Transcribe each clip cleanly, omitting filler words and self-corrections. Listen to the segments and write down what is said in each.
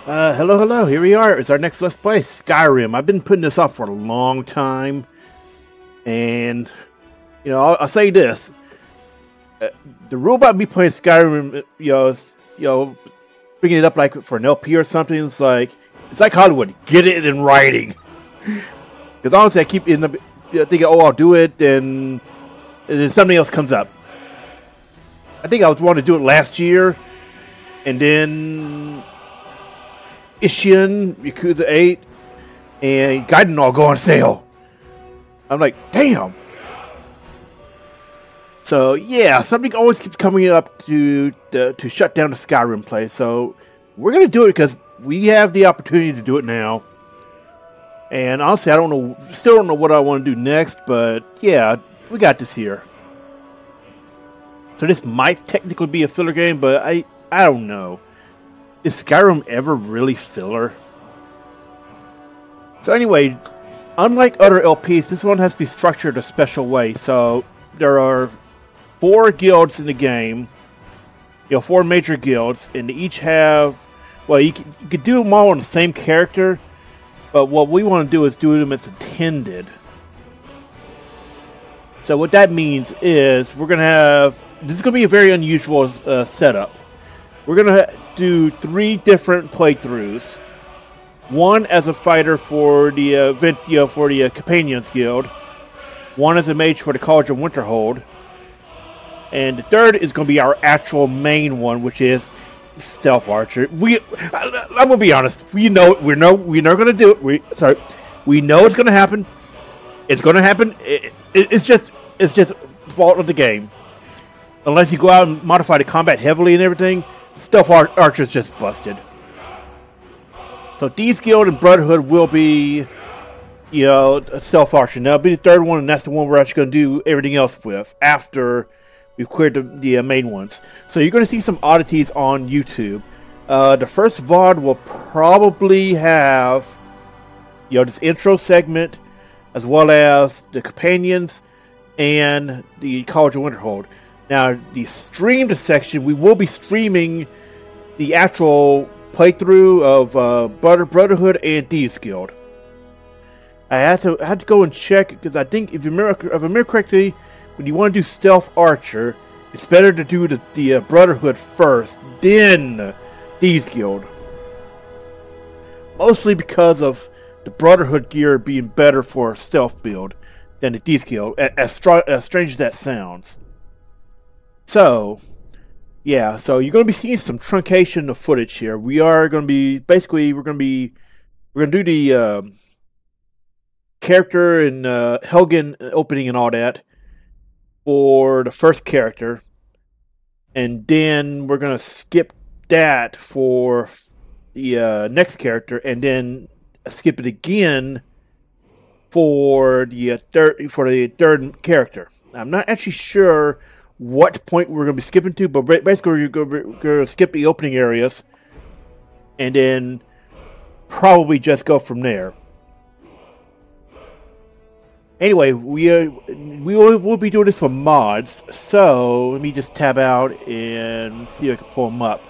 Hello. Here we are. It's our next Let's Play, Skyrim. I've been putting this off for a long time. And, you know, I'll say this. The rule about me playing Skyrim, bringing it up like for an LP or something, it's like Hollywood. Get it in writing. Because honestly, I keep thinking, oh, I'll do it, and then something else comes up. I think I was wanting to do it last year, and then Ishin, Yakuza 8, and Gaiden all go on sale. I'm like, damn. So yeah, something always keeps coming up to shut down the Skyrim play. So we're gonna do it because we have the opportunity to do it now. And honestly, still don't know what I want to do next, but yeah, we got this here. So this might technically be a filler game, but I don't know. Is Skyrim ever really filler? So anyway, unlike other LPs, this one has to be structured a special way. So there are 4 guilds in the game. 4 major guilds, and they each have, well, you could do them all on the same character, but what we want to do is do them as intended. So what that means is we're going to have, this is going to be a very unusual setup. We're going to do 3 different playthroughs. One as a fighter for the event, for the Companions Guild. One as a mage for the College of Winterhold. And the third is going to be our actual main one, which is Stealth Archer. I'm going to be honest. We're not going to do it. We know it's going to happen. It's going to happen. It's just fault of the game. Unless you go out and modify the combat heavily and everything, Stealth Archer's just busted. So Thieves Guild and Brotherhood will be, Stealth Archer. That'll be the third one, and that's the one we're actually going to do everything else with after we've cleared the main ones. So you're going to see some oddities on YouTube. The first VOD will probably have, this intro segment, as well as the Companions and the College of Winterhold. Now, the streamed section, we will be streaming the actual playthrough of Brotherhood and Thieves Guild. I had to go and check, because I think, if I remember correctly, when you want to do Stealth Archer, it's better to do the Brotherhood first, then Thieves Guild. Mostly because of the Brotherhood gear being better for a stealth build than the Thieves Guild, as strange as that sounds. So, yeah, so you're going to be seeing some truncation of footage here. We are going to be, basically, we're going to do the character and Helgen opening and all that for the first character. And then we're going to skip that for the next character, and then skip it again for the third character. I'm not actually sure what point we're going to be skipping to, but basically we're going to skip the opening areas and then probably just go from there. Anyway, we'll be doing this for mods, so let me just tab out and see if I can pull them up.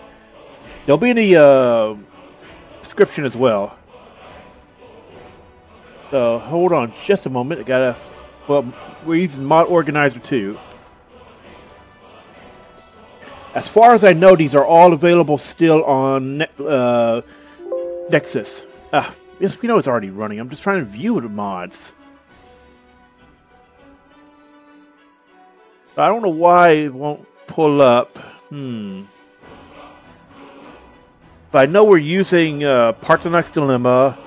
They'll be in the description as well. So hold on just a moment. We're using Mod Organizer 2. As far as I know, these are all available still on Nexus. Yes, we know it's already running. I'm just trying to view the mods. I don't know why it won't pull up. But I know we're using Paarthurnax Dilemma,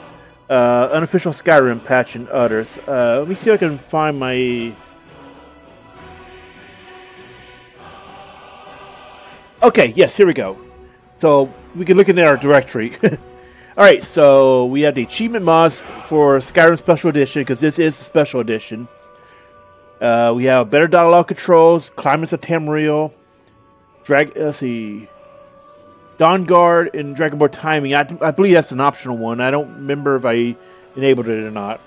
Unofficial Skyrim patch, and others. Let me see if I can find my... Okay, yes, here we go. So we can look in our directory. Alright, so we have the achievement mods for Skyrim Special Edition, because this is the Special Edition. We have better dialogue controls, climates of Tamriel, Dawnguard, and Dragonborn timing. I believe that's an optional one. I don't remember if I enabled it or not.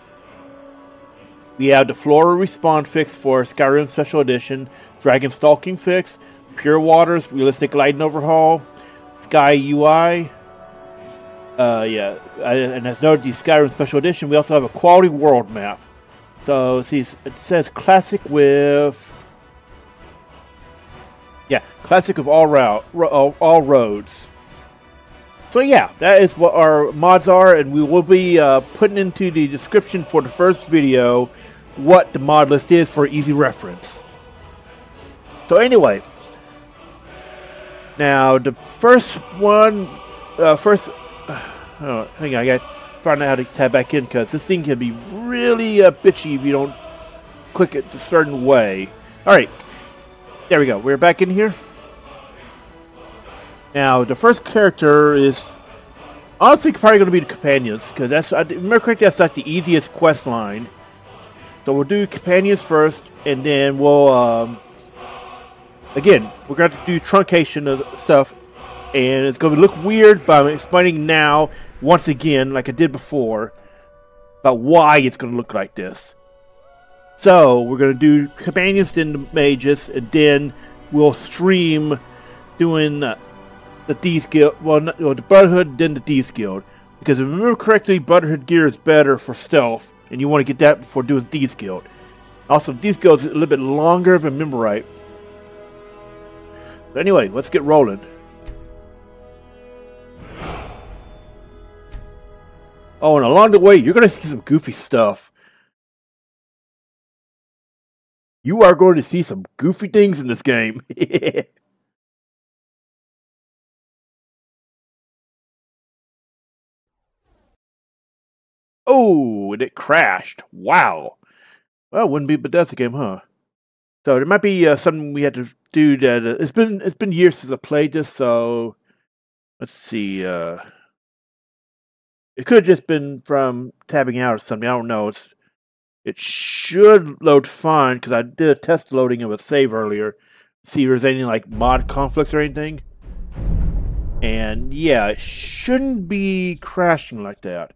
We have the Flora Respawn Fix for Skyrim Special Edition, Dragon Stalking Fix, Pure Waters, Realistic Light and Overhaul, SkyUI, Yeah, and as noted, the Skyrim Special Edition, we also have a quality world map. So, see, it says classic with... Yeah, classic of all roads. So yeah, that is what our mods are, and we will be putting into the description for the first video what the mod list is for easy reference. So anyway, now the first one, hang on, I got to find out how to tab back in because this thing can be really bitchy if you don't click it a certain way. All right, there we go. We're back in here. Now, the first character is honestly probably going to be the companions, because that's, I remember correctly, that's like the easiest quest line. So we'll do companions first, and then we'll, again, we're going to have to do truncation of stuff, and it's going to look weird, but I'm explaining now, once again, like I did before, about why it's going to look like this. So, we're going to do companions, then the mages, and then we'll stream doing... the Thieves Guild, well, the Brotherhood, then the Thieves Guild. Because if I remember correctly, Brotherhood gear is better for stealth, and you want to get that before doing Thieves Guild. Also, Thieves Guild is a little bit longer if I remember right. But anyway, let's get rolling. Oh, and along the way, you're going to see some goofy stuff. You are going to see some goofy things in this game. Oh, and it crashed. Wow. Well, it wouldn't be a Bethesda game, huh? So there might be something we had to do that. It's been years since I played this, so let's see. It could have just been from tabbing out or something. I don't know. It should load fine because I did a test loading of a save earlier. See if there's any like mod conflicts or anything. And yeah, it shouldn't be crashing like that.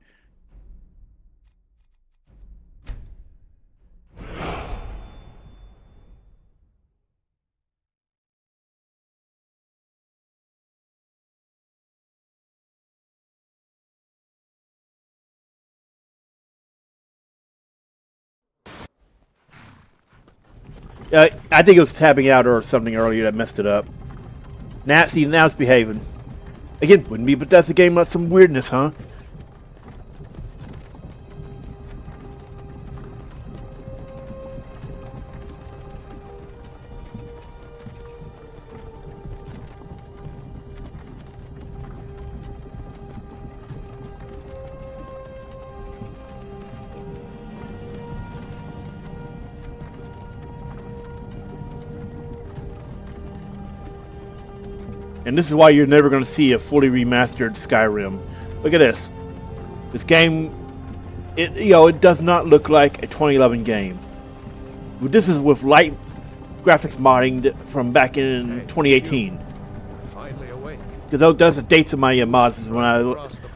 I think it was tabbing out or something earlier that messed it up. Now, see, now it's behaving. Again, wouldn't be, but that's a game about some weirdness, huh? And this is why you're never going to see a fully remastered Skyrim. Look at this. This game, it does not look like a 2011 game. This is with light graphics modding from back in 2018. Finally awake. Because those are dates of my mods when I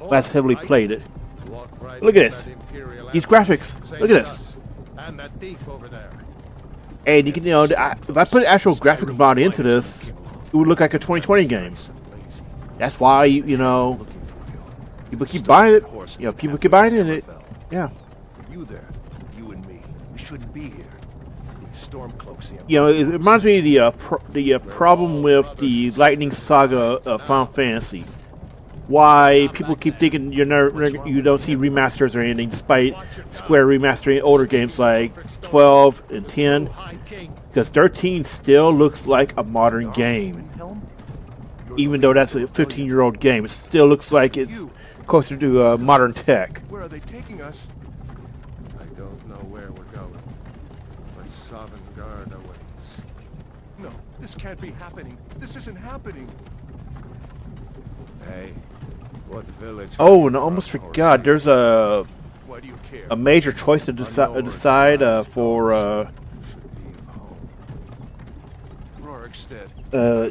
last heavily played it. Look at this. These graphics. Look at this. And that thief over there. And you can, if I put actual graphics mod into this, it would look like a 2020 game. That's why, people keep buying it. People keep buying it. And it, yeah. You there, you and me. We shouldn't be here. It's these storm cloaks. It reminds me of the problem with the Lightning Saga of Final Fantasy. Why people keep thinking you don't see remasters or anything, despite Square remastering older games like 12 and 10. Because 13 still looks like a modern game. Even though that's a 15-year-old game, it still looks like it's closer to modern tech. Where are they taking us? I don't know where we're going, but Dawnguard awaits. No, this can't be happening. This isn't happening. Hey, what village? Oh, and I almost forgot. There's a major choice to decide for. The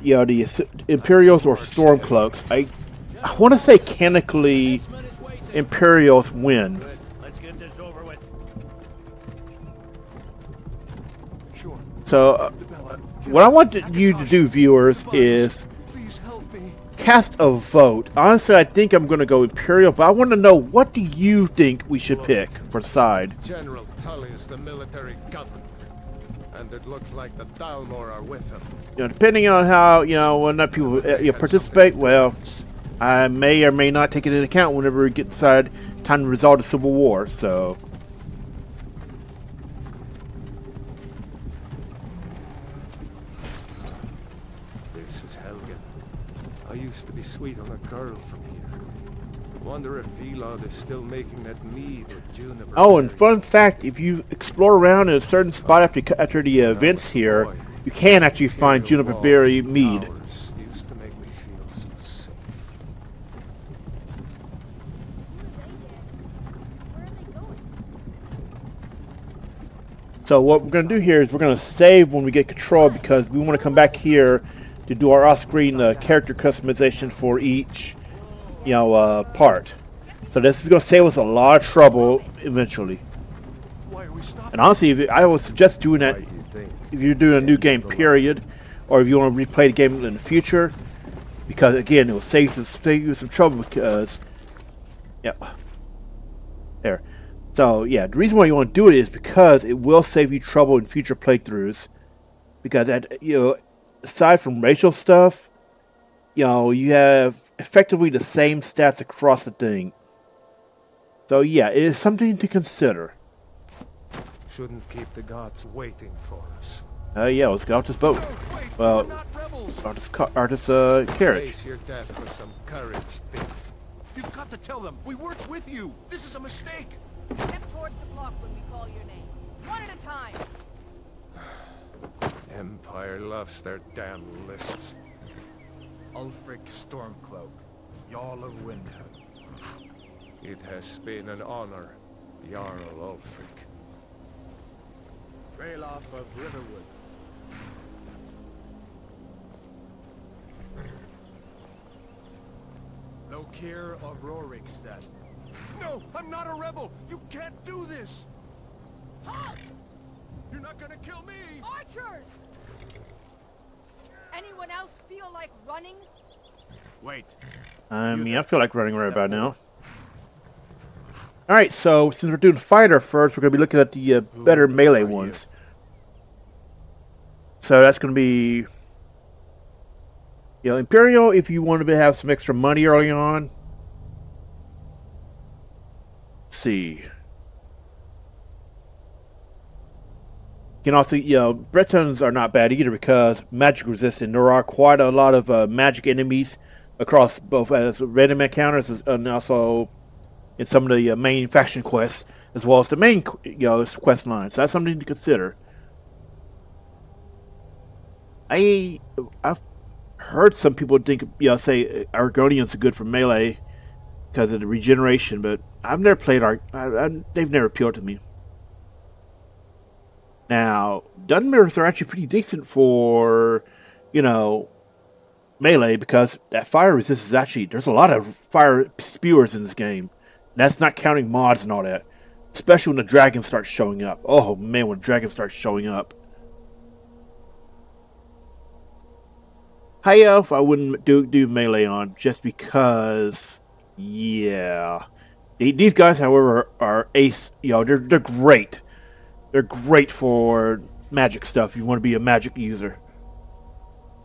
Imperials or Stormcloaks. I want to say canonically Imperials win. Let's get this over with. So what I want you to do, viewers, is cast a vote. Honestly, I think I'm going to go Imperial, but I want to know, what do you think we should pick for side? General Tully is the military governor, and it looks like the Dalmor are with him. You know, depending on how, you know, when that people participate, well, I may or may not take it into account whenever we get decide time to resolve the Civil War, so... This is Helgen. I used to be sweet on a girl from here. Wonder if Elod is still making that mead with juniper. Oh, and fun fact, if you explore around in a certain spot after the events here, you can actually find juniper berry mead. Used to make me feel so safe. So what we're going to do here is we're going to save when we get control, because we want to come back here to do our off-screen character customization for each, you know, part. So this is going to save us a lot of trouble eventually. And honestly, I would suggest doing that if you're doing a new game, period, or if you want to replay the game in the future, because again, it will save you some trouble. Because, yeah, there. So yeah, the reason why you want to do it is because it will save you trouble in future playthroughs. Because aside from racial stuff, you know, you have effectively the same stats across the thing. So yeah, it is something to consider. Shouldn't keep the gods waiting for us. Yeah, let's get off this boat. Well, artist carriage. Face your death with some courage, thief. You've got to tell them we worked with you. This is a mistake. Step towards the block when we call your name. One at a time. Empire loves their damn lists. Ulfric Stormcloak, Jarl of Windhoek. It has been an honor, Jarl Ulfric. Ralof of Riverwood. Lokir of Rorikstead. No, I'm not a rebel! You can't do this! Halt! You're not gonna kill me! Archers! Anyone else feel like running? Wait. I mean, I feel like running right about now. Alright, so since we're doing fighter first, we're going to be looking at the better melee ones. So that's going to be, you know, Imperial if you want to have some extra money early on. Let's see. You can also, you know, Bretons are not bad either because magic resistant. There are quite a lot of magic enemies across both as random encounters and also in some of the main faction quests, as well as the main, you know, quest line. So that's something to consider. I've heard some people think, you know, say Argonians are good for melee because of the regeneration, but I've never played they've never appealed to me. Now, Dunmers are actually pretty decent for, you know, melee because that fire resistance is actually, there's a lot of fire spewers in this game. That's not counting mods and all that. Especially when the dragon starts showing up. Oh man, when the dragon starts showing up. High Elf I wouldn't do melee on just because, yeah. These guys, however, are ace, you know, they're great. They're great for magic stuff if you want to be a magic user.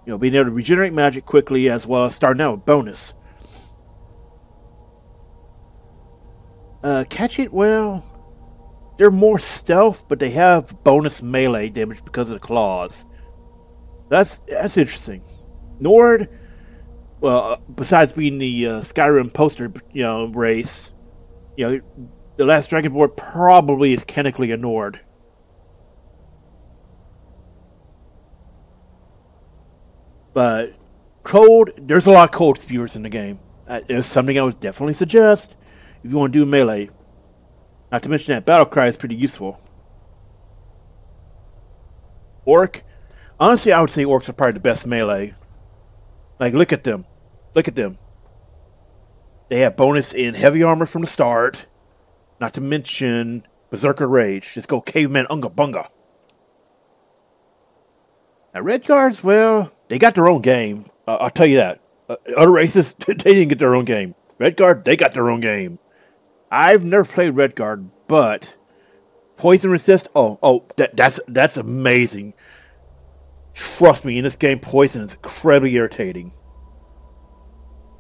You know, being able to regenerate magic quickly as well as starting out with bonus. Catch it, well, they're more stealth, but they have bonus melee damage because of the claws. That's interesting. Nord, well, besides being the Skyrim poster, you know, race, you know, the last Dragonborn probably is technically a Nord. But cold, there's a lot of cold spewers in the game. It's something I would definitely suggest if you want to do melee. Not to mention that battle cry is pretty useful. Orc, honestly, I would say orcs are probably the best melee. Like, look at them. Look at them. They have bonus in heavy armor from the start. Not to mention Berserker Rage. Just go caveman unga bunga. Now, Red Guards, well, they got their own game. I'll tell you that. Other races, they didn't get their own game. Redguard, they got their own game. I've never played Redguard, but poison resist. That's amazing. Trust me, in this game, poison is incredibly irritating.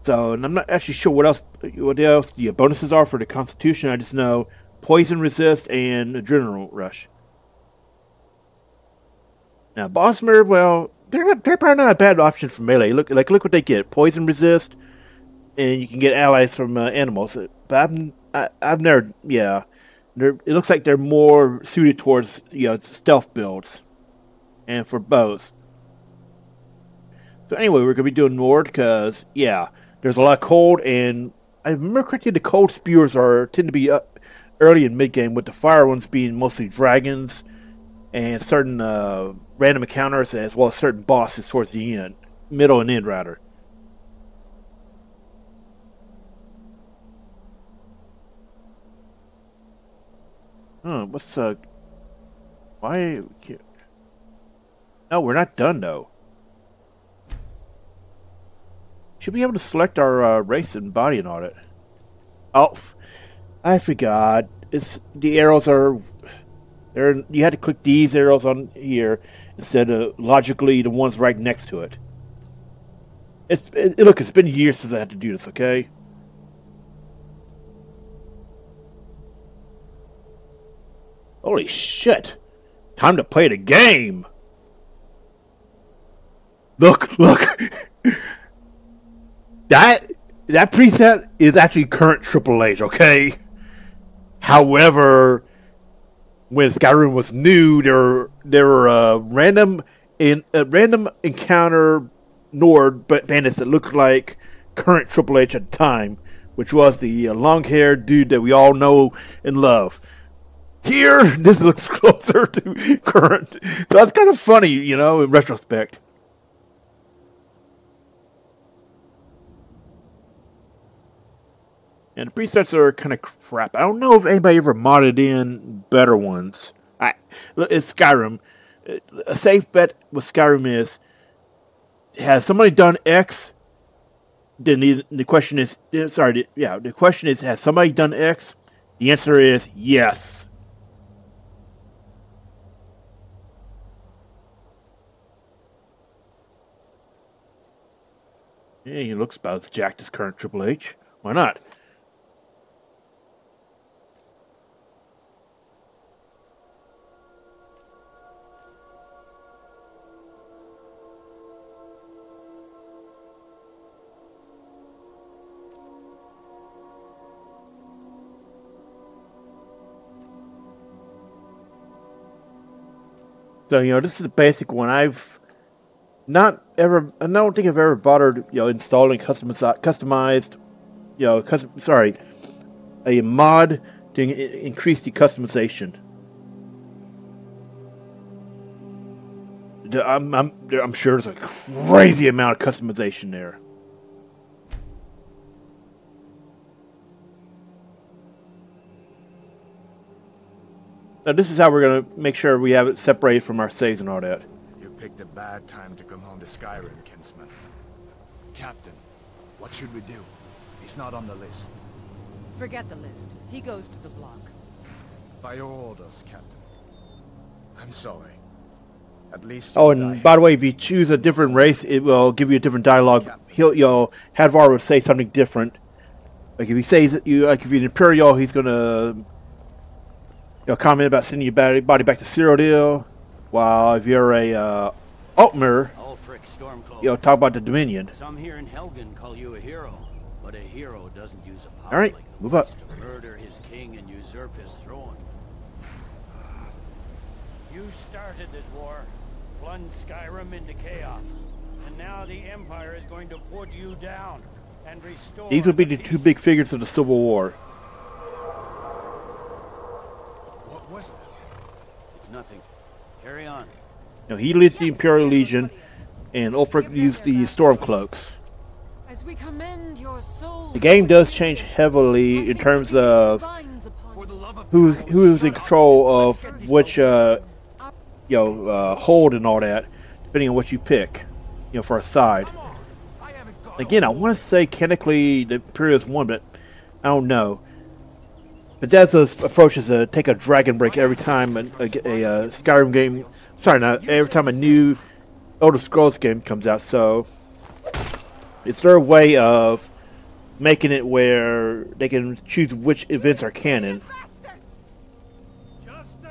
So, and I'm not actually sure what else the bonuses are for the Constitution. I just know poison resist and adrenaline rush. Now, Bosmer, well, they're probably not a bad option for melee. Look what they get: poison resist, and you can get allies from animals. But I've never, yeah. It looks like they're more suited towards stealth builds, and for bows. So anyway, we're gonna be doing Nord because there's a lot of cold, and I remember correctly, the cold spewers tend to be early and mid game, with the fire ones being mostly dragons and certain random encounters, as well as certain bosses towards the end, middle and end rather. What's why? No, we're not done though. Should be able to select our race and body and all that. Oh, I forgot. It's the arrows are there. You had to click these arrows on here instead of logically the ones right next to it. Look, it's been years since I had to do this. Okay. Holy shit! Time to play the game. Look. That preset is actually current Triple H, okay? However, when Skyrim was new, there were random encounter Nord bandits that looked like current Triple H at the time, which was the long-haired dude that we all know and love. Here, this looks closer to current, so that's kind of funny, in retrospect. And the presets are kind of crap. I don't know if anybody ever modded in better ones. It's Skyrim. A safe bet with Skyrim is, has somebody done X? Then the question is, the question is, has somebody done X? The answer is yes. Yeah, he looks about as jacked as current Triple H. Why not? So, this is a basic one. I don't think I've ever bothered, installing customized, a mod to increase the customization. I'm sure there's a crazy amount of customization there. Now, this is how we're going to make sure we have it separated from our saves and all that. You picked a bad time to come home to Skyrim, Kinsman. Captain, what should we do? He's not on the list. Forget the list. He goes to the block. By your orders, Captain. I'm sorry. At least. Oh, and by the way, if you choose a different race, it will give you a different dialogue. Hadvar will say something different. Like if he says if you're an Imperial, he's gonna comment about sending your body back to Cyrodiil. While if you're a Altmer, talk about the Dominion. Some here in Helgen call you a hero, but a hero doesn't use a power. All right, move up. To murder his king and usurp his throne. You started this war, plunged Skyrim into chaos, and now the Empire is going to put you down and restore. These would be the two big figures of the Civil War. What was that? It's nothing. Carry on. Now, he leads the Imperial Legion, and Ulfric used the Stormcloaks. As we commend your souls, the game does change heavily in terms of who's in control of which hold and all that, depending on what you pick, for a side. I haven't got Again, I want to say technically the Imperials won, but I don't know. Bethesda's approach is to take a dragon break every time a Skyrim game. Sorry, not every time a new Elder Scrolls game comes out. So it's their way of making it where they can choose which events are canon.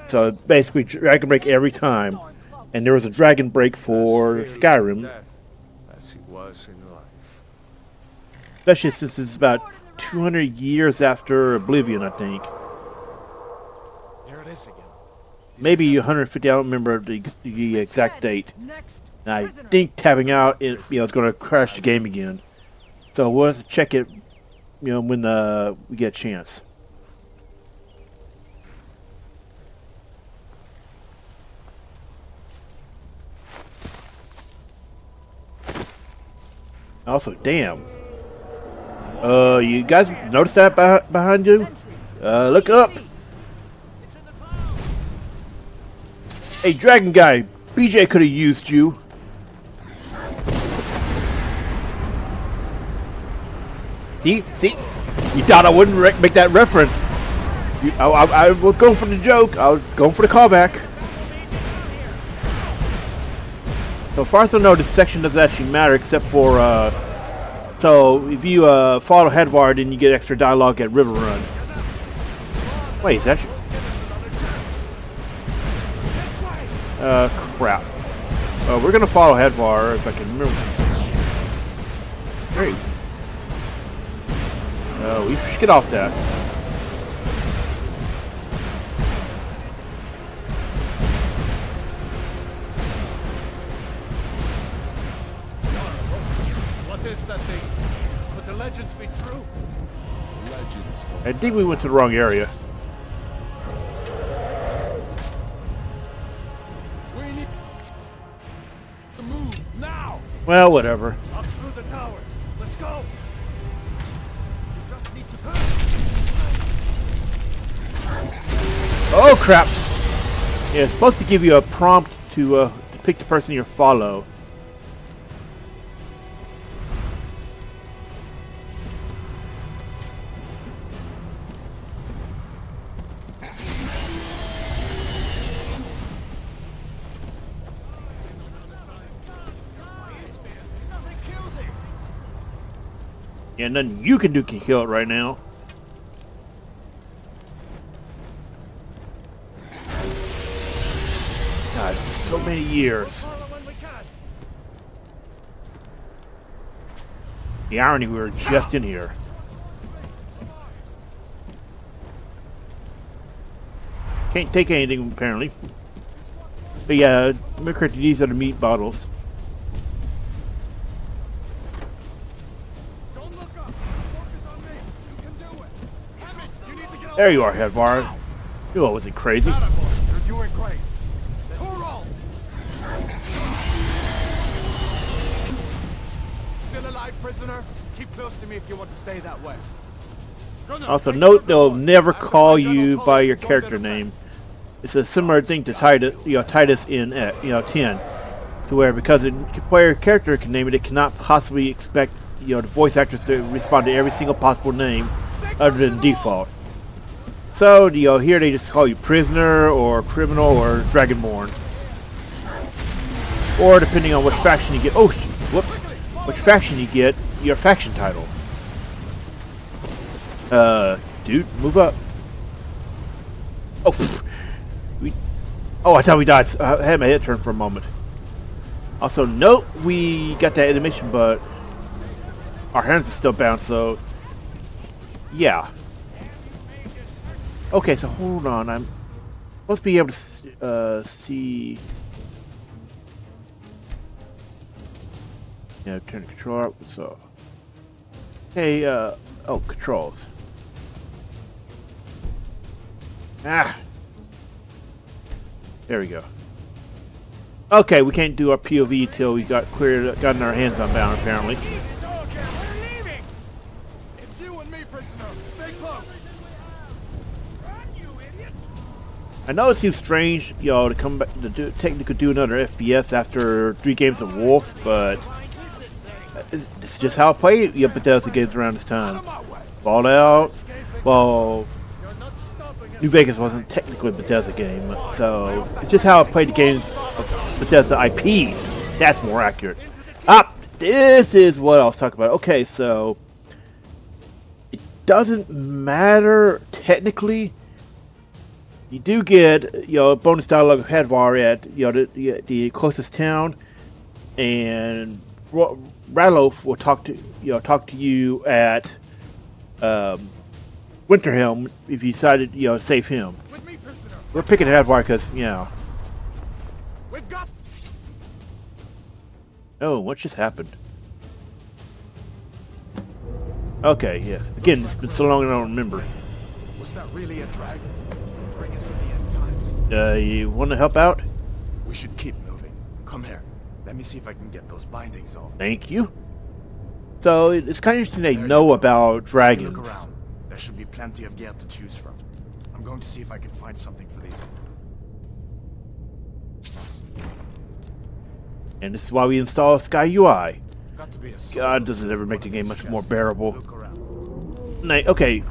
So basically, dragon break every time, and there was a dragon break for Skyrim. As he was in life. Especially since it's about 200 years after Oblivion, I think. Here it is again. Maybe 150. I don't remember the exact date. And I think tapping out, it's going to crash the game again. So we'll have to check it, when we get a chance. Also, damn. You guys notice that behind you? Look up. Hey, dragon guy, BJ could have used you. See? You thought I wouldn't make that reference. I was going for the joke. I was going for the callback. So far as I know, this section doesn't actually matter except for, so if you follow Hedvard, then you get extra dialogue at Riverwood. Wait, is that... crap. We're gonna follow Hedvard, if I can remember. Great. We should get off that. What is that thing? Could the legends be true? Legends. I think we went to the wrong area. We need to move now. Well, whatever. Up through the tower. Let's go. We just need to. Oh crap! Yeah, it's supposed to give you a prompt to pick the person you follow. Yeah, nothing you can do can kill it right now. God, it's been so many years. The irony, we were just in here. Can't take anything, apparently. But yeah, remember correctly, these are the meat bottles. There you are, Hedvard. You wasn't crazy. You're doing great. Still alive, prisoner? Keep close to me if you want to stay that way. Also, note they'll never call you by your character name. It's a similar thing to Titus, Titus in 10, to where because a player character can name it, it cannot possibly expect the voice actors to respond to every single possible name other than default. So, here they just call you prisoner, or criminal, or Dragonborn. Or, depending on which faction you get, which faction you get, your faction title. Dude, move up. I thought we died. I had my head turned for a moment. Also, note we got that animation, but our hands are still bound, so yeah. Okay, so hold on. I'm supposed to be able to see. Yeah, turn the controller up. So, okay. Controls. There we go. Okay, we can't do our POV till we gotten our hands unbound, apparently. It's you and me, prisoner. Stay close. I know it seems strange, to come back to technically do another FPS after 3 games of Wolf, but this is just how I play Bethesda games around this time. Fallout, well, New Vegas wasn't technically a Bethesda game, so it's just how I played the games of Bethesda IPs. That's more accurate. This is what I was talking about. Okay, so it doesn't matter technically. You do get, a bonus dialogue of Hadvar at, the closest town, and Radloff will talk to you at Winterhelm if you decided, to save him. We're picking Hadvar because, We've got. Oh, what just happened? Okay, yeah. Again, it's been so long I don't remember. Was that really a dragon? Bring us to the end times. You want to help out? We should keep moving. Come here. Let me see if I can get those bindings off. Thank you. So it's kind of interesting they know about dragons. Look around. There should be plenty of gear to choose from. I'm going to see if I can find something for these. And this is why we install SkyUI. Got to be a God, does it ever make the game much more bearable? Okay,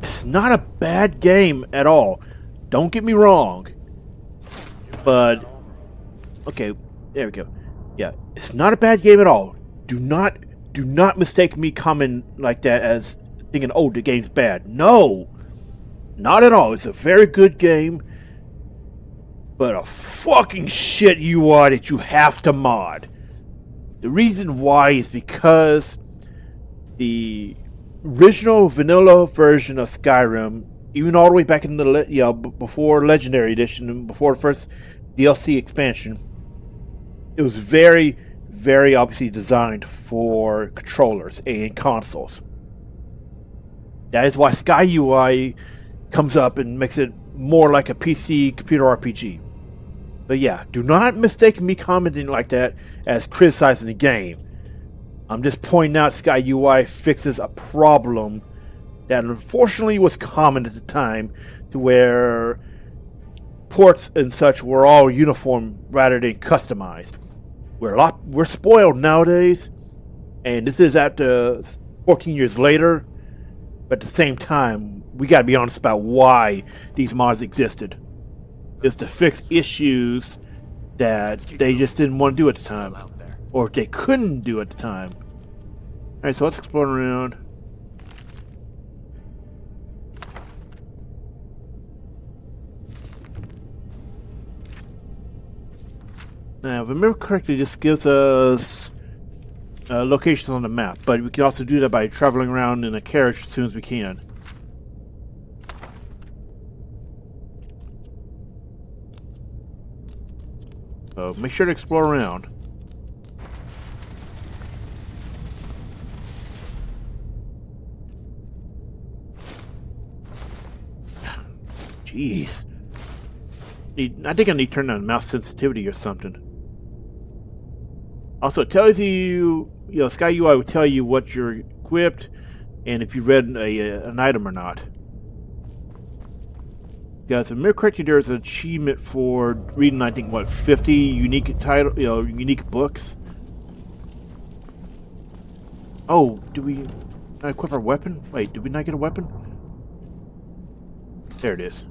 it's not a bad game at all. Don't get me wrong. But, okay, there we go. Yeah, it's not a bad game at all. Do not mistake me commenting like that as thinking, oh, the game's bad. No, not at all. It's a very good game, but a fucking shit UI that you have to mod. The reason why is because the original vanilla version of Skyrim, even all the way back in the before Legendary Edition, before the first DLC expansion, it was very, very obviously designed for controllers and consoles. That is why SkyUI comes up and makes it more like a PC computer RPG. But yeah, do not mistake me commenting like that as criticizing the game. I'm just pointing out SkyUI fixes a problem that unfortunately was common at the time, to where ports and such were all uniform rather than customized. We're spoiled nowadays, and this is after 14 years later. But at the same time, we got to be honest about why these mods existed. Is to fix issues that they just didn't want to do at the time, or they couldn't do at the time. Alright, so let's explore around. Now, if I remember correctly, this gives us locations on the map, but we can also do that by traveling around in a carriage as soon as we can. So make sure to explore around. Jeez. I think I need to turn on mouse sensitivity or something. Also, it tells you, SkyUI will tell you what you're equipped and if you read an item or not. Guys, if I'm correctly, there's an achievement for reading, I think, 50 unique unique books. Oh, do we not equip our weapon? Wait, did we not get a weapon? There it is.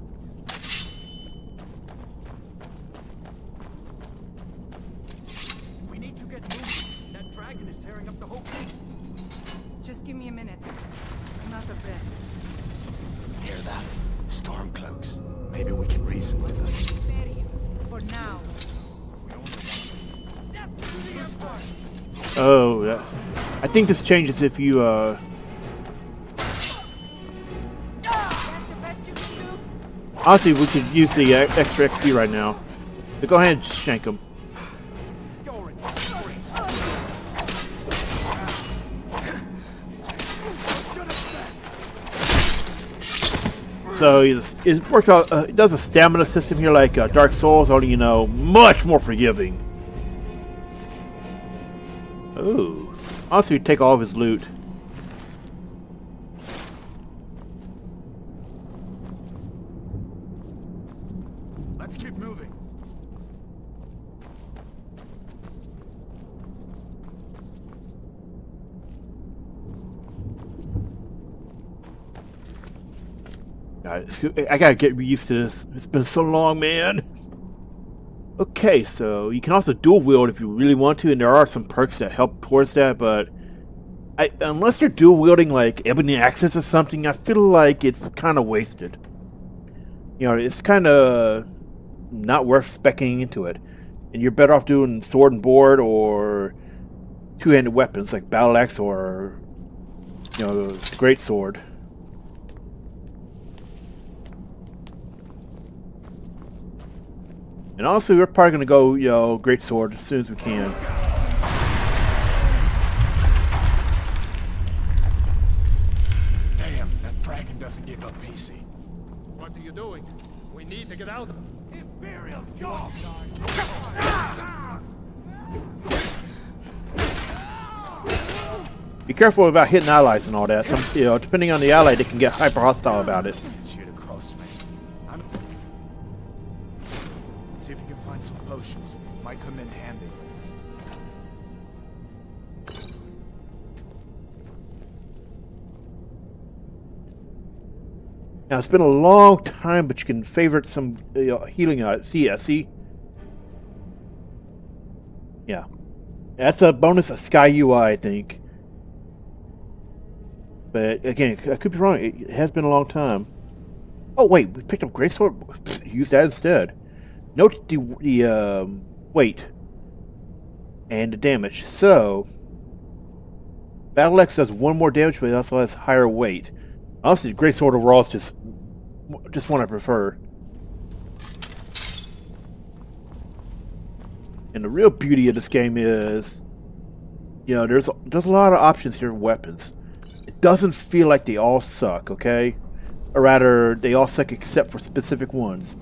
We need to get moving. That dragon is tearing up the whole thing. Just give me a minute. I'm out of breath. Hear that? Storm cloaks. Maybe we can reason with them. Spare you. For now. Oh, I think this changes if you, Honestly, we could use the extra XP right now. But go ahead and shank him. So it works out. It does a stamina system here like Dark Souls, only much more forgiving. Oh, honestly, take all of his loot. Let's keep moving. I gotta get used to this. It's been so long, man. Okay, so you can also dual wield if you really want to, and there are some perks that help towards that, but unless you're dual wielding like Ebony Access or something, I feel like it's kind of wasted. You know, it's kind of not worth speccing into it. And you're better off doing sword and board or two-handed weapons like battle axe or, you know, great sword. And honestly, we're probably going to go, you know, great sword as soon as we can. Damn, that dragon doesn't give up easy. What are you doing? We need to get out. Imperial dog! Be careful about hitting allies and all that. Some, you know, depending on the ally, they can get hyper hostile about it. Shoot across me. See if you can find some potions. Might come in handy. Now, it's been a long time, but you can favorite some healing see? Yeah. That's a bonus of SkyUI, I think. But again, I could be wrong. It has been a long time. Oh, wait. We picked up Greatsword. Use that instead. Note the weight and the damage. So, Battle Axe does 1 more damage, but it also has higher weight. Honestly, Greatsword overall is just one I prefer. And the real beauty of this game is, you know, there's a lot of options here for weapons. It doesn't feel like they all suck, okay? Or rather, they all suck except for specific ones.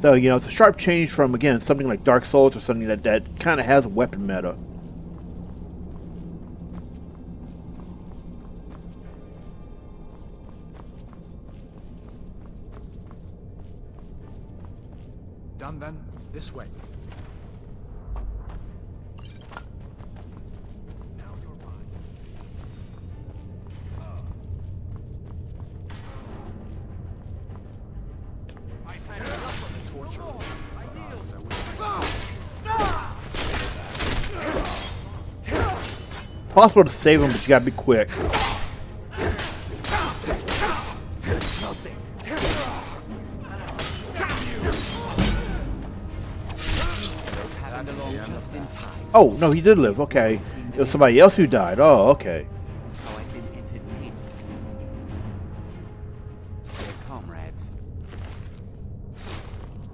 So, you know, it's a sharp change from, again, something like Dark Souls or something that kind of has a weapon meta. Done then? This way. Now you're mine. I've had enough of the torture. Possible to save them, but you gotta be quick. Oh, no, he did live. Okay. It was somebody else who died. Oh, okay. How I've been entertained. They're comrades.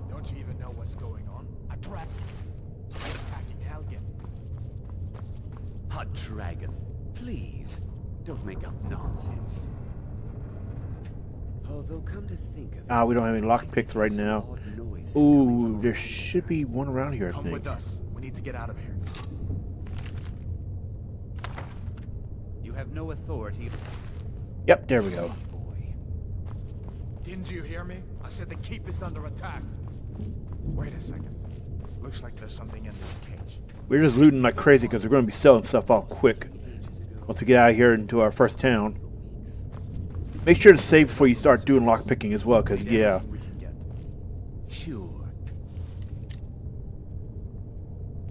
Don't you even know what's going on? A dragon attacking Helgen. A dragon. Please, don't make up nonsense. Although, come to think of it, We don't have any lockpicks right now. Ooh, there should be one around here, I Come think. with us. We need to get out of here. You have no authority. Yep, there we go. Boy. Didn't you hear me? I said the keep is under attack. Wait a second. Looks like there's something in this cage. We're just looting like crazy because we're going to be selling stuff off quick once we get out of here into our first town. Make sure to save before you start doing lockpicking as well, because, yeah. We can get. Sure.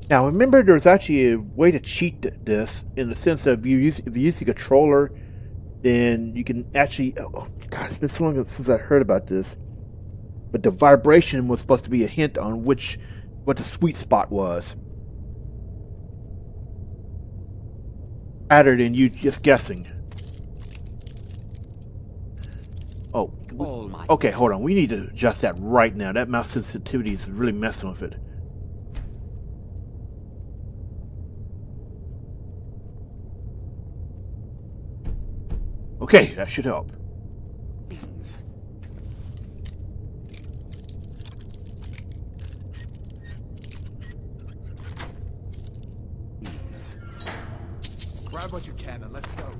Now, remember, there's actually a way to cheat this in the sense that if you use the controller, then you can actually... Oh, God, it's been so long since I heard about this. But the vibration was supposed to be a hint on what the sweet spot was. Rather than you just guessing. Oh, okay, hold on. We need to adjust that right now. That mouse sensitivity is really messing with it. Okay, that should help. Grab what you can and let's go.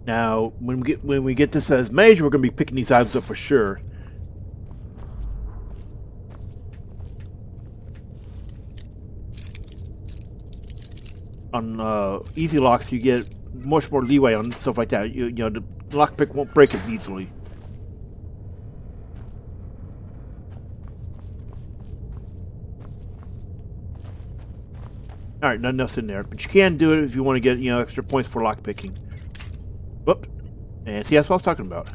Now, when we get this as mage, we're going to be picking these items up for sure. On easy locks, you get much more leeway on stuff like that. You know, the lockpick won't break as easily. All right, nothing else in there, but you can do it if you want to get, you know, extra points for lockpicking. Whoop, and see, that's what I was talking about.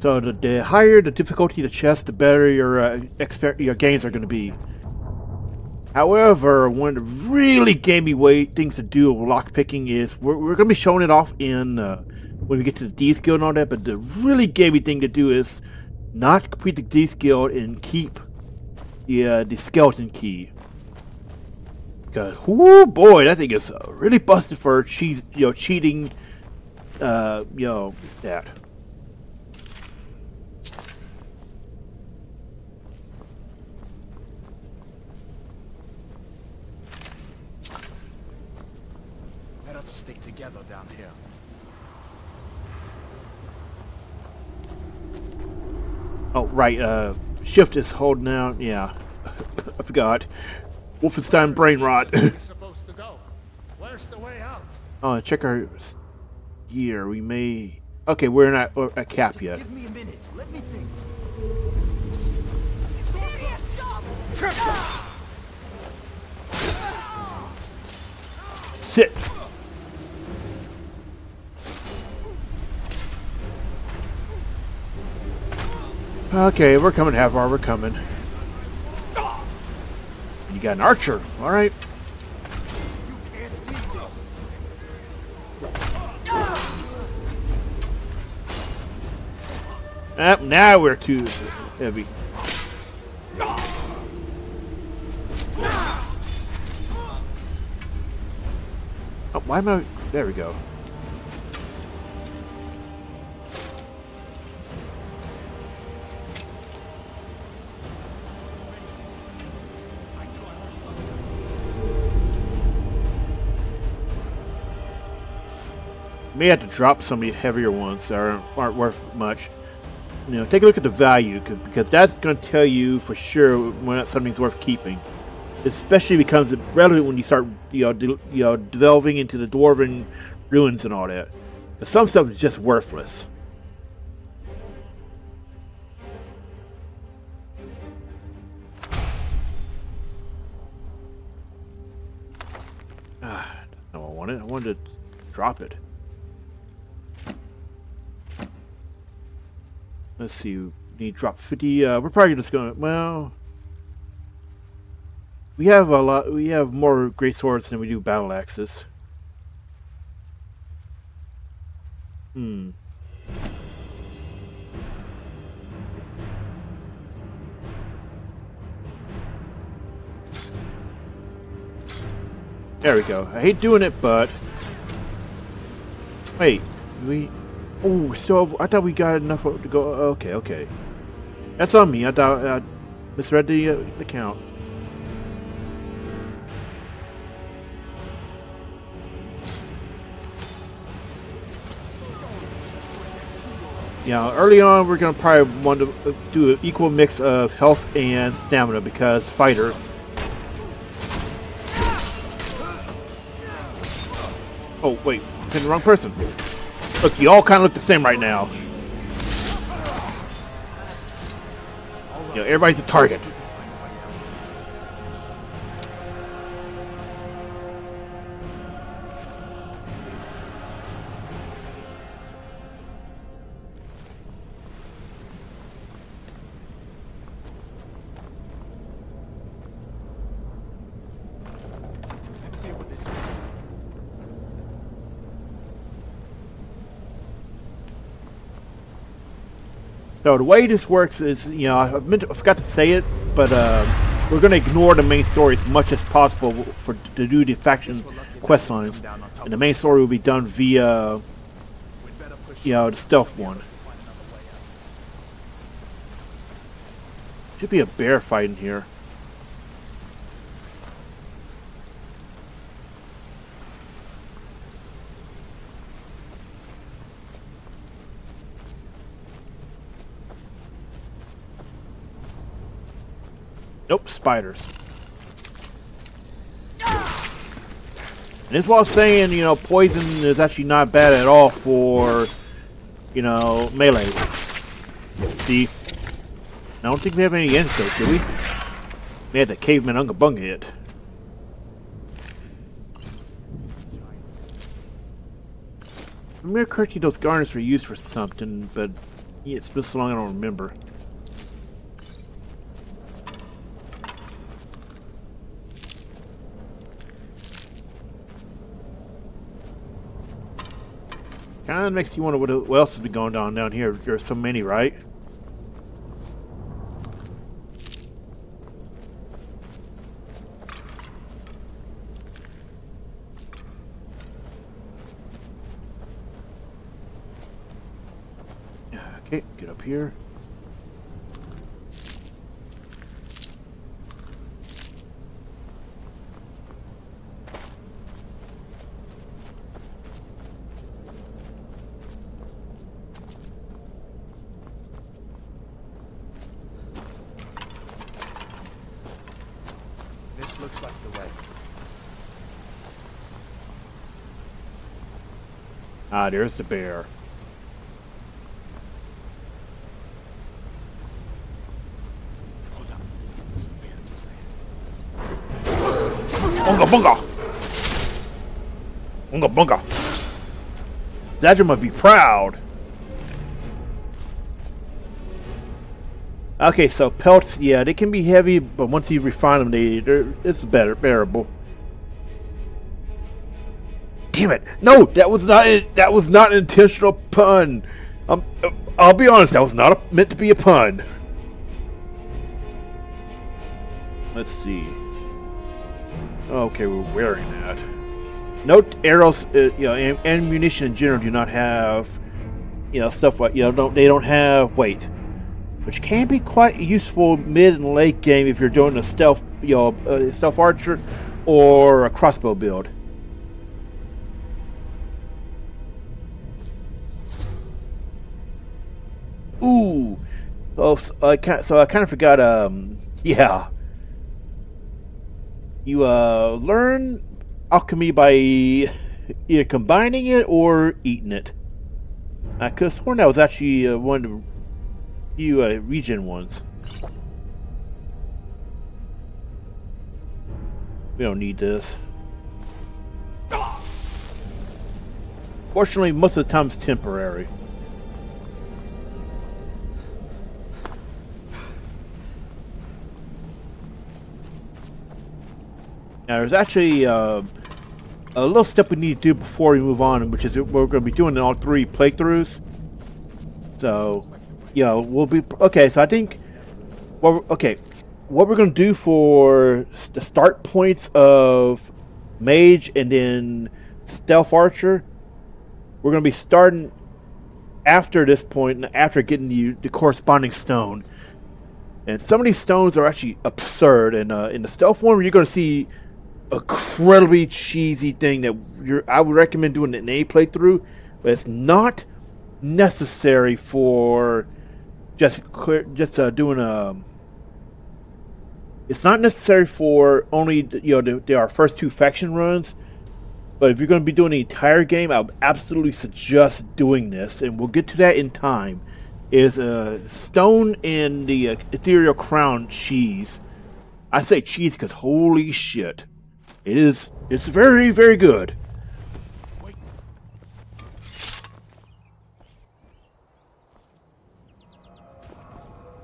So the higher the difficulty of the chest, the better your gains are going to be. However, one of the really gamey things to do with lockpicking is we're going to be showing it off in when we get to the Thieves Guild and all that. But the really gamey thing to do is not complete the Thieves Guild and keep the skeleton key. Because, whoo boy, that thing is really busted for cheating. That. Stick together down here. Oh, right. Shift is holding down. Yeah. I forgot. Wolfenstein brain rot. Supposed to go. Where's the way out? Oh, check our gear. We may... Okay, we're not at cap yet. Give me a minute. Let me think. Sit. Okay, we're coming, Havar. We're coming. You got an archer. All right. Now we're too heavy. Oh, why am I... There we go. May have to drop some of the heavier ones that aren't worth much. You know, take a look at the value, because that's going to tell you for sure when something's worth keeping. It especially becomes relevant when you start, delving into the dwarven ruins and all that. But some stuff is just worthless. No, I want it. I wanted to drop it. Let's see, we need to drop 50, we're probably just gonna, well... We have more great swords than we do battle axes. There we go. I hate doing it, but... Wait, Oh, so I thought we got enough to go. Okay. That's on me. I thought I misread the count. Yeah, early on we're gonna probably want to do an equal mix of health and stamina because fighters. Oh wait, I'm hitting the wrong person. Look, you all kind of look the same right now. Everybody's a target. Let's see what this is. So the way this works is, I forgot to say it, but we're going to ignore the main story as much as possible to do the faction quest lines, and the main story will be done via, the stealth one. Should be a bear fight in here. Nope, spiders. And this is what I was saying, you know, poison is actually not bad at all for, you know, melee. See? I don't think we have any antidotes, do we? We had the caveman Unga Bunga hit. I remember correctly those garnets were used for something, but yeah, it's been so long I don't remember. Kind of makes you wonder what else has been going on down here. There's so many, right? Okay, get up here. This looks like the way. Ah, there's the bear. Bunga bunga! Bunga bunga! Zadra must be proud. Okay, so pelts, yeah, they can be heavy, but once you refine them, it's bearable. Damn it! No, that was not an intentional pun. I'll be honest, that was not meant to be a pun. Let's see. Okay, we're wearing that. Note arrows, you know, and ammunition in general do not have, you know, stuff like, you know, they don't have weight, which can be quite useful mid and late game if you're doing a stealth, you know, stealth archer or a crossbow build. Ooh, oh, so I kind of forgot. Yeah. You learn alchemy by either combining it or eating it. I could have sworn that was actually one of the few regen ones. We don't need this. Fortunately, most of the time it's temporary. Now, there's actually a little step we need to do before we move on, which is what we're going to be doing in all 3 playthroughs. So, you know, we'll be... Okay, so I think... Well, okay, what we're going to do for the start points of Mage and then Stealth Archer, we're going to be starting after this point, and after getting the corresponding stone. And some of these stones are actually absurd, and in the Stealth one, you're going to see incredibly cheesy thing that I would recommend doing an A playthrough, but it's not necessary for just doing a. It's not necessary for only, you know, our first 2 faction runs, but if you're going to be doing the entire game, I would absolutely suggest doing this, and we'll get to that in time. Is a stone in the ethereal crown cheese. I say cheese because holy shit. It's very, very good. Wait.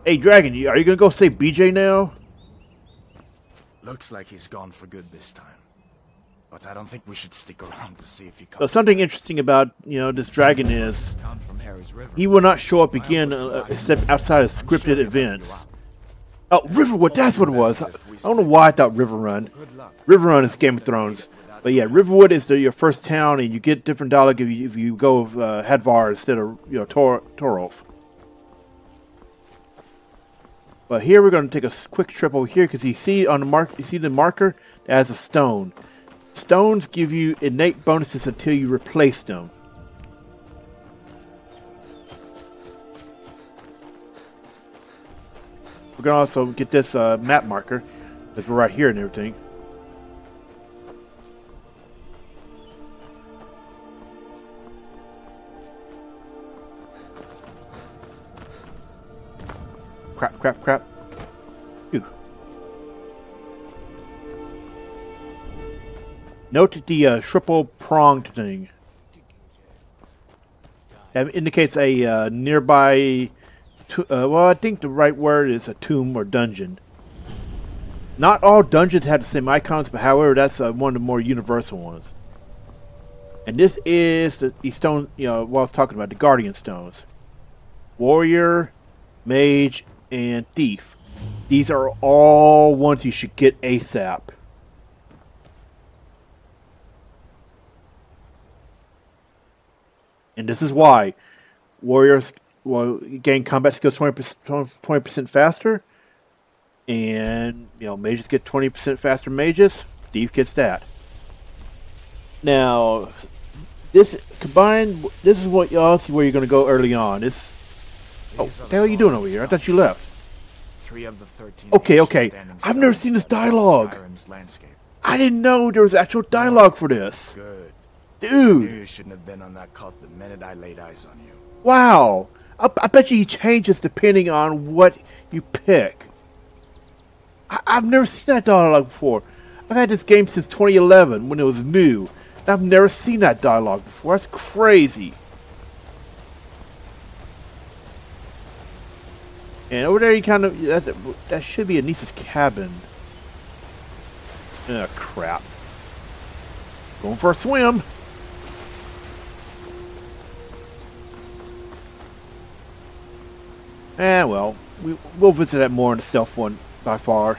Hey, Dragon, are you going to go save BJ now? Looks like he's gone for good this time. But I don't think we should stick around to see if he comes. So something interesting about, you know, this dragon is he will not show up again except outside of scripted events. Oh, Riverwood, that's what it was. I don't know why I thought Riverrun. Riverrun is Game of Thrones. But yeah, Riverwood is your first town, and you get different dialogue if you go with Hadvar instead of, you know, Torolf. But here we're going to take a quick trip over here because you see on the marker that has a stone. Stones give you innate bonuses until you replace them. We're gonna also get this map marker because we're right here and everything. Crap, crap, crap. Ew. Note the triple pronged thing. That indicates a nearby. Well, I think the right word is a tomb or dungeon. Not all dungeons have the same icons, but however, that's one of the more universal ones. And this is the stone, what I was talking about, the Guardian Stones. Warrior, Mage, and Thief. These are all ones you should get ASAP. And this is why. Warriors gain combat skills 20% faster. And, mages get 20% faster mages. Thief gets that. Now, this combined, this is what y'all see where you're going to go early on. This, what the hell are you doing over here? I thought you left. 3 of the 13 Okay. I've never seen this dialogue. I didn't know there was actual dialogue for this. Good. Dude. You shouldn't have been on that cult the minute I laid eyes on you. Wow. I bet you he changes depending on what you pick. I've never seen that dialogue before. I've had this game since 2011 when it was new. And I've never seen that dialogue before. That's crazy. And over there, you kind of... That should be Anissa's cabin. Oh, crap. Going for a swim. Well, we'll visit that more in the stealth one by far.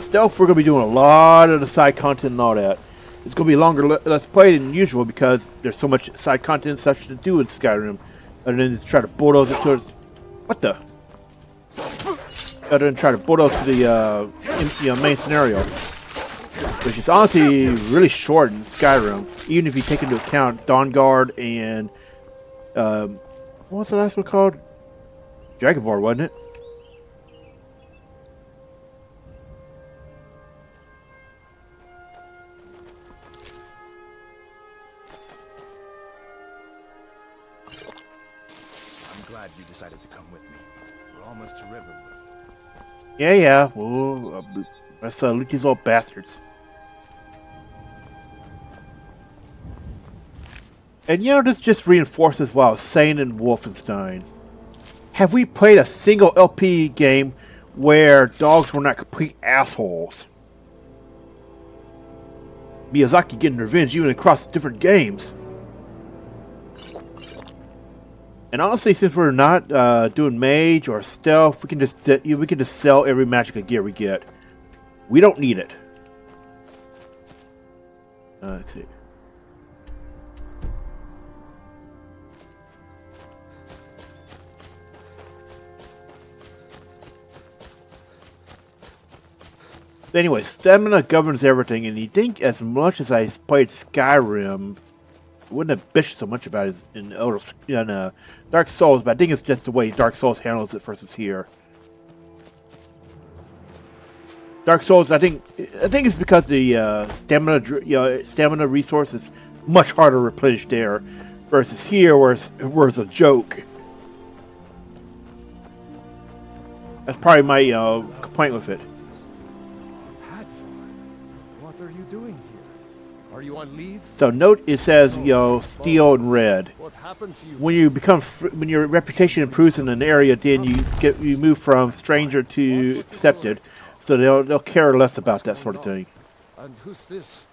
Stealth, we're going to be doing a lot of the side content and all that. It's going to be a longer let's play than usual because there's so much side content and such to do in Skyrim. Other than to try to bulldoze it towards... What the? Other than try to bulldoze to the main scenario. Which is honestly really short in Skyrim. Even if you take into account Dawnguard and... what was the last one called? Dragonborn, wasn't it? I'm glad you decided to come with me. We're almost to Riverwood. Yeah. Well, let's loot these little bastards. And this just reinforces what I was saying in Wolfenstein. Have we played a single LP game where dogs were not complete assholes? Miyazaki getting revenge even across different games. And honestly, since we're not doing mage or stealth, we can just sell every magical gear we get. We don't need it. Let's see. Anyway, stamina governs everything, and you think as much as I played Skyrim, I wouldn't have bitched so much about it in Dark Souls, but I think it's just the way Dark Souls handles it versus here. Dark Souls, I think it's because the stamina resource is much harder to replenish there, versus here where it's a joke. That's probably my complaint with it. What are you doing here? Are you on leave? So note it says steel and red. What happened to you? When your reputation improves in an area, then you move from stranger to accepted. So they'll care less about that sort of thing. And who's this?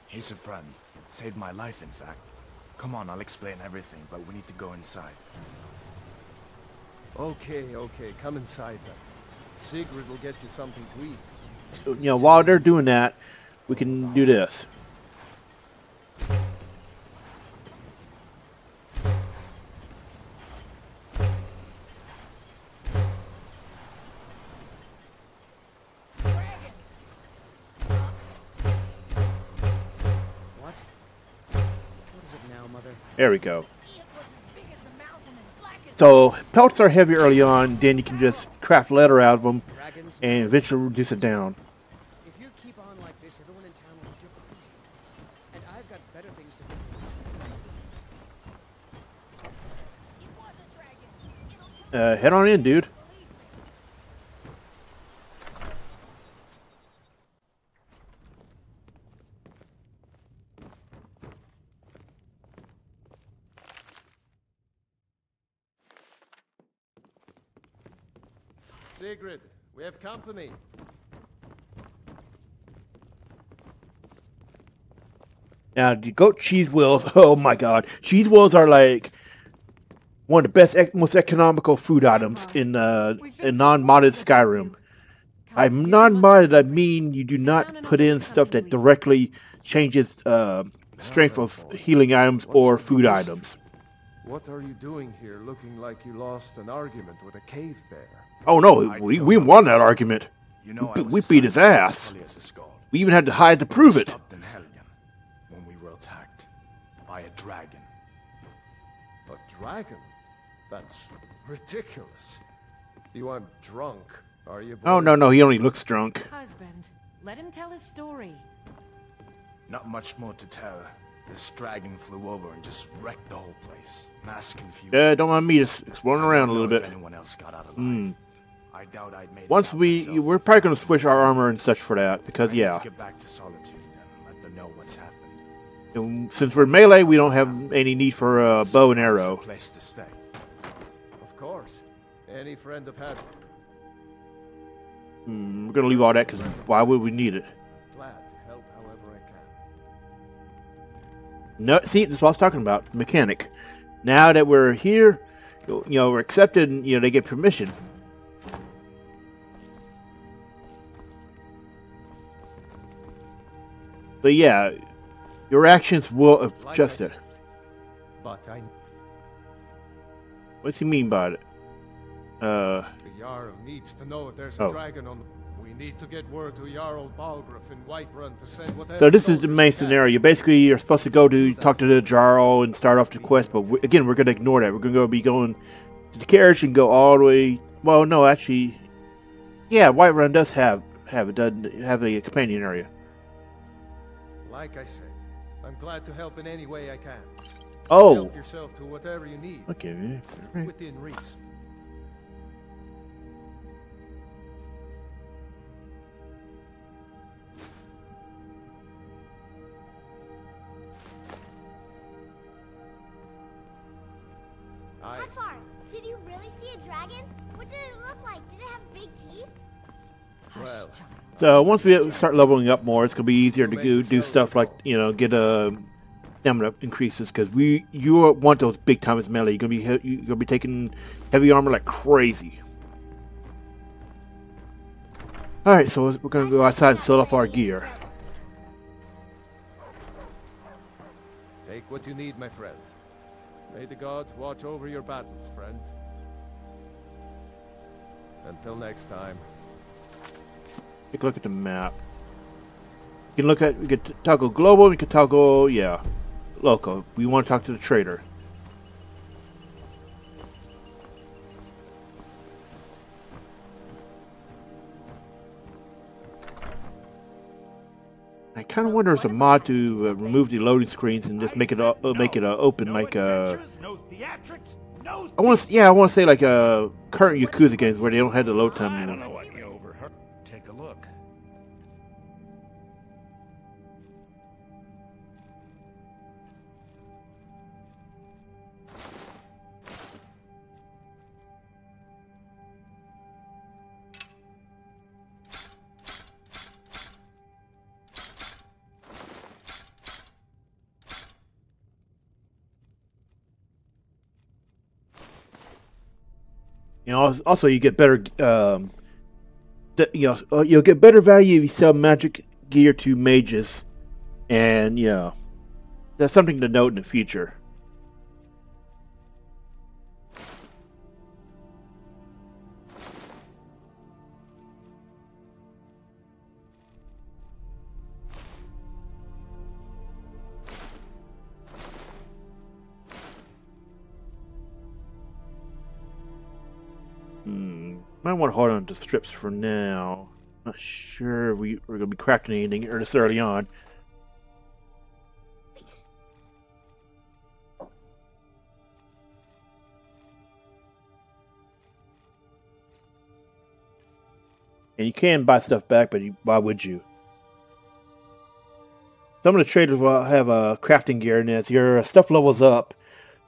He's a friend. Saved my life, in fact. Come on, I'll explain everything, but we need to go inside. Okay, come inside then. Sigrid will get you something to eat. So, while they're doing that, we can do this. There we go. So pelts are heavy early on, then you can just craft leather out of them and eventually reduce it down. If you keep on like this, everyone in town will be crazy. And I've got better things to do. Head on in, dude. Sigrid, we have company. Now, the goat cheese wheels, oh my god. Cheese wheels are like one of the best, most economical food items in non-modded Skyrim. By non-modded, I mean you do not put in stuff that directly changes strength of healing items or food items. What are you doing here looking like you lost an argument with a cave bear? Oh no, we won that argument. You know, We beat his ass. We even had to hide to prove it. In Helgen when we were attacked by a dragon. A dragon? That's ridiculous. You aren't drunk, are you? Oh no, he only looks drunk. Husband, let him tell his story. Not much more to tell. This dragon flew over and just wrecked the whole place. Mass confusion. Don't mind me just exploring around a little bit. Anyone else got out alive. I doubt I'd made Once we're probably going to switch our armor and such for that, because yeah. Get back to Solitude and let them know what's happened. And since we're melee, we don't have any need for a bow and arrow. Place to stay. Of course. Any friend of had. We're going to leave all that because why would we need it? Glad to help however I can. No, see, that's what I was talking about. Mechanic. Now that we're here, you know, we're accepted, and, you know, they get permission. So yeah, your actions will adjust it. But I... What's he mean by it? The Jarl needs to know if there's a dragon on... We need to get word to Jarl Balgruuf in Whiterun to send whatever... So this is the main scenario. Basically, you're supposed to go to talk to the Jarl and start off the quest, but again, we're going to ignore that. We're going to be going to the carriage and go all the way... Well, no, actually... Yeah, Whiterun does have it, doesn't have a companion area. Like I said, I'm glad to help in any way I can. Oh. Help yourself to whatever you need. Okay. Right. Within reason. How far? Did you really see a dragon? What did it look like? Did it have big teeth? Well, so once we start leveling up more, it's gonna be easier to do stuff like, you know, get stamina increases, because you want those big time as melee. You're gonna be taking heavy armor like crazy. All right, so we're gonna go outside and sell off our gear. take what you need, my friend. May the gods watch over your battles, friend. Until next time. Take a look at the map. We can toggle global, we can toggle, yeah, local. We want to talk to the trader. I kind of wonder if there's a mod to remove the loading screens and just make it open like I want to say like current Yakuza games where they don't have the load time. I don't know what you overheard. Take a look. You know, also you get better. You'll get better value if you sell magic gear to mages, and yeah, that's something to note in the future. Might want to hold on to strips for now. Not sure we're going to be crafting anything this early on. And you can buy stuff back, but why would you? Some of the traders will have a crafting gear, and as your stuff levels up,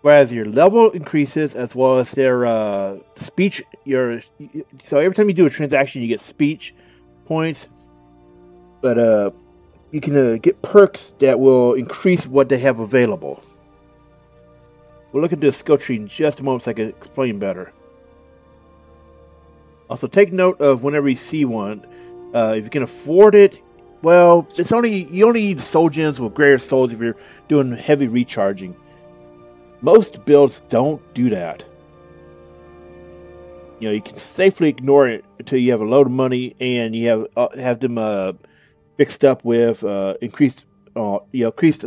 whereas your level increases as well as their speech, so every time you do a transaction, you get speech points, but you can get perks that will increase what they have available. We'll look into the skill tree in just a moment so I can explain better. Also, take note of whenever you see one, if you can afford it. Well, you only need soul gems with greater souls if you're doing heavy recharging. Most builds don't do that. You know, you can safely ignore it until you have a load of money and you have them fixed up with increased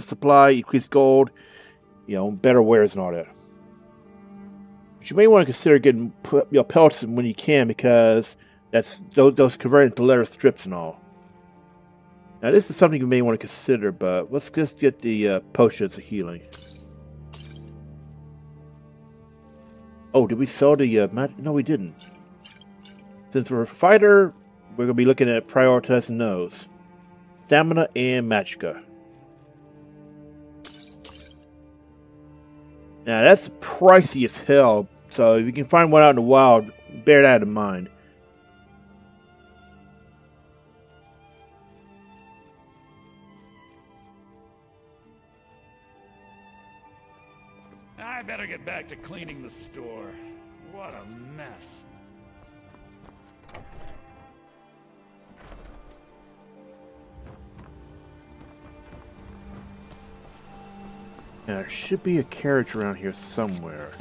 supply, increased gold, better wares and all that. But you may want to consider getting pelts when you can, because those convert into leather strips and all. Now, this is something you may want to consider, but let's just get the potions of healing. Oh, did we sell the... no, we didn't. Since we're a fighter, we're going to be looking at prioritizing those. Stamina and magicka. Now, that's pricey as hell, so if you can find one out in the wild, bear that in mind. I better get back to cleaning the store. What a mess. Now, there should be a carriage around here somewhere.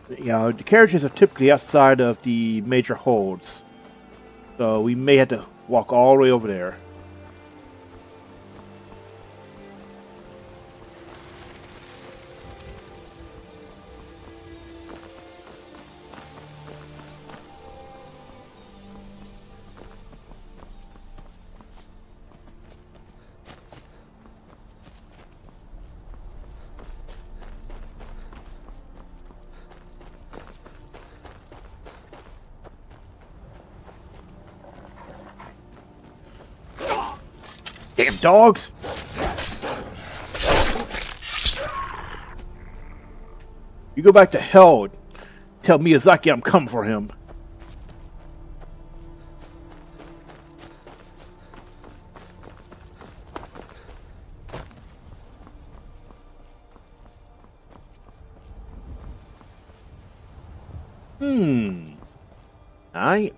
The carriages are typically outside of the major holds, so we may have to walk all the way over there. Damn dogs! You go back to hell. Tell Miyazaki I'm coming for him.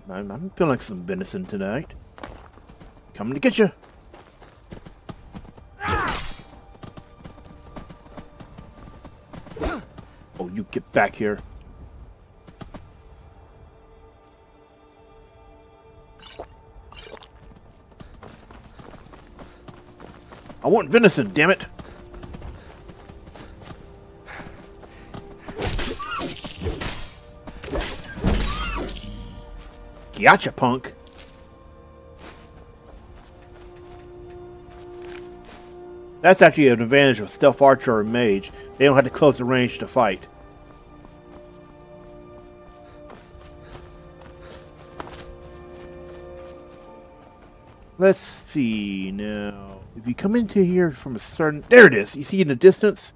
I'm feeling like some venison tonight. Coming to get you. Oh, you get back here. I want venison, damn it. Gotcha, punk. That's actually an advantage with Stealth Archer or Mage. They don't have to close the range to fight. Let's see now. If you come into here from a certain... There it is! You see in the distance?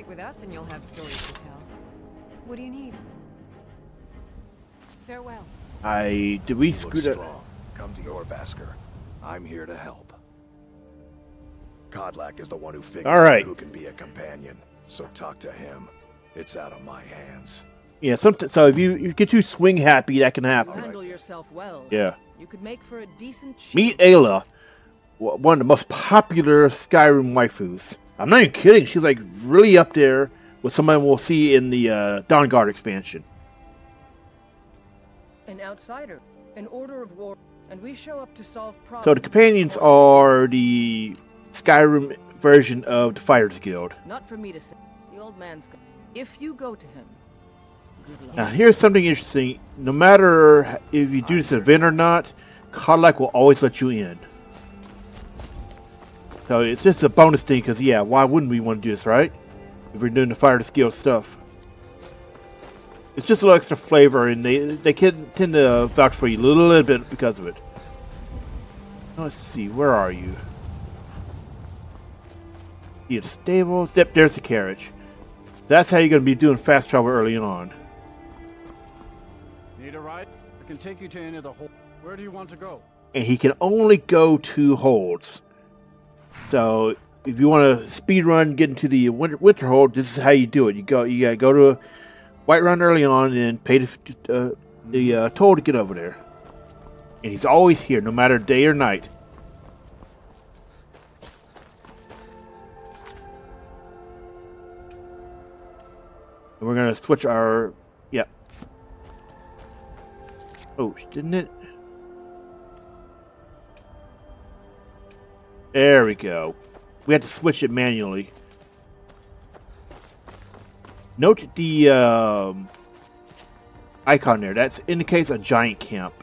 With us and you'll have stories to tell. What do you need? Farewell. Did we screw that? Come to your Basker. I'm here to help. Kodlak is the one who figures out who can be a companion, so talk to him. It's out of my hands. Yeah, so if you get too swing happy, that can You happen. handle yourself well. Yeah. You could make for a decent Meet Ayla, one of the most popular Skyrim waifus. I'm not even kidding. She's like really up there with someone we'll see in the Dawnguard expansion. An outsider, an order of war, and we show up to solve problems. So the companions are the Skyrim version of the Fighters Guild. Not for me to say. The old man's gone. If you go to him, good luck. Now here's something interesting. No matter if you do this event or not, Cadillac will always let you in. So it's just a bonus thing, because yeah, why wouldn't we want to do this, right? If we're doing the Fighters Guild stuff. It's just a little extra flavor, and they can tend to vouch for you a little bit because of it. Let's see, where are you? You stable. Yep, there's the carriage. That's how you're going to be doing fast travel early on. Need a ride? I can take you to any of the holds. Where do you want to go? And he can only go to holds. So if you want to speed run, get into the winter hold, this is how you do it. You gotta go to Whiterun early on and pay the toll to get over there. And he's always here, no matter day or night. And we're gonna switch our Oh, didn't it? There we go. We had to switch it manually. Note the icon there. That indicates a giant camp.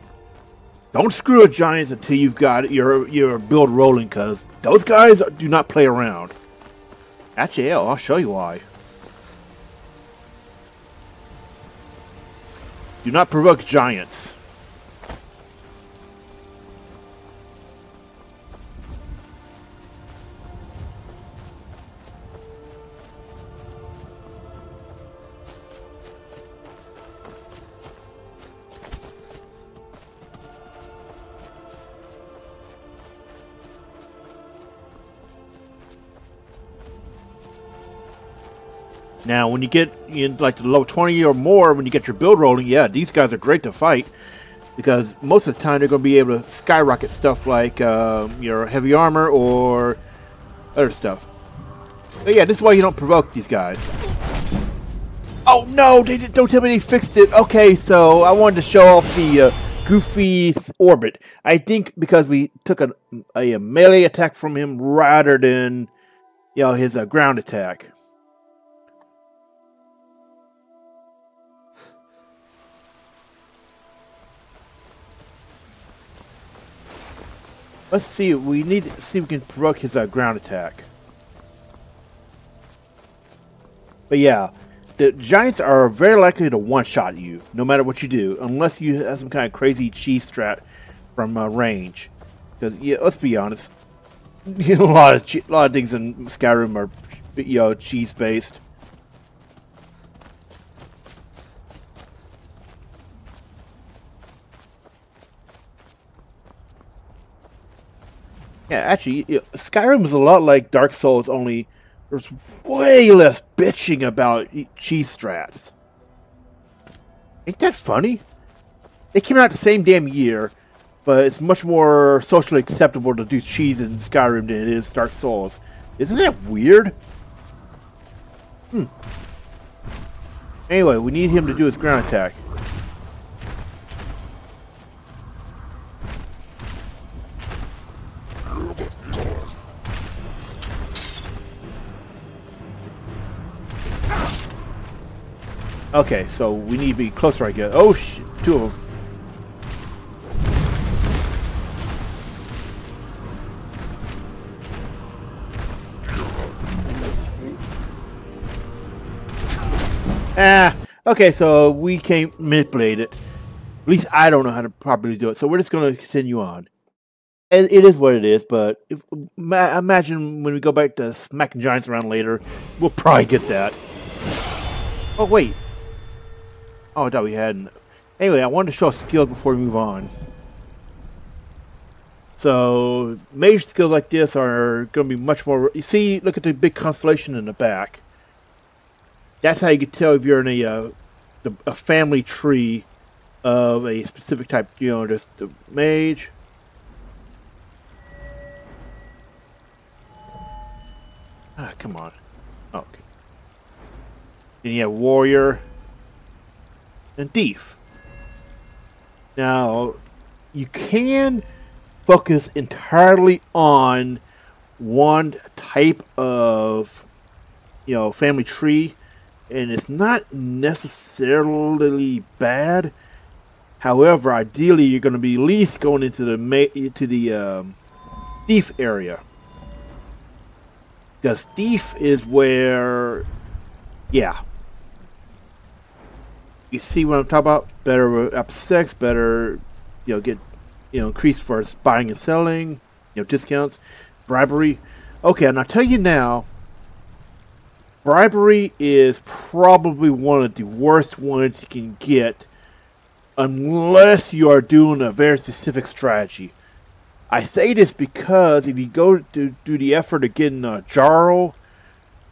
Don't screw with giants until you've got your build rolling, because those guys do not play around. Actually, yeah, I'll show you why. Do not provoke giants. Now, when you get in like the level 20 or more, when you get your build rolling, yeah, these guys are great to fight. Because most of the time, they're going to be able to skyrocket stuff like your heavy armor or other stuff. But yeah, this is why you don't provoke these guys. Oh no, don't tell me they fixed it. Okay, so I wanted to show off the goofy orbit. I think because we took a melee attack from him rather than his ground attack. Let's see. We need to see if we can provoke his ground attack. But yeah, the giants are very likely to one-shot you, no matter what you do, unless you have some kind of crazy cheese strat from range. Because yeah, let's be honest, a lot of things in Skyrim are cheese based. Yeah, actually, Skyrim is a lot like Dark Souls, only there's way less bitching about cheese strats. Ain't that funny? They came out the same damn year, but it's much more socially acceptable to do cheese in Skyrim than it is Dark Souls. Isn't that weird? Anyway, we need him to do his ground attack. Okay, so we need to be closer, I guess. Oh, shit, two of them. Okay, so we can't manipulate it. At least I don't know how to properly do it, so we're just going to continue on. And it is what it is, but imagine when we go back to smacking giants around later, we'll probably get that. Oh, wait. Oh, I thought we hadn't. Anyway, I wanted to show skills before we move on. So, mage skills like this are going to be much more... You see, look at the big constellation in the back. That's how you can tell if you're in a a family tree of a specific type. You know, just the mage. Ah, come on. Oh, okay. Then you have warrior and thief. Now, you can focus entirely on one type of, family tree, and it's not necessarily bad. However, ideally, you're going to be at least going into the thief area, because thief is where, yeah. You see what I'm talking about? Better up 6, better, get, increase for buying and selling, discounts, bribery. Okay, and I'll tell you now, bribery is probably one of the worst ones you can get unless you are doing a very specific strategy. I say this because if you go to do the effort of getting a Jarl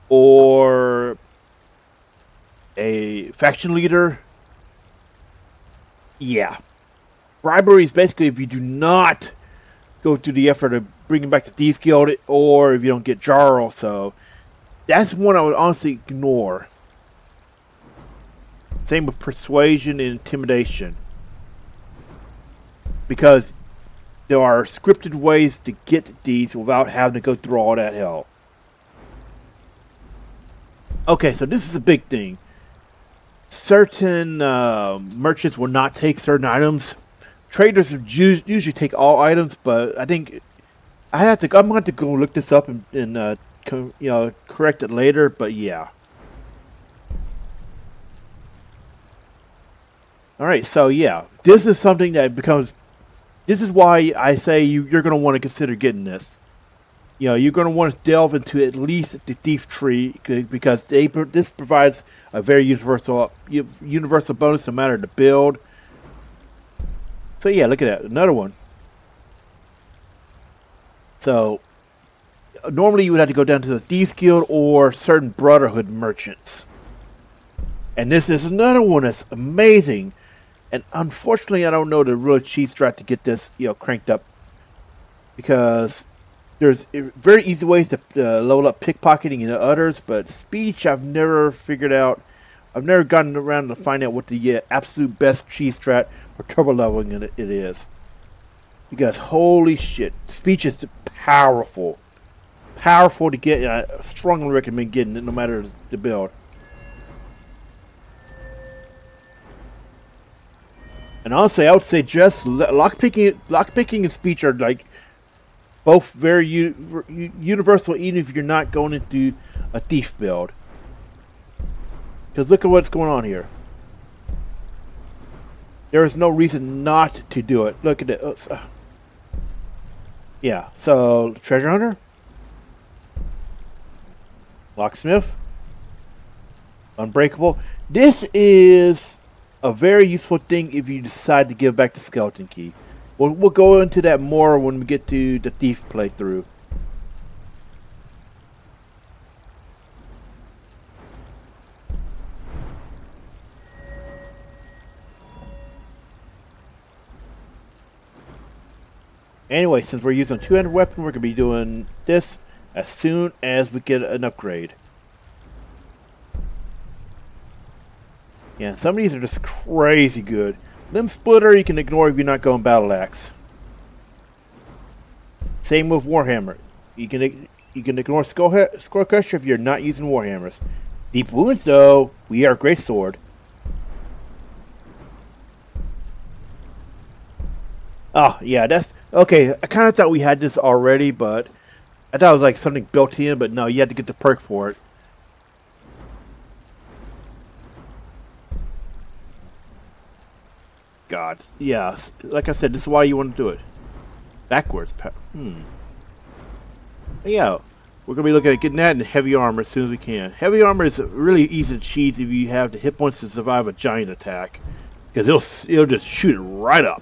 or a faction leader, yeah. Bribery is basically if you do not go through the effort of bringing back the Thieves Guild, or if you don't get Jarl. So that's one I would honestly ignore. Same with persuasion and intimidation, because there are scripted ways to get these without having to go through all that hell. Okay, so this is a big thing. Certain merchants will not take certain items. Traders usually take all items, but I think I'm going to have to go look this up and correct it later. But yeah. All right, so yeah, this is something that becomes. This is why I say you're going to want to consider getting this. You're going to want to delve into at least the thief tree, because this provides a very universal bonus no matter the build. So yeah, look at that, another one. So normally you would have to go down to the Thieves Guild or certain Brotherhood merchants, and this is another one that's amazing. And unfortunately, I don't know the real cheat strat to get this cranked up, because there's very easy ways to level up pickpocketing and others, but speech I've never figured out. I've never gotten around to find out what the absolute best cheat strat for turbo leveling it is. Because holy shit, speech is powerful. Powerful to get, and I strongly recommend getting it no matter the build. And honestly, I would say just lockpicking and speech are like both very universal, even if you're not going into a thief build. Because look at what's going on here. There is no reason not to do it. Look at it. Yeah, so treasure hunter, locksmith, unbreakable. This is a very useful thing if you decide to give back the skeleton key. We'll go into that more when we get to the thief playthrough. Anyway, since we're using a 200 weapon, we're going to be doing this as soon as we get an upgrade. Yeah, some of these are just crazy good. Limb Splitter you can ignore if you're not going Battle Axe. Same with Warhammer. You can ignore Skull Crusher if you're not using Warhammers. Deep Wounds though, we are Greatsword. Oh yeah, that's okay. I kind of thought we had this already, but I thought it was like something built in. But no, you had to get the perk for it. God, yeah. Like I said, this is why you want to do it. Backwards. Yeah, we're gonna be looking at getting that in heavy armor as soon as we can. Heavy armor is really easy to cheese if you have the hit points to survive a giant attack, because it'll just shoot it right up.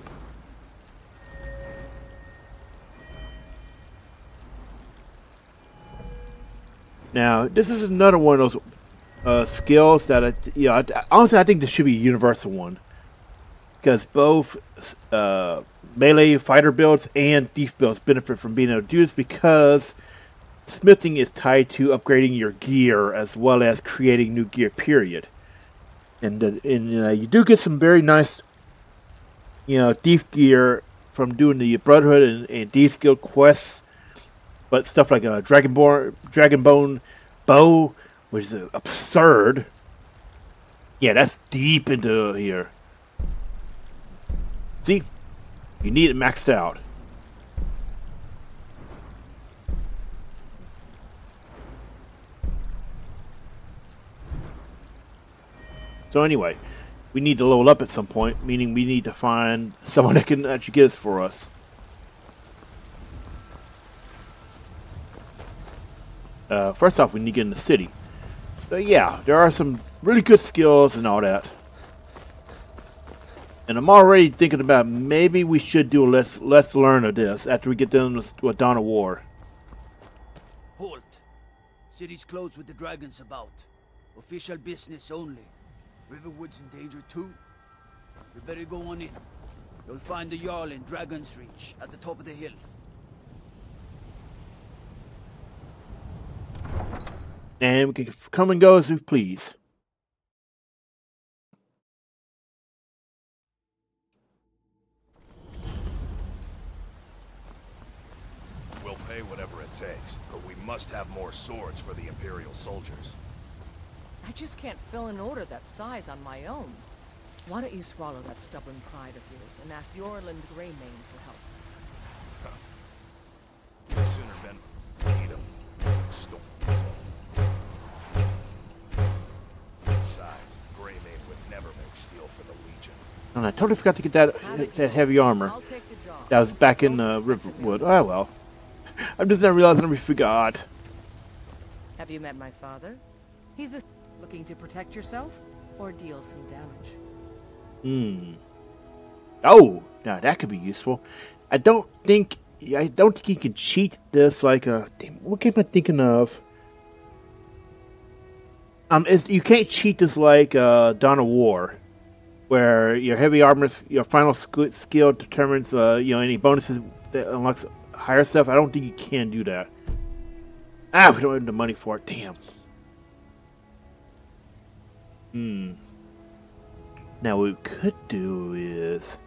Now, this is another one of those skills that honestly I think this should be a universal one, because both melee fighter builds and thief builds benefit from being able to do this, because smithing is tied to upgrading your gear as well as creating new gear. Period. And you do get some very nice, thief gear from doing the Brotherhood and Thieves Guild quests, but stuff like a Dragonborn bow, which is absurd. Yeah, that's deep into here. See, you need it maxed out. So anyway, we need to level up at some point, meaning we need to find someone that can actually get this for us. First off, we need to get in the city. So yeah, there are some really good skills and all that. And I'm already thinking about maybe we should do a let's learn of this after we get done with Dawn of War. Halt. City's closed with the dragons about. Official business only. Riverwood's in danger too. You better go on in. You'll find the Jarl in Dragon's Reach at the top of the hill. And we can come and go as we please. We'll pay whatever it takes, but we must have more swords for the Imperial soldiers. I just can't fill an order that size on my own. Why don't you swallow that stubborn pride of yours and ask Yorland Greymane for help? Huh. Sooner than need him. Besides, Greymane would never make steel for the Legion. And I totally forgot to get that heavy armor. That was back in Riverwood. Oh well. I'm just not realizing we forgot. Have you met my father? He's looking to protect yourself or deal some damage. Oh, now that could be useful. I don't think you can cheat this like a. Damn, what game am I thinking of? You can't cheat this like Dawn of War, where your heavy armor, your final skill determines any bonuses that unlocks higher stuff. I don't think you can do that. We don't have the money for it. Damn. Now what we could do is,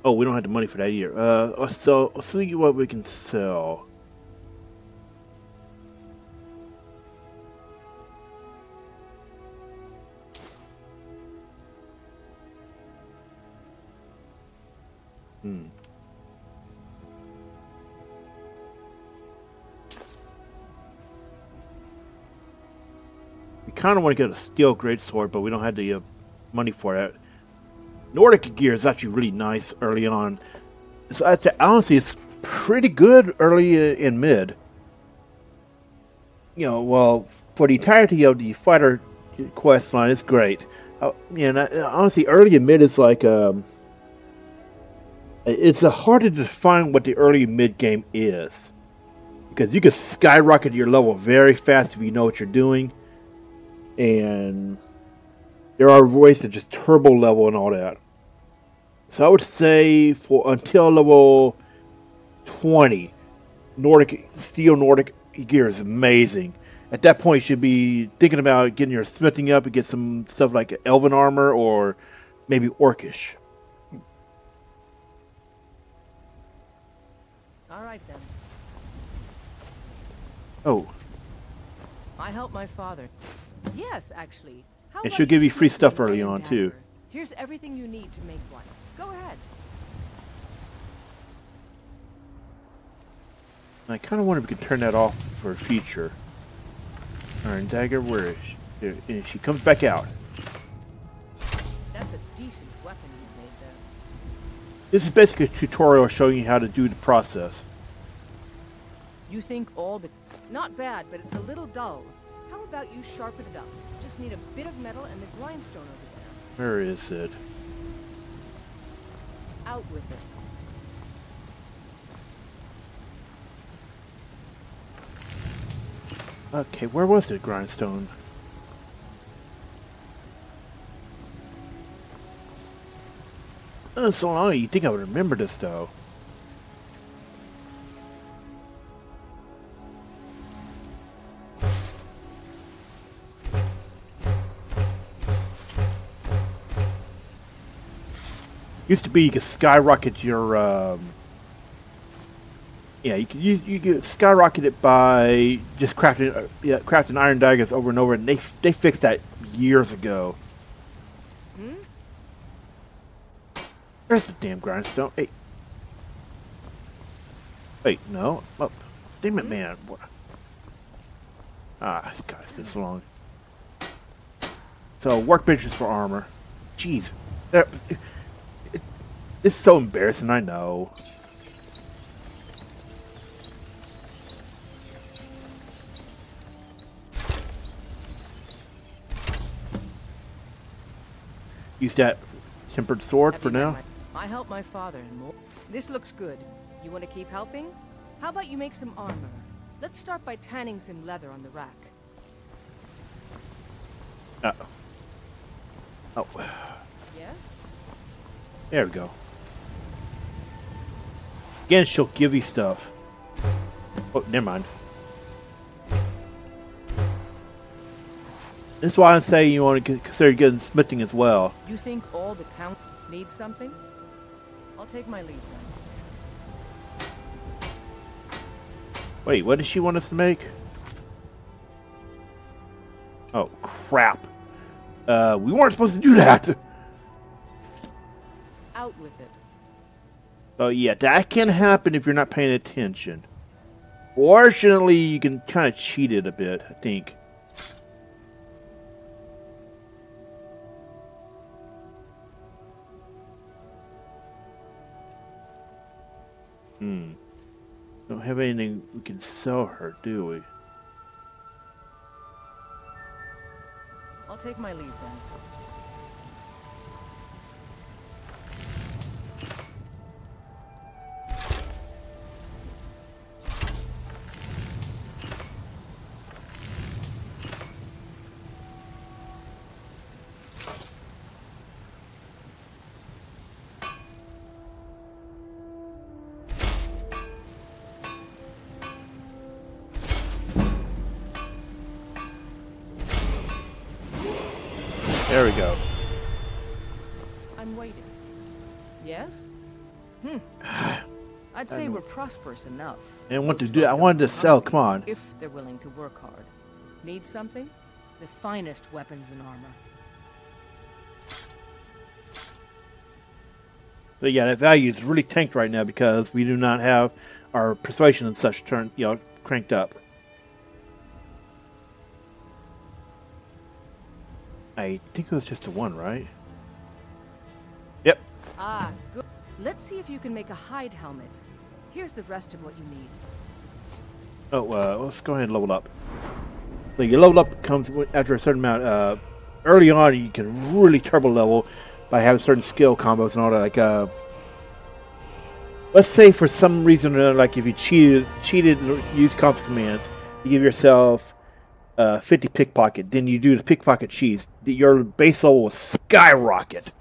we don't have the money for that either. So let's see what we can sell. We kind of want to get a steel greatsword, but we don't have the money for that. Nordic gear is actually really nice early on. So honestly, it's pretty good early in mid. Well, for the entirety of the fighter quest line, it's great. Honestly, early and mid is like it's harder to define what the early and mid game is, because you can skyrocket your level very fast if you know what you're doing. And there are ways to just turbo level and all that. So I would say for until level 20, steel Nordic gear is amazing. At that point, you should be thinking about getting your smithing up and get some stuff like elven armor or maybe orcish. All right then. Oh. I helped my father. Yes, actually. And she'll give you free stuff early on, too. Here's everything you need to make one. Go ahead. I kind of wonder if we could turn that off for a future. Iron dagger, where is she? And she comes back out. That's a decent weapon you made there. This is basically a tutorial showing you how to do the process. You think all the... Not bad, but it's a little dull. How about you sharpen it up? Just need a bit of metal and the grindstone over there. Where is it? Out with it. Okay, where was the grindstone? been so long. You think I would remember this though? Used to be you could skyrocket your yeah, you could skyrocket it by just crafting iron daggers over and over, and they fixed that years ago. Hmm? There's the damn grindstone. Hey. Wait, no. Oh, damn it, man. What? Ah, God, it's been so long. So, workbenches for armor. Jeez. It's so embarrassing, I know. Use that tempered sword for now. I help my father and more. This looks good. You want to keep helping? How about you make some armor? Let's start by tanning some leather on the rack. Uh-oh. Oh. Yes? There we go. Again, she'll give you stuff. Oh, never mind. This is why I say you want to consider getting smithing as well. You think all the count needs something? I'll take my leave then. Wait, what does she want us to make? Oh, crap. We weren't supposed to do that. Out with it. Oh, yeah, that can happen if you're not paying attention. Fortunately, you can kind of cheat it a bit, I think. Don't have anything we can sell her, do we? I'll take my leave then. There we go. I'm waiting. Yes? I'd say we're prosperous enough. And what to do? I wanted to sell. Come on. If they're willing to work hard. Need something? The finest weapons and armor. So yeah, that value is really tanked right now because we do not have our persuasion and such cranked up. I think it was just the one, right? Yep. Ah, good. Let's see if you can make a hide helmet. Here's the rest of what you need. Oh, let's go ahead and level up. So your level up comes after a certain amount. Early on, you can really turbo level by having certain skill combos and all that. Like, let's say for some reason or another, like if you cheated and used constant commands, you give yourself 50 pickpocket, then you do the pickpocket cheese. Your base level will skyrocket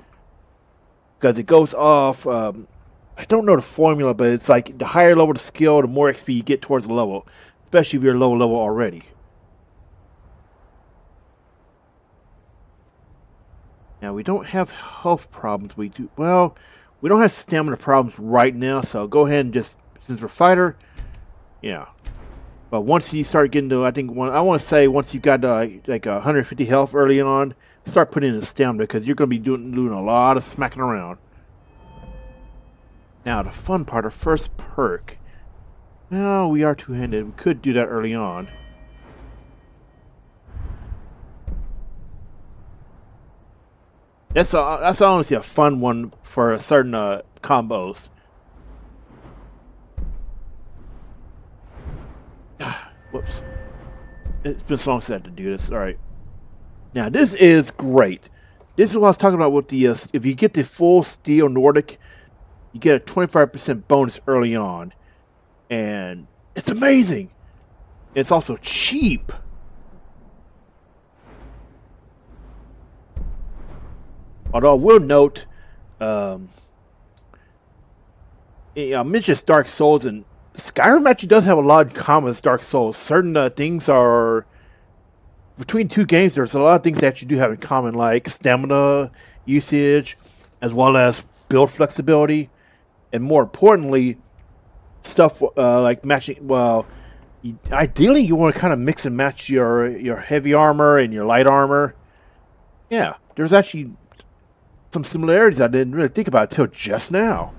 because it goes off. I don't know the formula, but it's like the higher level the skill, the more XP you get towards the level, especially if you're low level already. Now we don't have health problems. We do well. We don't have stamina problems right now, so go ahead and just since we're fighter, yeah. But once you start getting to, I want to say once you've got like 150 health early on, start putting in stamina because you're going to be doing a lot of smacking around. Now the fun part, our first perk. Well, we are two-handed. We could do that early on. That's honestly a fun one for certain combos. Whoops. It's been so long since I had to do this. Alright. Now, this is great. This is what I was talking about with the... if you get the full Steel Nordic, you get a 25% bonus early on. And it's amazing. It's also cheap. Although I will note... I mentioned Dark Souls, and Skyrim actually does have a lot in common with Dark Souls. Certain things are between two games. There's a lot of things that you do have in common, like stamina usage, as well as build flexibility, and more importantly, stuff like matching. Well, ideally, you want to kind of mix and match your heavy armor and your light armor. Yeah, there's actually some similarities I didn't really think about until just now.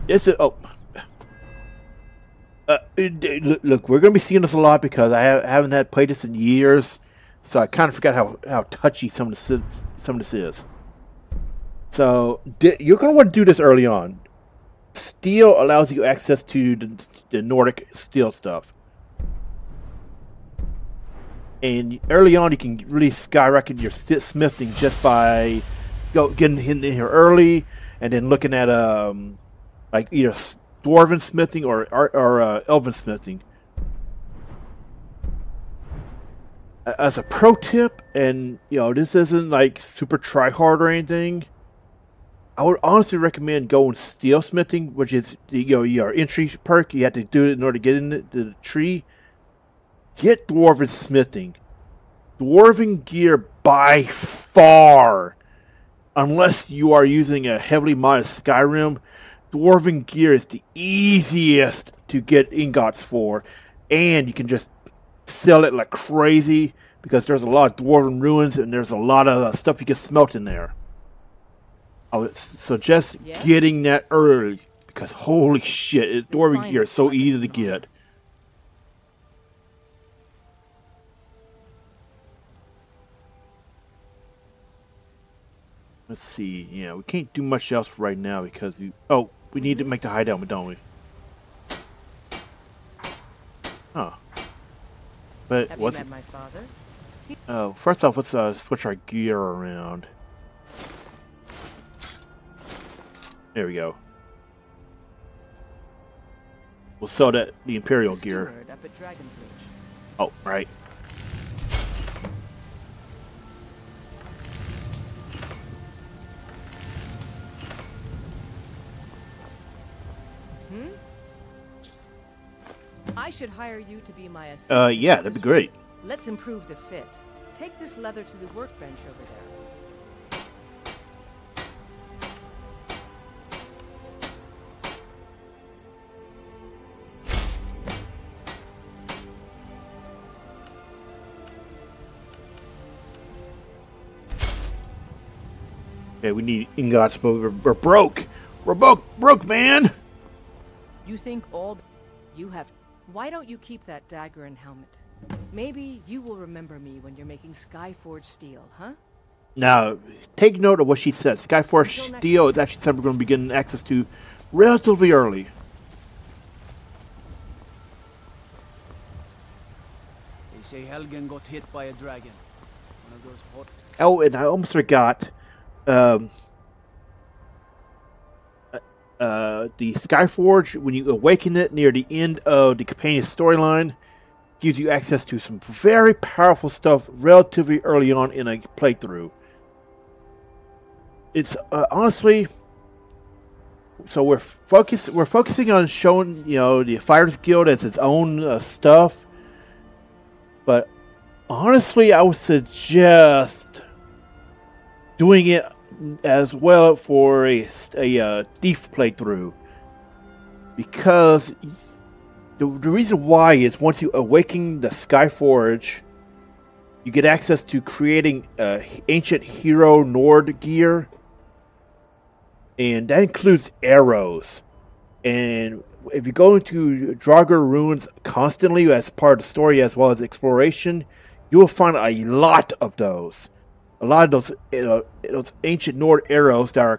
Look, we're going to be seeing this a lot because I haven't had played this in years, so I kind of forgot how touchy some of this is. So you're going to want to do this early on. Steel allows you access to the Nordic steel stuff, and early on you can really skyrocket your smithing just by getting in here early, and then looking at like either dwarven smithing or elven smithing. As a pro tip, and this isn't like super try hard or anything, I would honestly recommend going steel smithing, which is your entry perk. You have to do it in order to get into the tree. Get dwarven smithing. Dwarven gear by far, unless you are using a heavily modded Skyrim, dwarven gear is the easiest to get ingots for, and you can just sell it like crazy because there's a lot of dwarven ruins and there's a lot of stuff you can smelt in there. I would suggest getting that early because holy shit, dwarven gear is so easy to get. Let's see. Yeah, we can't do much else right now because we need to make the hideout, don't we? Huh. But have you met my father? Oh, first off, let's switch our gear around. There we go. We'll sell the Imperial gear. Up at Dragon's Reach. Oh, right. I should hire you to be my assistant. Yeah, that'd be great. Let's improve the fit. Take this leather to the workbench over there. Okay, we need ingots, but we're broke. We're broke, man. You think you have... Why don't you keep that dagger and helmet? Maybe you will remember me when you're making Skyforged steel, huh? Now, take note of what she said. Skyforged steel is actually something we're going to be getting access to relatively early. They say Helgen got hit by a dragon. One of those hot... Oh, and I almost forgot. The Skyforge, when you awaken it near the end of the companion storyline, gives you access to some very powerful stuff relatively early on in a playthrough. It's honestly, so we're focusing on showing the Fighters Guild as its own stuff, but honestly, I would suggest doing it as well for a thief playthrough, because the reason why is once you awaken the Skyforge, you get access to creating ancient hero Nord gear, and that includes arrows. And if you go into Draugr ruins constantly as part of the story as well as exploration, you will find a lot of those. A lot of those ancient Nord arrows that are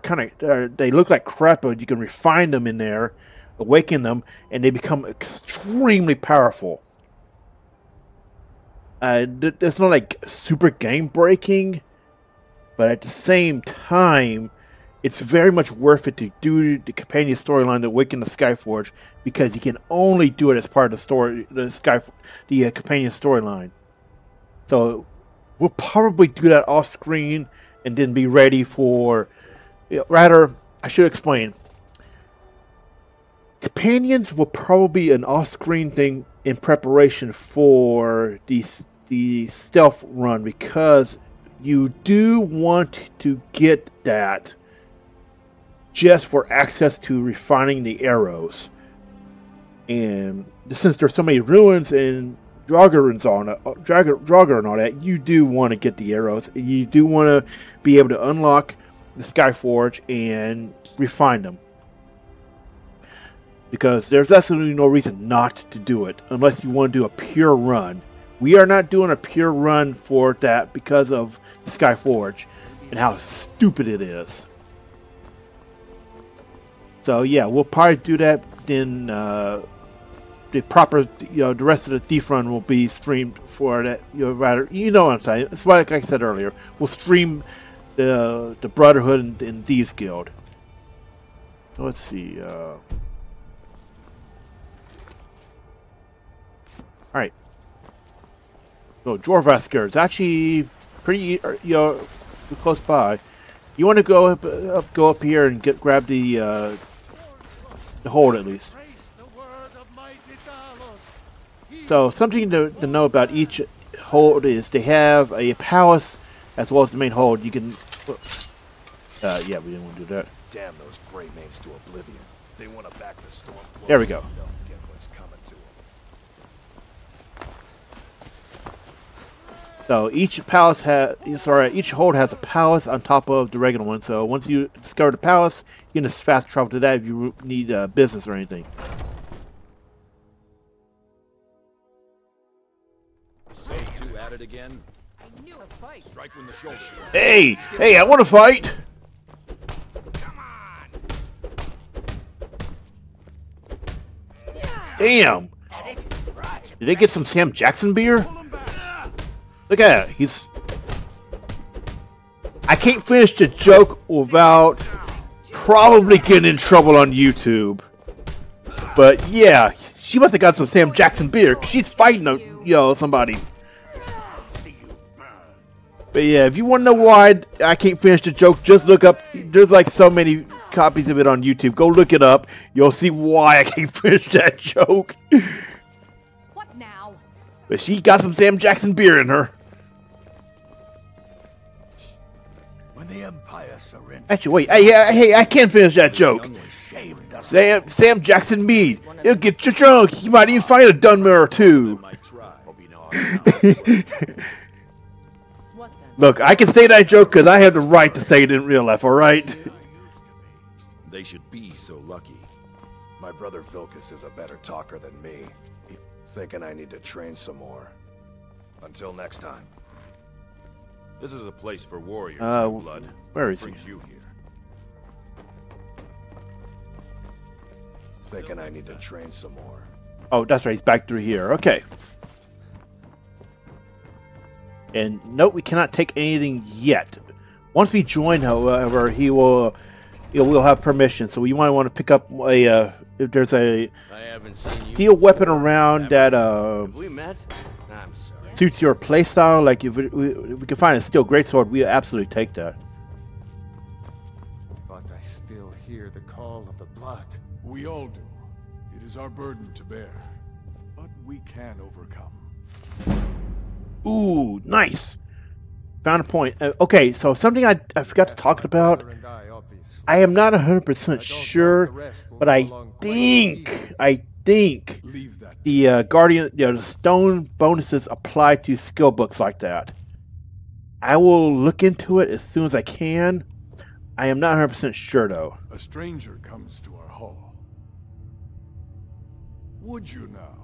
they look like crap, but you can refine them in there, awaken them, and they become extremely powerful. It's not like super game breaking, but at the same time, it's very much worth it to do the companion storyline to awaken the Skyforge, because you can only do it as part of the story, the companion storyline. So we'll probably do that off screen and then be ready for. Rather, I should explain. Companions will probably be an off-screen thing in preparation for the stealth run, because you do want to get that just for access to refining the arrows. And since there's so many ruins and Draugr and all that, you do want to get the arrows. You do want to be able to unlock the Skyforge and refine them. Because there's absolutely no reason not to do it unless you want to do a pure run. We are not doing a pure run for that because of the Skyforge and how stupid it is. So yeah, we'll probably do that. Then the proper, the rest of the Thief run will be streamed for that. Rather, what I'm saying. It's like I said earlier. We'll stream the Brotherhood and Thieves Guild. So let's see. Alright. So Jorvaskar is actually pretty close by. You want to go up here and grab the hold at least. So something to know about each hold is they have a palace as well as the main hold. You can yeah, we didn't want to do that. Damn those great mates to Oblivion. They want to back the storm. There we go. Get what's coming to them. So each hold has a palace on top of the regular one. So once you discover the palace, you can just fast travel to that if you need business or anything. Those two at it again. I knew a fight. Strike when the shoulder. Hey, I want to fight. Come on. Damn. Did they get some Sam Jackson beer? Look at it. I can't finish the joke without probably getting in trouble on YouTube. But yeah, she must have got some Sam Jackson beer, 'cause she's fighting somebody. But yeah, if you want to know why I can't finish the joke, just look up. There's like so many copies of it on YouTube. Go look it up. You'll see why I can't finish that joke. What now? But she got some Sam Jackson beer in her. When the Empire surrendered. Actually, wait. Hey, I can't finish that joke. Sam Jackson mead. It'll get you drunk. You might even find a Dunmer or two. Look, I can say that joke because I have the right to say it in real life, alright? They should be so lucky. My brother Vilkas is a better talker than me. Thinking I need to train some more. Until next time. This is a place for warriors, blood. Where is he? You here? Thinking I need to train some more. Oh, that's right. He's back through here. Okay. And note, we cannot take anything yet. Once we join, however, we'll have permission. So you might want to pick up a if there's a steel weapon around that suits your playstyle. Like if we can find a steel greatsword, we absolutely take that. But I still hear the call of the blood. We all do. It is our burden to bear, but we can overcome. Ooh, nice. Found a point. Okay, so something I forgot to talk about. I am not 100% sure, but I think the Guardian, the stone bonuses apply to skill books like that. I will look into it as soon as I can. I am not 100% sure though. A stranger comes to our hall. Would you now?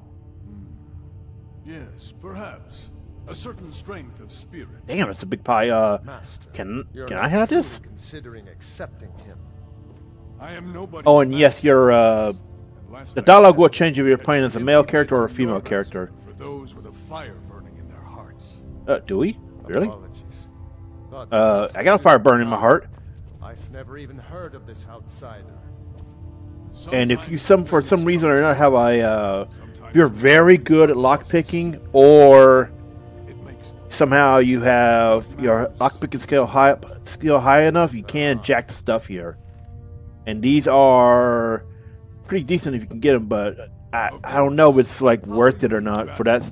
Yes, perhaps. A certain strength of spirit. Damn, it's a big pie. Master, can I have this? Considering accepting him. I am nobody. Oh, and yes, the dialogue will change if you're playing as a male character or a female character. For those with a fire burning in their hearts. Do we? Really? I got a fire burning in my heart. I've never even heard of this outsider. And if you for some reason or not have a if you're very good at lockpicking or somehow you have your lockpicking skill high enough, you can jack the stuff here. And these are pretty decent if you can get them, but I don't know if it's like worth it or not for that.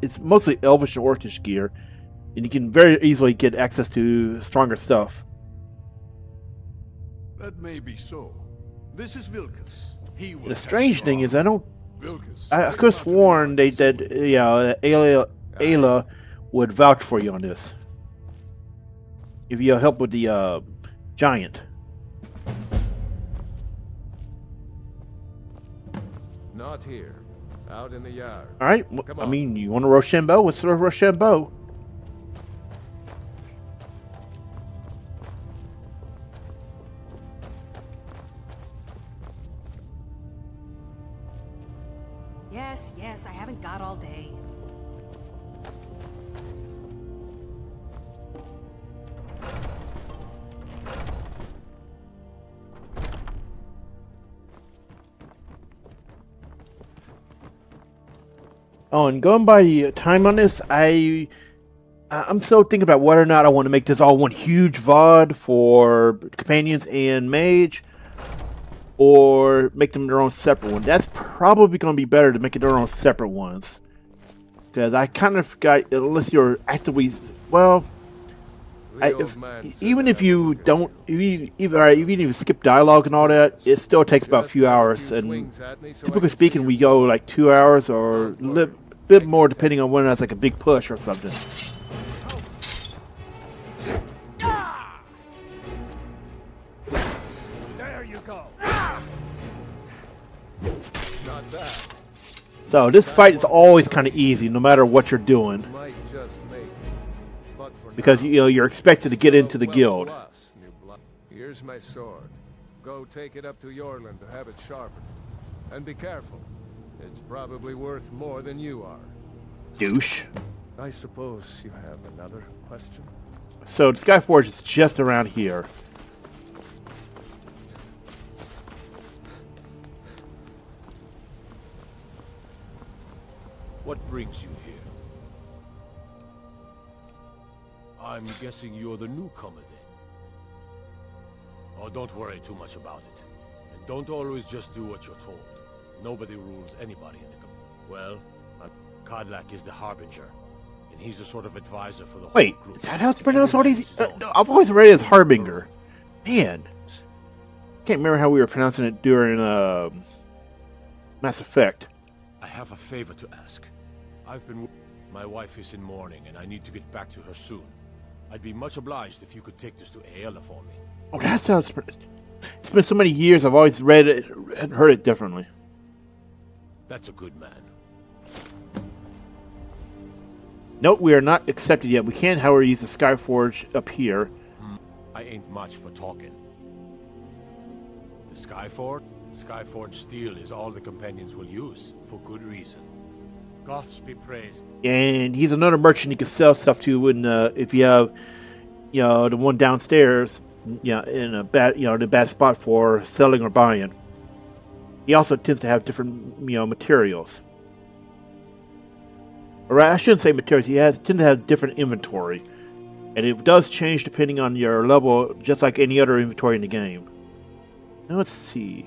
It's mostly Elvish and Orcish gear, and you can very easily get access to stronger stuff. That may be so. This is Vilkas. He will The strange thing is, I could have take sworn that Ayla would vouch for you on this. If you help with the giant. Not here. Out in the yard. All right. I mean, you want a Rochambeau? Let's throw a Rochambeau. Yes, I haven't got all day. Oh, and going by the time on this, I'm still thinking about whether or not I want to make this all one huge VOD for companions and mage, or make them their own separate one. That's probably going to be better to make it their own separate ones, because I kind of forgot, unless you're actively, well, even if you don't, even if you skip dialogue and all that, it still takes about a few hours. And typically speaking, we go like 2 hours or a bit more, depending on when that's like a big push or something. There you go. Not bad. So this fight is always kind of easy, no matter what you're doing, because you're expected to get into the guild. Here's my sword. Go take it up to Yorland to have it sharpened. And be careful. It's probably worth more than you are. Douche. I suppose you have another question? So the Skyforge is just around here. What brings you here? I'm guessing you're the newcomer then. Oh, don't worry too much about it. And don't always just do what you're told. Nobody rules anybody in the community. Well, Kodlak is the Harbinger, and he's a sort of advisor for the whole group. Is that how it's pronounced? All these? I've always read it as Harbinger. Man. Can't remember how we were pronouncing it during Mass Effect. I have a favor to ask. My wife is in mourning, and I need to get back to her soon. I'd be much obliged if you could take this to Ayla for me. Oh, that sounds... It's been so many years, I've always read it and heard it differently. That's a good man. Nope, we are not accepted yet. We can, however, use the Skyforge up here. I ain't much for talking. The Skyforge? Skyforge steel is all the companions will use, for good reason. Gods be praised. And he's another merchant you can sell stuff to when, if you have, the one downstairs, in a bad spot for selling or buying. He also tends to have different, materials. Or I shouldn't say materials. He tends to have different inventory, and it does change depending on your level, just like any other inventory in the game. Now let's see.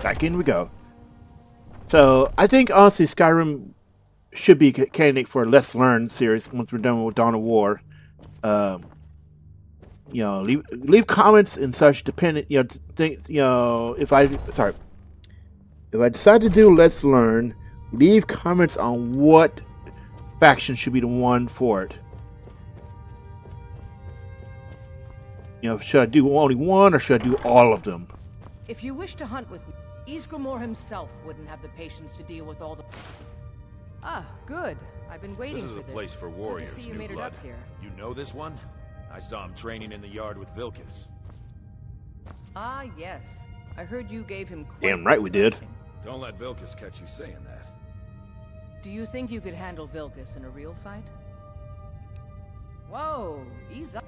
Back in we go. So I think honestly Skyrim should be a candidate for a Let's Learn series once we're done with Dawn of War. Leave comments and such depending. If I decide to do Let's Learn, leave comments on what faction should be the one for it. Should I do only one or should I do all of them? If you wish to hunt with me, Ysgramor himself wouldn't have the patience to deal with all the... Ah, good. I've been waiting for this. This is a place for warriors, Good to see you new made it blood. up here. You know this one? I saw him training in the yard with Vilkas. Ah, yes. I heard you gave him quite Damn right we did. Don't let Vilkas catch you saying that. Do you think you could handle Vilkas in a real fight? Whoa, ease up.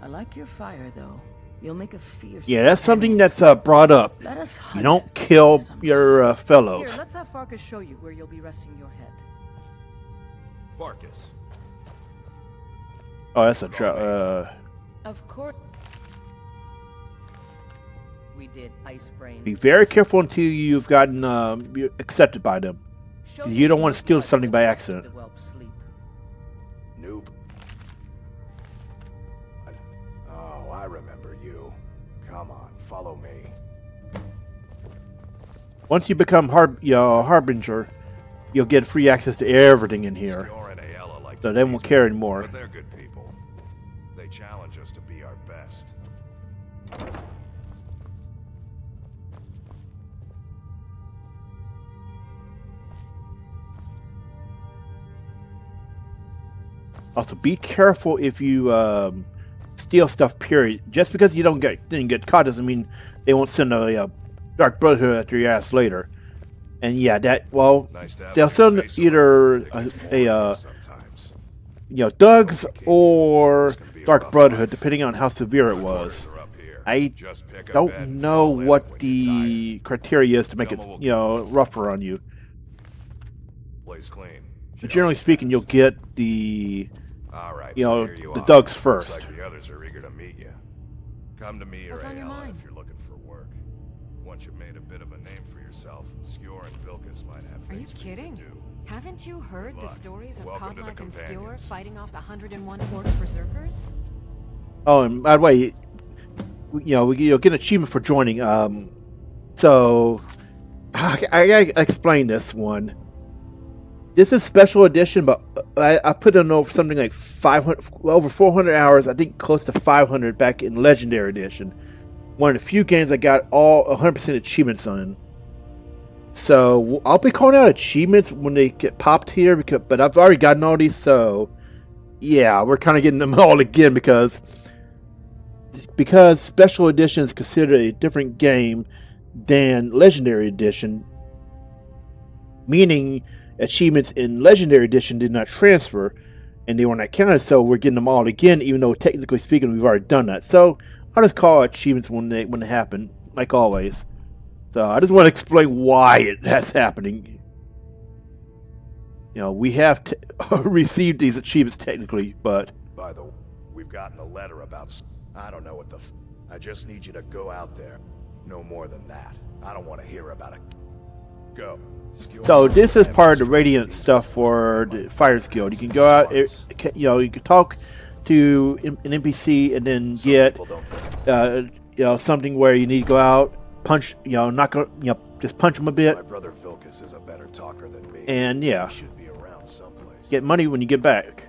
I like your fire, though. You'll make a fierce... Yeah, that's something that's brought up. Let us hunt. You don't kill your fellows. Here, let's have Farkas show you where you'll be resting your head. Farkas. Oh, that's a Of course. We did, Ice Brain. Be very careful until you've gotten accepted by them. You don't want to steal something by accident. Noob. Oh, I remember you. Come on, follow me. Once you become Harbinger, you'll get free access to everything in here. So they won't care anymore. But they're good people. They challenge us to be our best. Also, be careful if you steal stuff. Period. Just because you didn't get caught doesn't mean they won't send a Dark Brotherhood after your ass later. And yeah, they'll send either thugs or Dark Brotherhood, depending on how severe it was. I don't know what the criteria is to make it rougher on you. Place clean. But generally speaking, you'll get the the thugs first. Looks like the others are eager to meet you. Come to me or Ayala if you're looking for work. Once you've made a bit of a name for yourself, Skjor and Vilkas might have Are you things for kidding? to do. Haven't you heard the stories of Welcome to the Kodlak and Skjor companions. fighting off the 101 Horde of Berserkers? Oh, and by the way, you'll get an achievement for joining. So I explain this one. This is special edition, but I put in over something like 500, over 400 hours. I think close to 500 back in Legendary Edition. One of the few games I got all 100% achievements on. So I'll be calling out achievements when they get popped here, but I've already gotten all these. So yeah, we're kind of getting them all again because Special Edition is considered a different game than Legendary Edition, meaning achievements in Legendary Edition did not transfer and they were not counted, so we're getting them all again, even though technically speaking we've already done that. So I'll just call achievements when they happen, like always. So I just want to explain why that's happening. We have received these achievements technically, but By the way, we've gotten a letter about... I don't know what the... I just need you to go out there. No more than that. I don't want to hear about it. Go. So this is part of the Radiant stuff for the Fighters Guild. You can go out, you can talk to an NPC and then get, something where you need to go out, punch, just punch them a bit. My brother Vilkas is a better talker than me. And yeah, He should be around someplace. get money when you get back.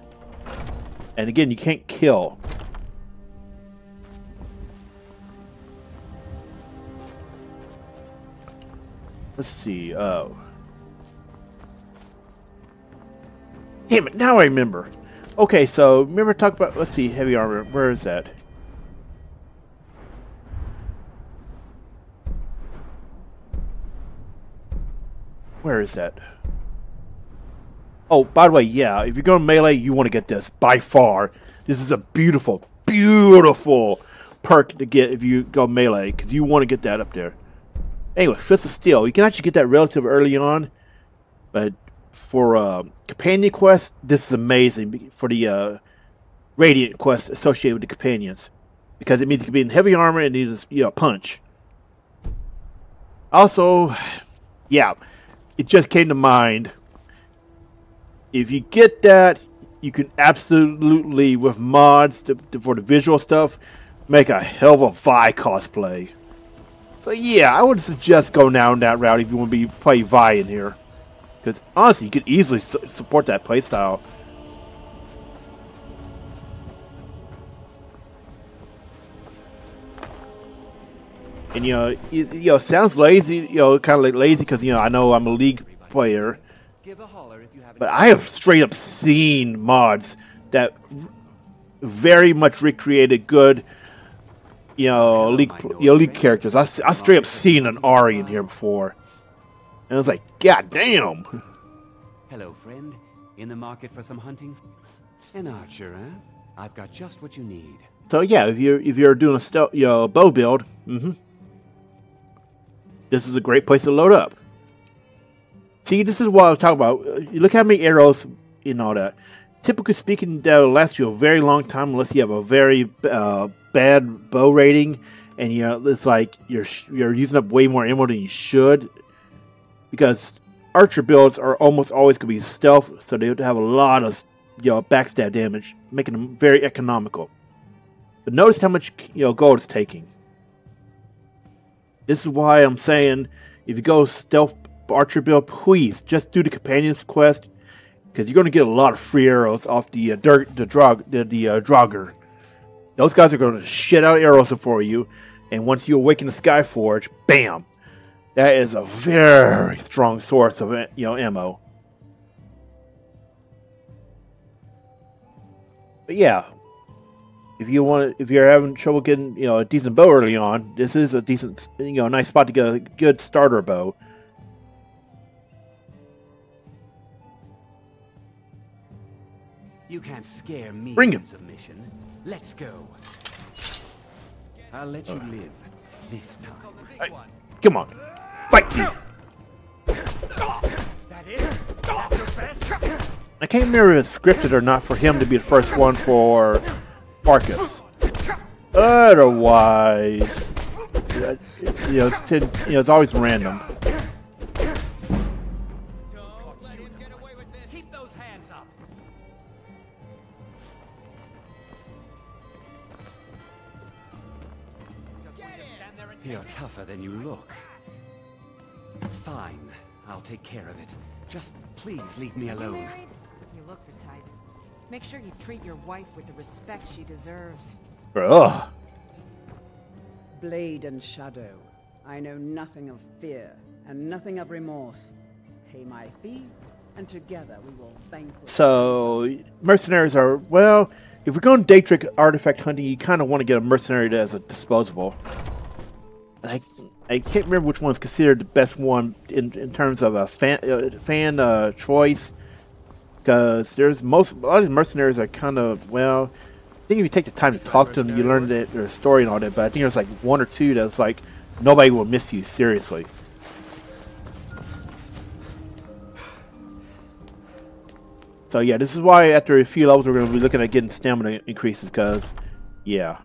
And again, you can't kill. Let's see. Oh. Damn it, now I remember. Okay, so remember talk about, let's see, heavy armor. Where is that? Where is that? Oh, by the way, yeah, if you're going melee, you want to get this by far. This is a beautiful, beautiful perk to get if you go melee, because you want to get that up there. Anyway, Fist of Steel. You can actually get that relatively early on, but for companion quests, this is amazing for the Radiant quest associated with the companions, because it means you can be in heavy armor and need a punch. Also, yeah, it just came to mind. If you get that, you can absolutely, with mods for the visual stuff, make a hell of a Vi cosplay. So yeah, I would suggest going down that route if you want to play Vi in here. Because honestly, you could easily support that playstyle. And it sounds lazy, kind of like lazy because I know I'm a League player. But I have straight up seen mods that very much recreated good elite characters. I straight up seen an Ari in here before, and I was like, God damn. Hello, friend. In the market for some hunting? An archer, eh? I've got just what you need. So yeah, if you're doing a stealth, bow build, this is a great place to load up. See, this is what I was talking about. You look how many arrows and all that. Typically speaking, that'll last you a very long time unless you have a very bad bow rating, and it's like you're using up way more ammo than you should. Because archer builds are almost always going to be stealth, so they have a lot of backstab damage, making them very economical. But notice how much gold it's taking. This is why I'm saying, if you go stealth archer build, please just do the companions quest, because you're going to get a lot of free arrows off the Draugr. Those guys are going to shit out arrows for you, and once you awaken the Skyforge, bam, that is a very strong source of ammo. But yeah, if you're having trouble getting a decent bow early on, this is a decent nice spot to get a good starter bow. You can't scare me Bring him. with submission. Let's go. I'll let you live this time. Come on, fight me. That is? That's your best? I can't remember if it's scripted or not for him to be the first one for Marcus. Otherwise, it's always random. Keep those hands up. You're tougher than you look. Fine, I'll take care of it. Just please leave me alone. You look the type. Make sure you treat your wife with the respect she deserves. Ugh. Blade and shadow. I know nothing of fear and nothing of remorse. Pay my fee, and together we will vanquish. So mercenaries are, well, if we're going Daedric artifact hunting, you kind of want to get a mercenary that is a disposable. I can't remember which one's considered the best one in terms of a fan choice, because a lot of these mercenaries are kind of, well, I think if you take the time to talk to them, you learn their story and all that. But I think there's like one or two that's like nobody will miss you seriously. So yeah, this is why after a few levels we're going to be looking at getting stamina increases, because yeah.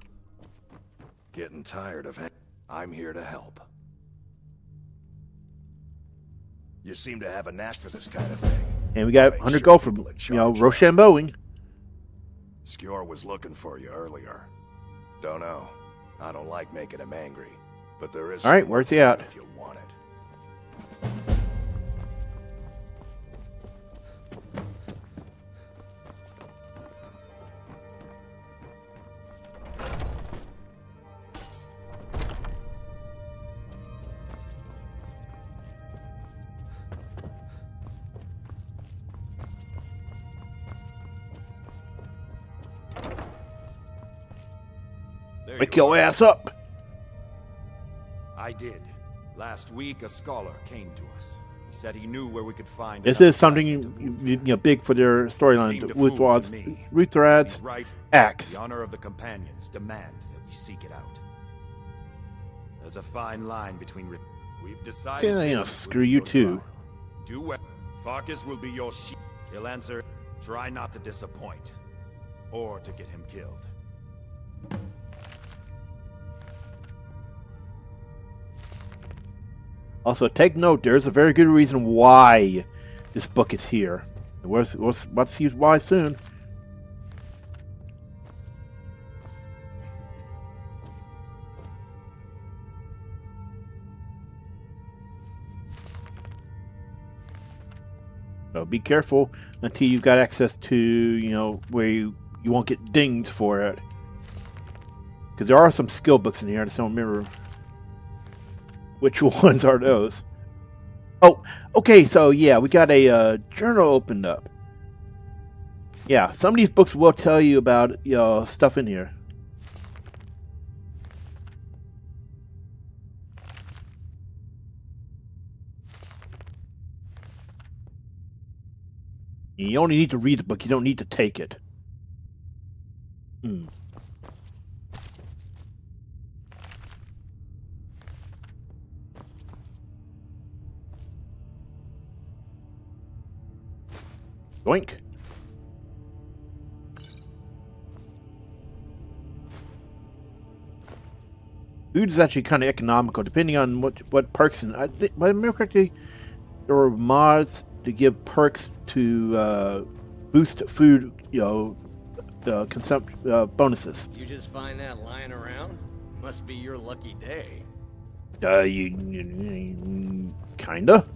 Getting tired of it. I'm here to help. You seem to have a knack for this kind of thing. And we got 100 gold from, Rochambeauing. Skjor was looking for you earlier. Don't know. I don't like making him angry, but there is. All right, where's he at? If you want it. Wake your ass up! I did. Last week, a scholar came to us. He said he knew where we could find. This is something big for their storyline. Ruthrad's axe. The honor of the companions demand that we seek it out. There's a fine line between. We've decided. Screw you too. Do well. Farkas will be your shield. He'll answer. Try not to disappoint, or to get him killed. Also, take note, there's a very good reason why this book is here. We'll see why soon. So be careful until you've got access to, where you won't get dinged for it. Because there are some skill books in here, I just don't remember which ones are those. Oh, okay, so yeah, we got a journal opened up. Yeah, some of these books will tell you about stuff in here. You only need to read the book. You don't need to take it. Doink. Food is actually kind of economical, depending on what perks. And if I remember correctly, there were mods to give perks to boost food, consumption bonuses. You just find that lying around? Must be your lucky day. Kinda.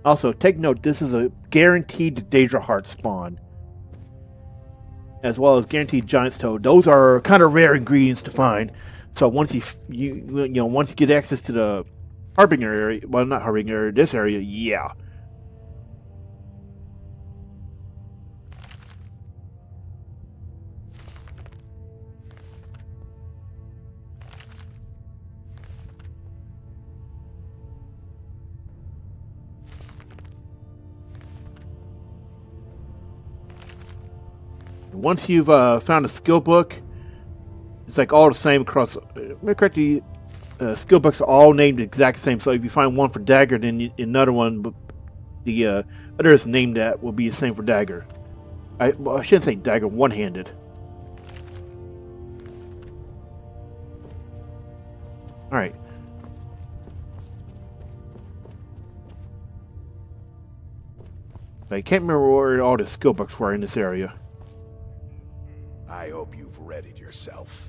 Also, take note, this is a guaranteed Daedra Heart spawn. As well as guaranteed Giant's Toe. Those are kind of rare ingredients to find. So once once you get access to the Harbinger area, well, not Harbinger, this area, yeah. Once you've found a skill book, it's like all the same across. Correctly, skill books are all named the exact same. So if you find one for dagger, then another one, but the other is named that will be the same for dagger. I shouldn't say dagger, one-handed. All right. I can't remember where all the skill books were in this area. I hope you've readied yourself.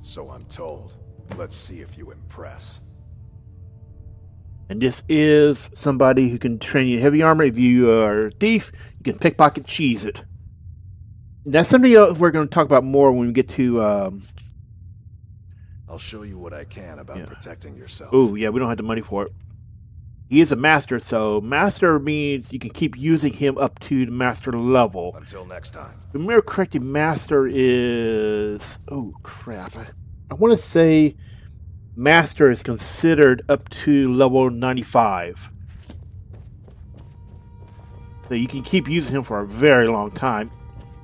So I'm told. Let's see if you impress. And this is somebody who can train you in heavy armor. If you are a thief, you can pickpocket cheese it. And that's something else we're going to talk about more when we get to... I'll show you what I can about protecting yourself. Oh, yeah, we don't have the money for it. He is a master, so master means you can keep using him up to the master level. Until next time. If I remember correctly, master is... Oh, crap. I want to say master is considered up to level 95. So you can keep using him for a very long time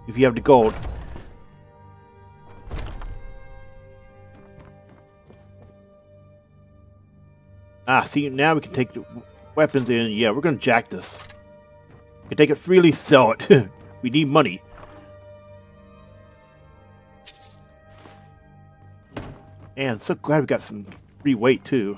if you have the gold. Ah, see, now we can take the weapons in. Yeah, we're going to jack this. We can take it freely, sell it. We need money. And so glad we got some free weight, too.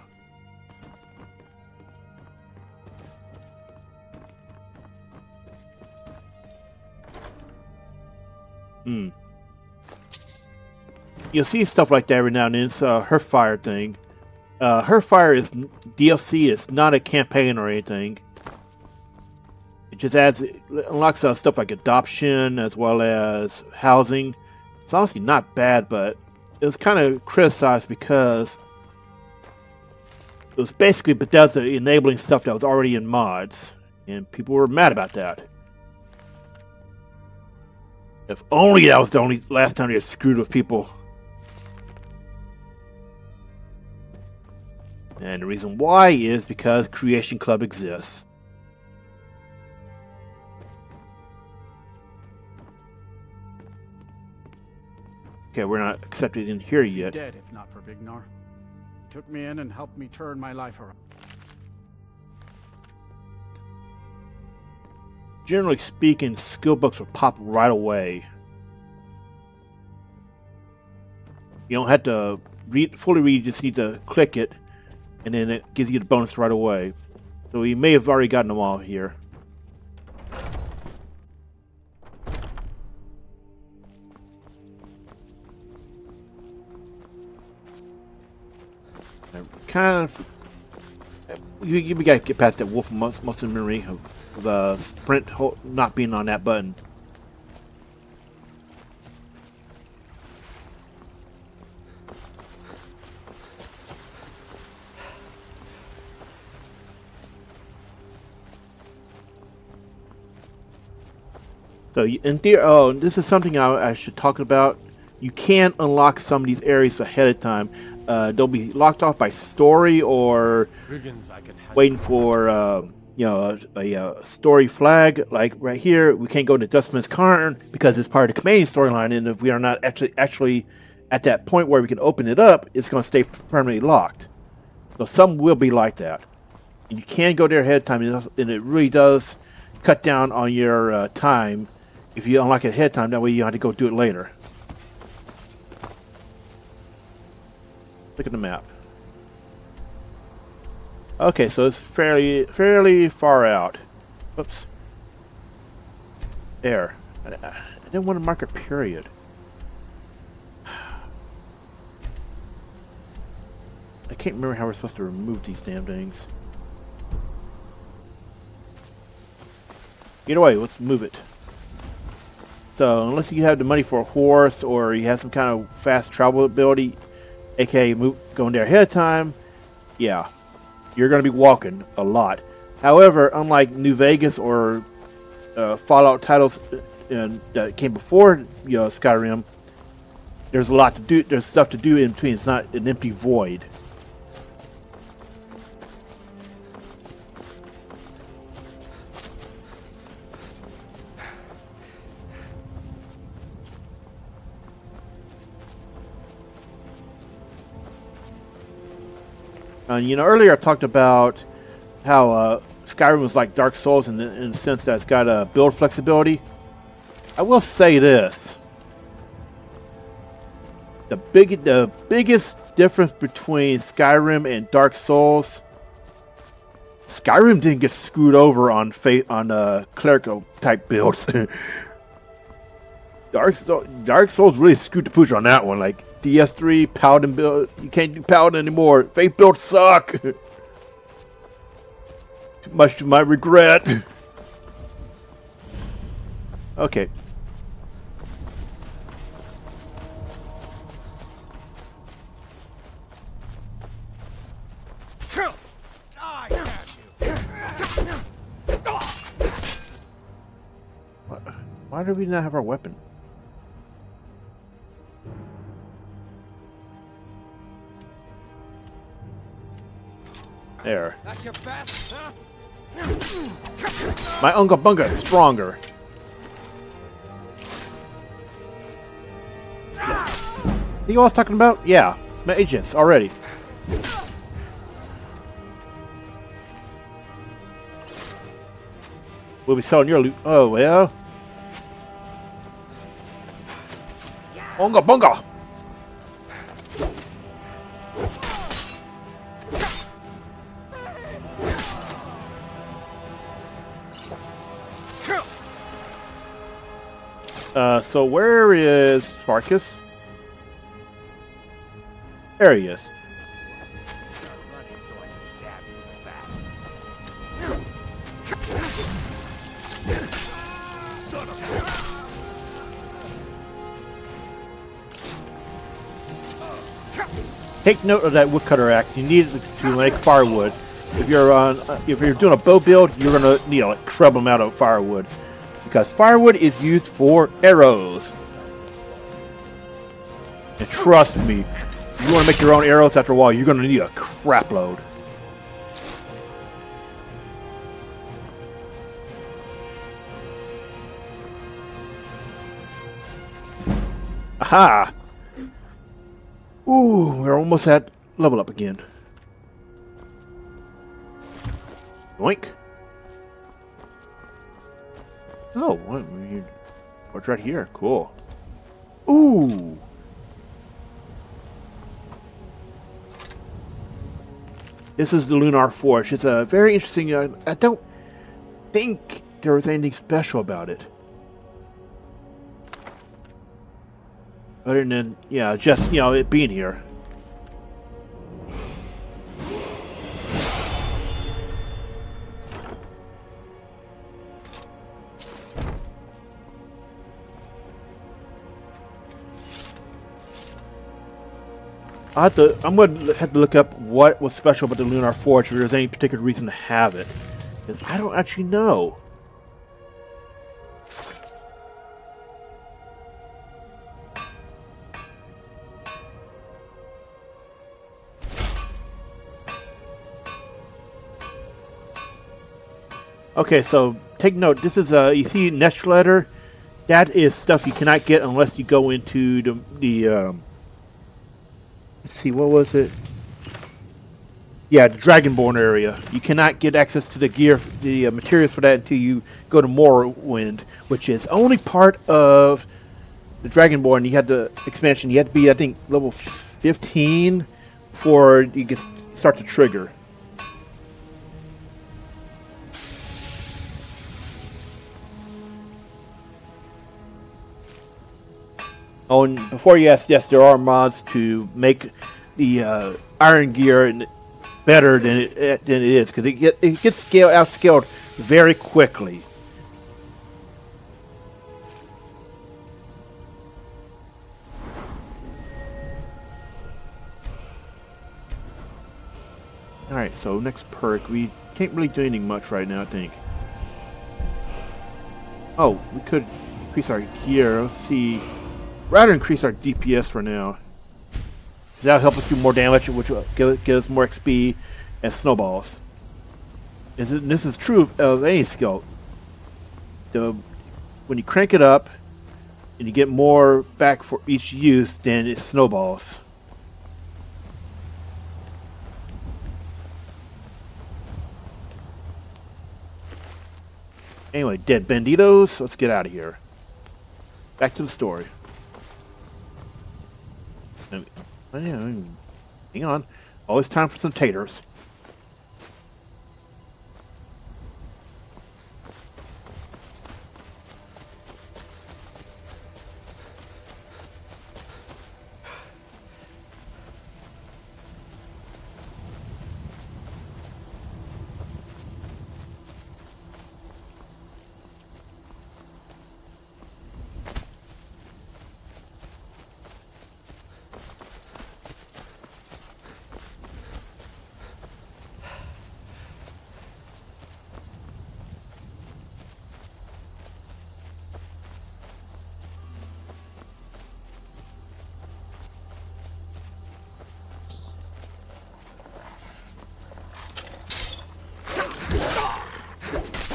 You'll see stuff like that every now and then. It's her fire thing. Her fire is DLC. It's not a campaign or anything. It just unlocks stuff like adoption as well as housing. It's honestly not bad, but it was kind of criticized because it was basically Bethesda enabling stuff that was already in mods, and people were mad about that. If only that was the only last time they had screwed with people. And the reason why is because Creation Club exists. Okay, we're not accepted in here yet. Dead if not for Vignar. He took me in and helped me turn my life around. Generally speaking, skill books will pop right away. You don't have to fully read, you just need to click it, and then it gives you the bonus right away. So we may have already gotten them all here. Kind of, we gotta get past that wolf muscle memory of sprint not being on that button. So in theory, oh, this is something I should talk about. You can unlock some of these areas ahead of time. They'll be locked off by story or waiting for you know, a story flag. Like right here, we can't go to Dustman's Cairn because it's part of the main storyline, and if we are not actually at that point where we can open it up, it's going to stay permanently locked. So some will be like that. And you can go there ahead of time, and it really does cut down on your time if you unlock it ahead of time. That way you don't have to go do it later. Look at the map. Okay, so it's fairly far out. Oops. There. I didn't want to mark a period. I can't remember how we're supposed to remove these damn things. Either way, let's move it. So, unless you have the money for a horse or you have some kind of fast travel ability, aka going there ahead of time, yeah, you're going to be walking a lot. However, unlike New Vegas or Fallout titles that came before Skyrim, there's a lot to do. There's stuff to do in between. It's not an empty void. You know, earlier I talked about how Skyrim was like Dark Souls in the sense that it's got a build flexibility. I will say this. The biggest difference between Skyrim and Dark Souls, Skyrim didn't get screwed over on clerical type builds. Dark Souls really screwed the pooch on that one. Like DS3 Paladin build, you can't do Paladin anymore. Faith builds suck. Too much to my regret. Okay. Why do we not have our weapon? There. That's your best, huh? My Unga Bunga is stronger. You know what I was talking about? Yeah, my agents already. We'll be selling your loot. Oh, well. Unga Bunga! So where is Farkas? There he is. Take note of that woodcutter axe. You need it to make firewood. If you're doing a bow build, you're gonna need a crab amount of firewood, because firewood is used for arrows. And trust me, if you want to make your own arrows after a while, you're gonna need a crap load. Aha! Ooh, we're almost at level up again. Yoink. Oh, what's right here? Cool. Ooh. This is the Lunar Forge. It's a very interesting. I don't think there was anything special about it. Other than, yeah, just, it being here. I'm going to have to look up what was special about the Lunar Forge, if there's any particular reason to have it. Because I don't actually know. Okay, so take note. This is you see Nest Letter. That is stuff you cannot get unless you go into the let's see, what was it? Yeah, the Dragonborn area. You cannot get access to the gear, the materials for that until you go to Morrowind, which is only part of the Dragonborn. You had the expansion. You had to be, I think, level 15 before you can start to trigger. Oh, and before you ask, yes, there are mods to make the iron gear better than it is, because it gets outscaled very quickly. Alright, so next perk. We can't really do anything much right now, I think. Oh, we could increase our gear. Let's see. Rather increase our DPS for now. That'll help us do more damage, which will give us more XP and snowballs. This is true of any skill. When you crank it up and you get more back for each use, then it snowballs. Anyway, dead banditos. Let's get out of here. Back to the story. Hang on. Always time for some taters.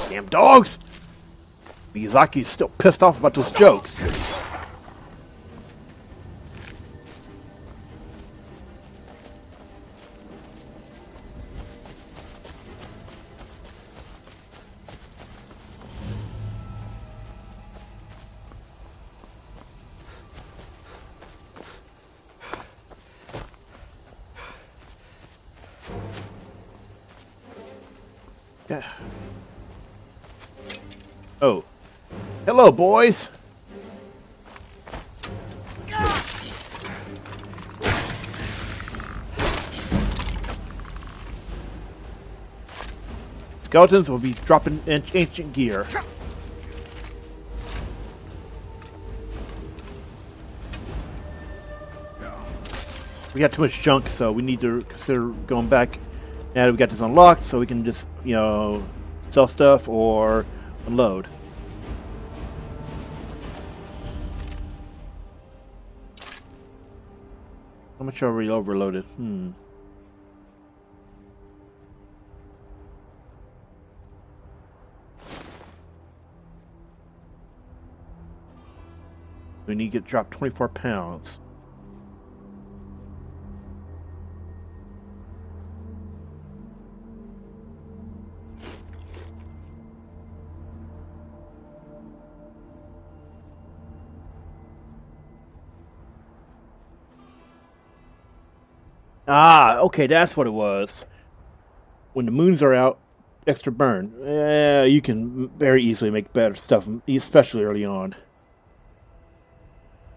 Damn dogs! Miyazaki's still pissed off about those jokes. Yeah. Oh. Hello, boys! Skeletons will be dropping ancient gear. We got too much junk, so we need to consider going back. Now that we got this unlocked, so we can just, you know, sell stuff or unload. How much are we overloaded? We need to get dropped 24 pounds. Ah, okay, that's what it was. When the moons are out, extra burn. You can very easily make better stuff, especially early on.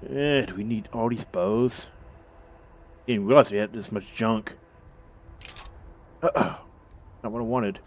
Do we need all these bows? I didn't realize we had this much junk. Not what I wanted.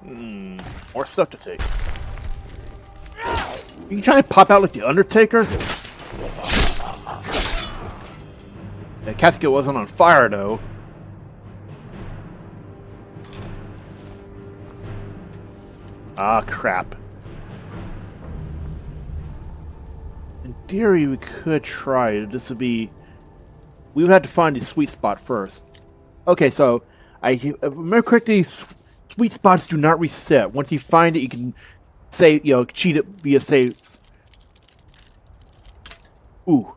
More stuff to take. You trying to pop out like the Undertaker? That casket wasn't on fire, though. Ah, crap. In theory, we could try it. This would be... We would have to find the sweet spot first. Okay, so... if I remember correctly, sweet spots do not reset. Once you find it, you can say, cheat it via save. Ooh.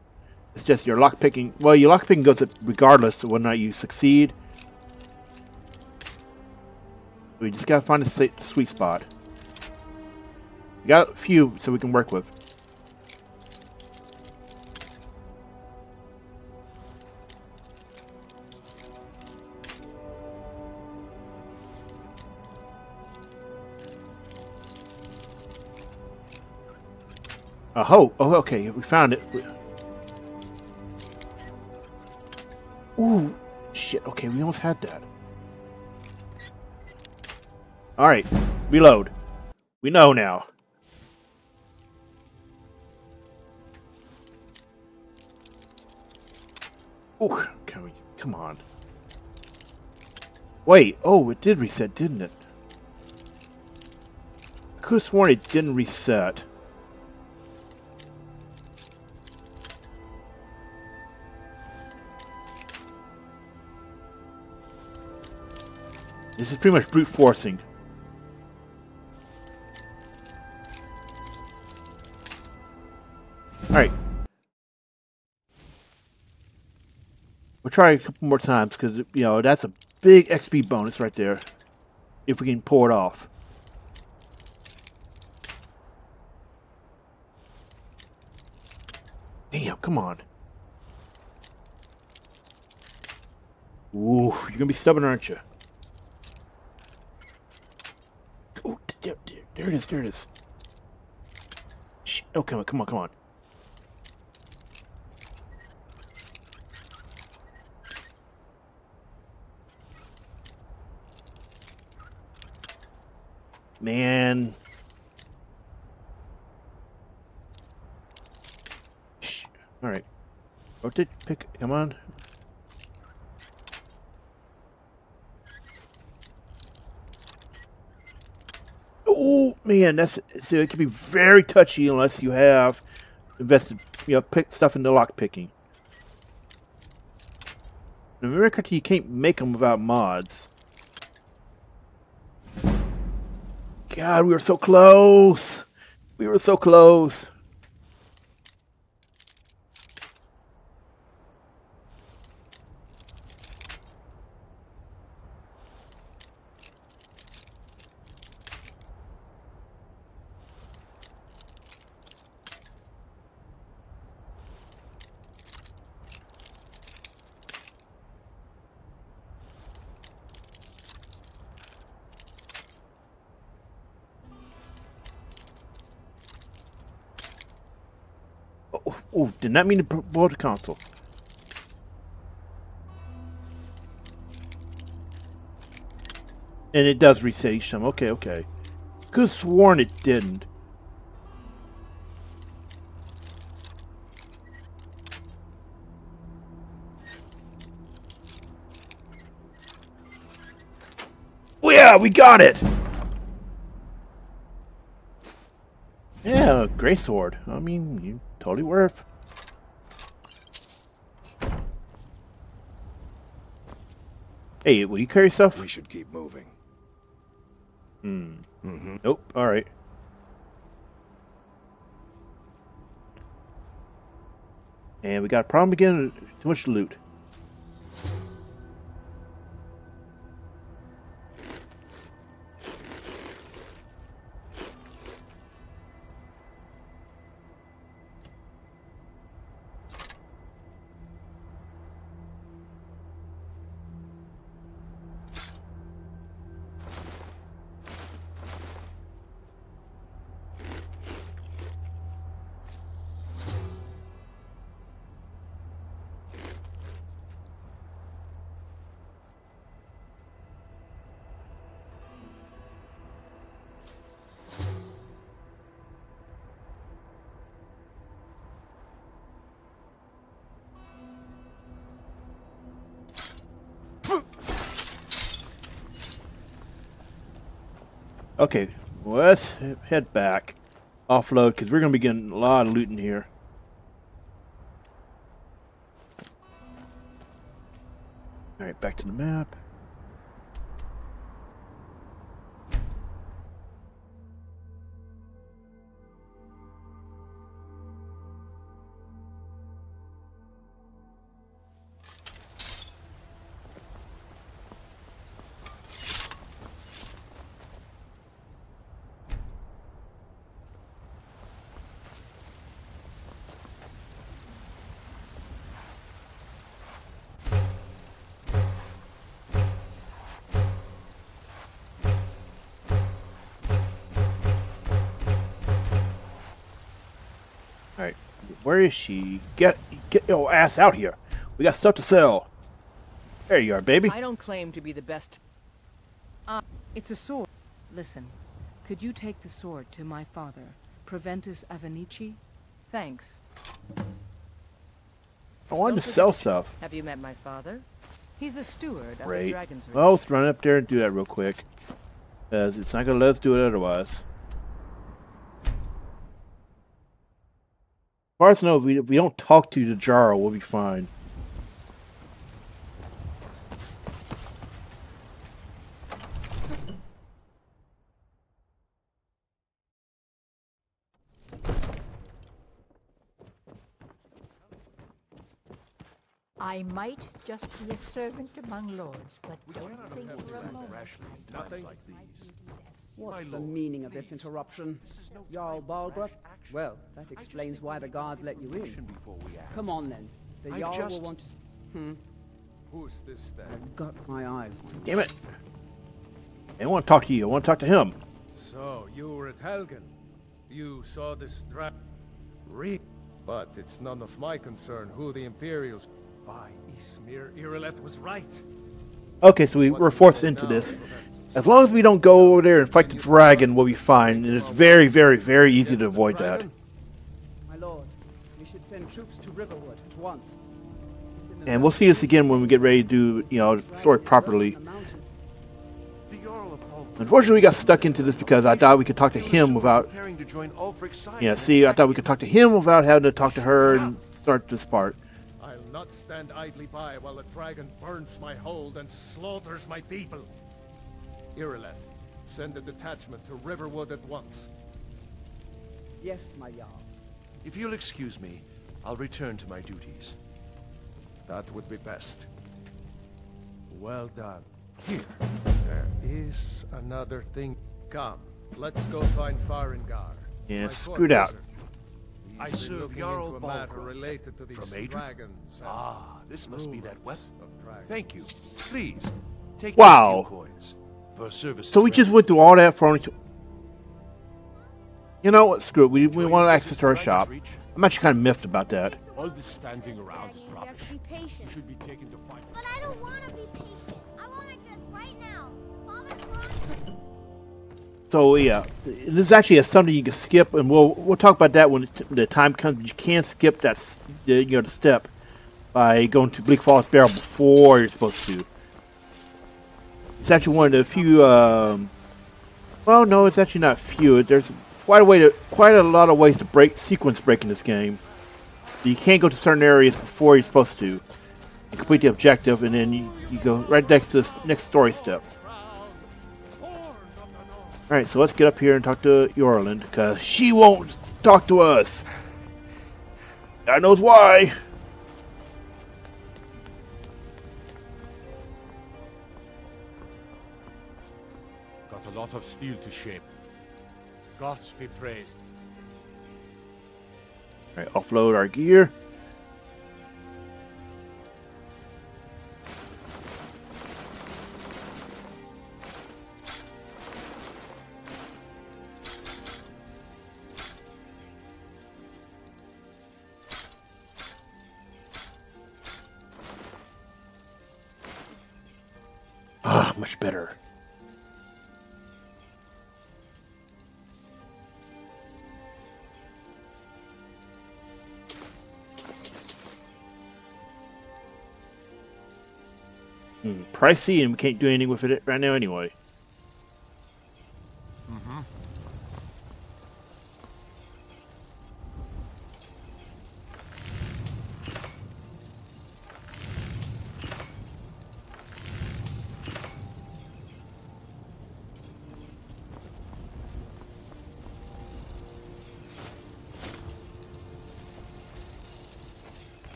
It's just your lockpicking. Well, your lockpicking goes regardless of whether or not you succeed. We just gotta find a sweet spot. We got a few so we can work with. Oh, okay, we found it. Ooh, shit, okay, we almost had that. Alright, reload. We know now. Ooh, come on. Wait, oh, it did reset, didn't it? I could have sworn it didn't reset. This is pretty much brute forcing. Alright. We'll try a couple more times because, that's a big XP bonus right there. If we can pull it off. Damn, come on. Ooh, you're gonna be stubborn, aren't you? Oh, there it is, there it is. Oh, come on. Man. Alright. Rotate, pick, come on. Oh, man, so it can be very touchy unless you have invested, pick stuff into lock picking. In America, you can't make them without mods. God, we were so close. We were so close. Oh, did not mean to blow the console. And it does reset each time. Okay. Could have sworn it didn't. Oh yeah, we got it! Yeah, Grey Sword. I mean, you totally worth. Hey, will you carry stuff? We should keep moving. Nope. All right. And we got a problem again. Too much loot. Okay, well, let's head back. Offload, because we're going to be getting a lot of loot in here. Alright, back to the map. Where is she? Get your ass out here. We got stuff to sell. There you are, baby. I don't claim to be the best. It's a sword. Listen, could you take the sword to my father, Proventus Avenici? Thanks. I wanted to sell stuff. Have you met my father? He's the steward of Great. the Dragon's Reach. Well, let's run up there and do that real quick. Because it's not going to let us do it otherwise. As far as I know, if we don't talk to the Jarl, we'll be fine. I might just be a servant among lords, but don't think for a moment. What's the meaning of this interruption? Jarl Balgrup? Well, that explains why the guards let you in. Come on then. The Jarl will want to... Who's this then? I've got my eyes on you. Damn it. I don't want to talk to you. I want to talk to him. So, you were at Helgen. You saw this But it's none of my concern who the Imperials... By Ismir, Irileth was right. Okay, so we're forced into this. As long as we don't go over there and fight the dragon, we'll be fine. And it's very, very, very easy to avoid that. My lord, we should send troops to Riverwood at once. And we'll see this again when we get ready to do, you know, the story properly. Unfortunately, we got stuck into this because I thought we could talk to him without... Yeah, see, I thought we could talk to him without having to talk to her and start this part. I'll not stand idly by while the dragon burns my hold and slaughters my people. Irileth, send a detachment to Riverwood at once. Yes, my Jarl. If you'll excuse me, I'll return to my duties. That would be best. Well done. Here, there is another thing. Come, let's go find Farengar. Yeah, screwed out. I serve Jarl related to these from Adrianne. dragons. This must be that weapon. Thank you. Please, take Wow. a few coins for service. So we just went through all that for only... You know what? Screw it. We want to access to our shop. I'm actually kind of miffed about that. All this standing around is rubbish. You should be taken to fight. But I don't want to be patient. I want to dress right now. So yeah, this is actually something you can skip, and we'll talk about that when the time comes. You can skip that, the step by going to Bleak Falls Barrel before you're supposed to. It's actually one of the few. Well, no, it's actually not few. There's quite a lot of ways to sequence break in this game. You can't go to certain areas before you're supposed to and complete the objective, and then you go right next to this next story step. Alright, so let's get up here and talk to Yorland, because she won't talk to us. God knows why. Got a lot of steel to shape. Gods be praised. Alright, offload our gear. Ah, much better. Pricey, and we can't do anything with it right now anyway.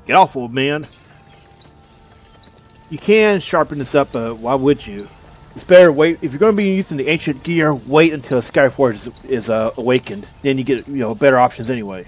Get off, old man. You can sharpen this up, but why would you? It's better wait. If you're going to be using the ancient gear, wait until Skyforge is awakened. Then you get better options anyway.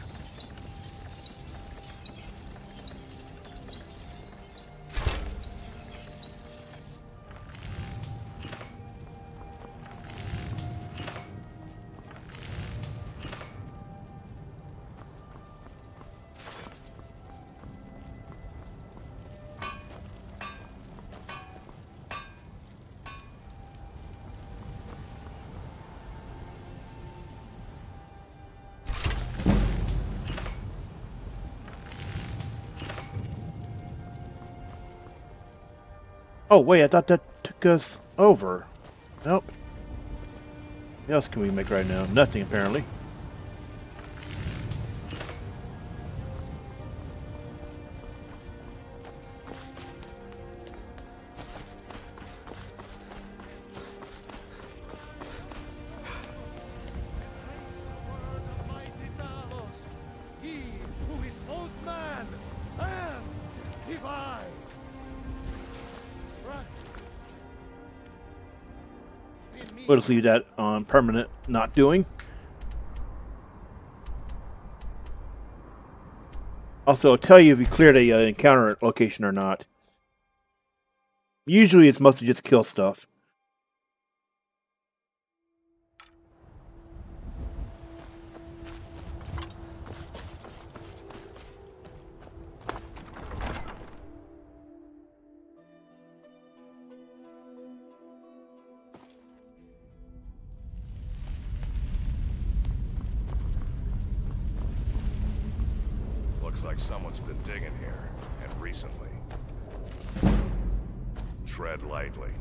Oh, wait, I thought that took us over. Nope. What else can we make right now? Nothing, apparently. We'll just leave that on permanent not doing. Also, it'll tell you if you cleared a encounter location or not. Usually it's mostly just kill stuff. Looks like someone's been digging here, and recently. Tread lightly.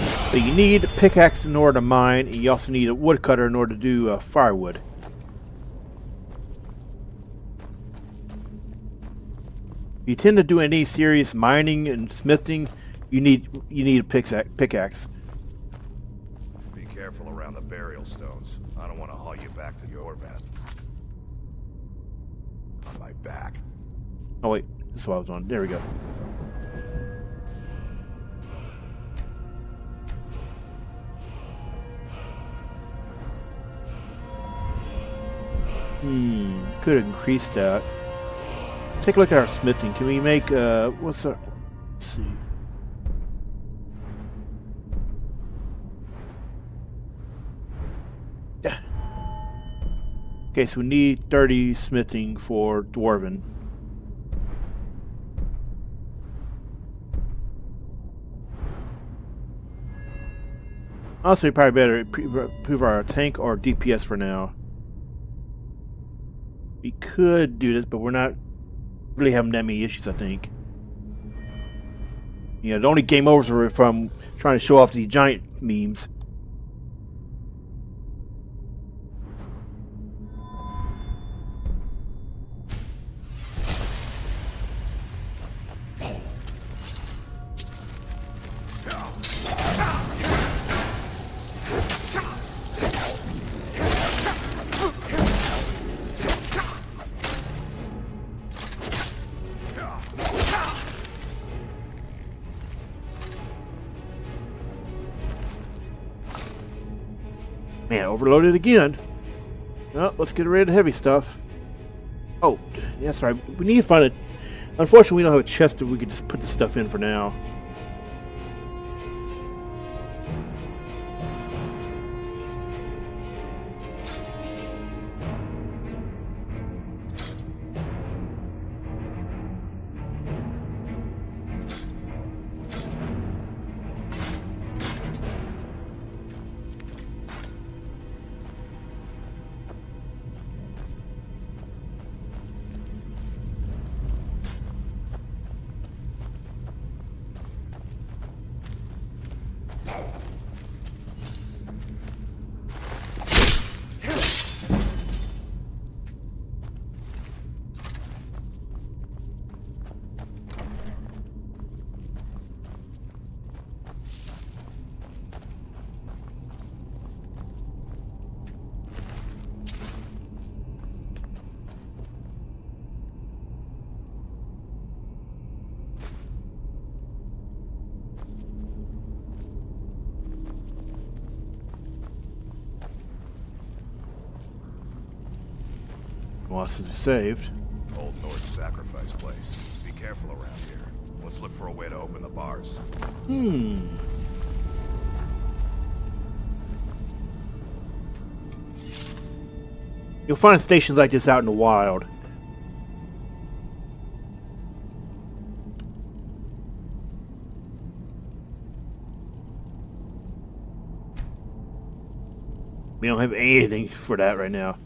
So you need a pickaxe in order to mine, and you also need a woodcutter in order to do firewood. If you tend to do any serious mining and smithing, you need a pickaxe. Be careful around the burial stones. I don't want to haul you back to your vest. On my back. Oh wait, this is what I was on. There we go. Could increase that. Let's take a look at our smithing. Can we make what's our? Let's see. Yeah. Okay, so we need 30 smithing for Dwarven. Also, probably better improve our tank or DPS for now. We could do this, but we're not really having that many issues, I think. You know, the only game overs were from trying to show off the giant memes. Man, overloaded again. Well, let's get rid of the heavy stuff. Oh, that's right. We need to find a... Unfortunately, we don't have a chest that we can just put this stuff in for now. Wants to be saved. Old Norse sacrifice place. Be careful around here. Let's look for a way to open the bars. You'll find stations like this out in the wild. We don't have anything for that right now.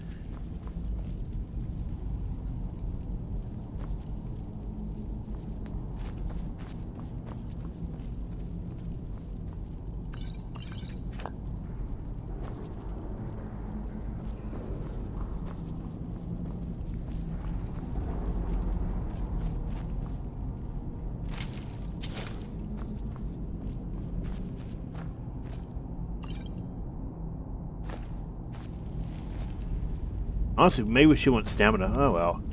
Honestly, maybe she wants stamina. Oh well.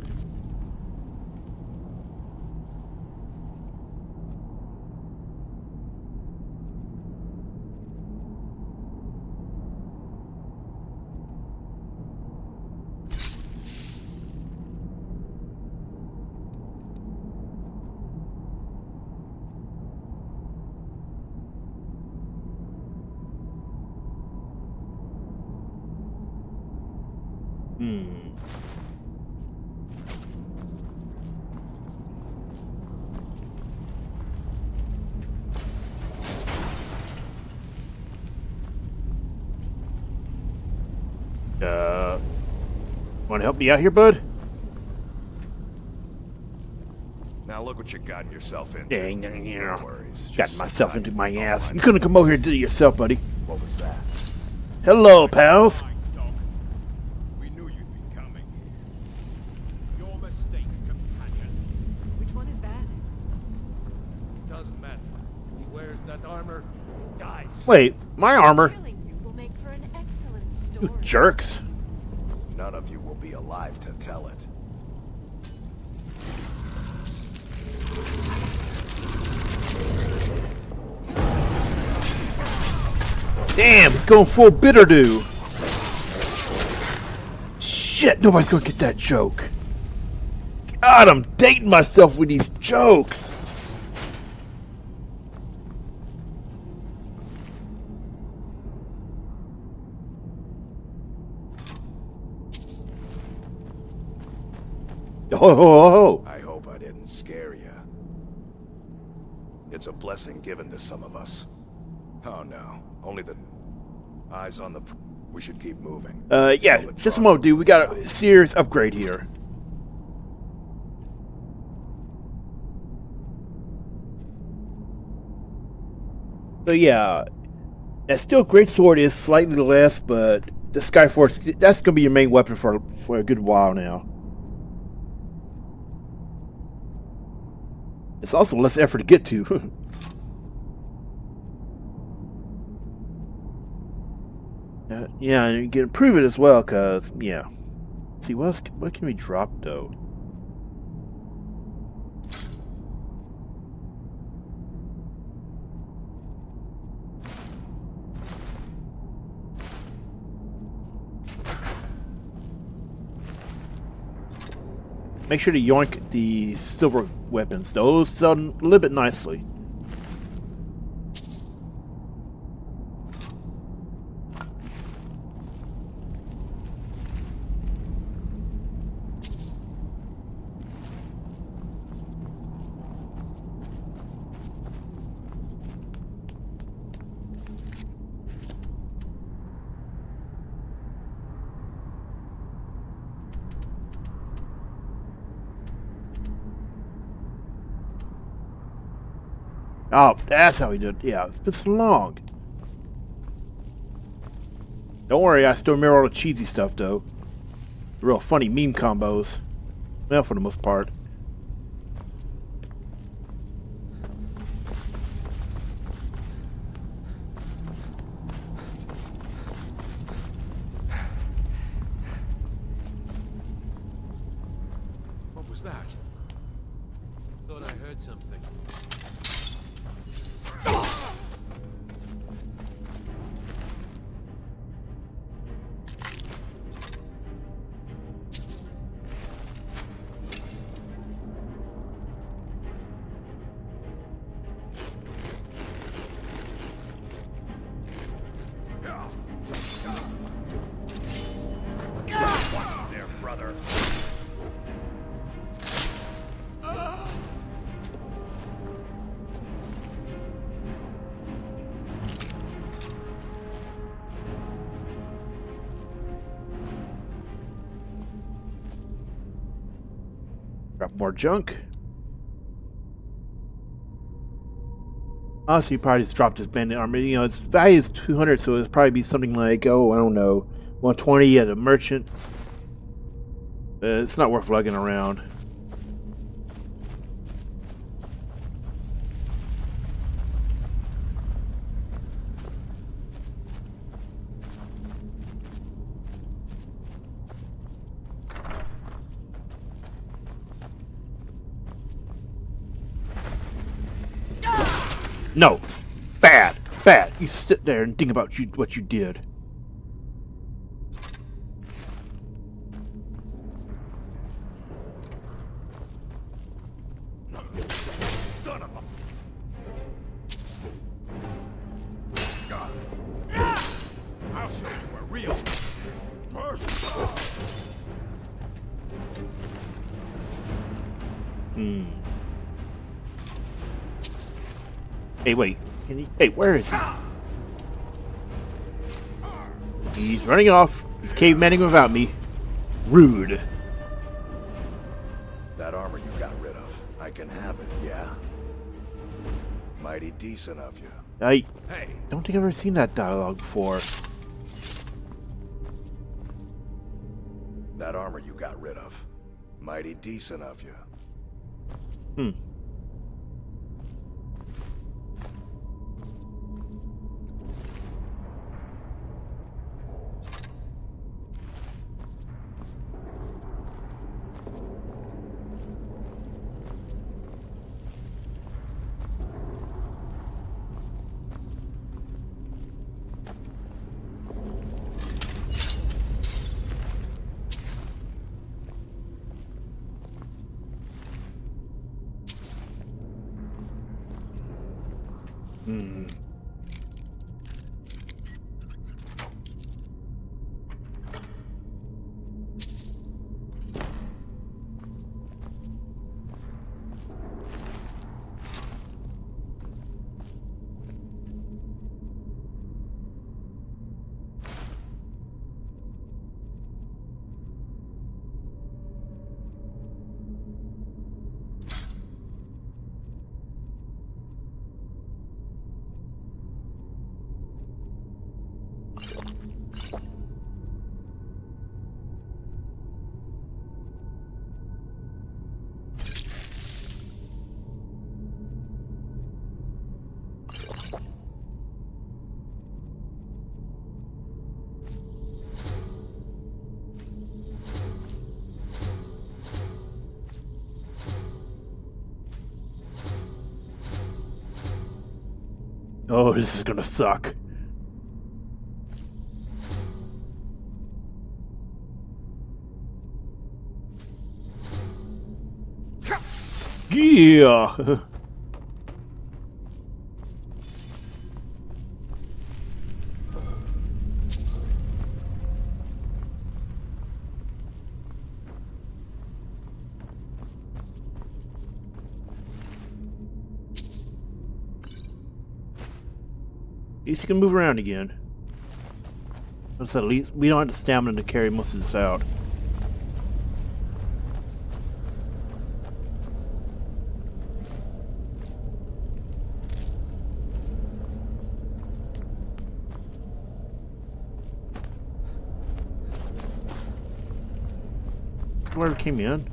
Want to help me out here, bud? Now look what you got yourself into. Dang, No worries. got Just myself sit into tight. my I'll ass. find You out. couldn't come over here and do it yourself, buddy. What was that? Hello, pals. We knew you'd be coming. Your mistake, companion. Which one is that? Doesn't matter. Who wears that armor dies. Wait, my armor. Killing you will make for an excellent story. You jerks. None of you will be alive to tell it. Damn, he's going full bitter do. Shit, nobody's gonna get that joke. God, I'm dating myself with these jokes. Oh. I hope I didn't scare you. It's a blessing given to some of us. Oh no, only the eyes on the... We should keep moving. Yeah, just a moment, dude. We got a serious upgrade here. So yeah, that steel greatsword is slightly less, but the Skyforce, that's gonna be your main weapon for a good while now. It's also less effort to get to. Yeah, and you can improve it as well, cause yeah. See what can we drop though? Make sure to yoink the silver weapons. Those sell a little bit nicely. Oh, that's how he did it. Yeah, it's been so long. Don't worry, I still remember all the cheesy stuff, though. The real funny meme combos. Well, for the most part. What was that? Thought I heard something. brother. Got more junk. Honestly, you probably just dropped his bandit armor. You know, its value is 200, so it'd probably be something like, oh, I don't know, 120 at a merchant. It's not worth lugging around. No! Bad! Bad! You sit there and think about what you did. Son of a... I'll show you a real person. Hey, wait. Can he? Hey, where is he? He's running off. He's cavemaning without me. Rude. That armor you got rid of, I can have it, yeah? Mighty decent of you. I don't think I've ever seen that dialogue before. That armor you got rid of, mighty decent of you. Oh, this is gonna suck. Yeah. At least he can move around again. At least we don't have the stamina to carry most of this out. Whoever came in.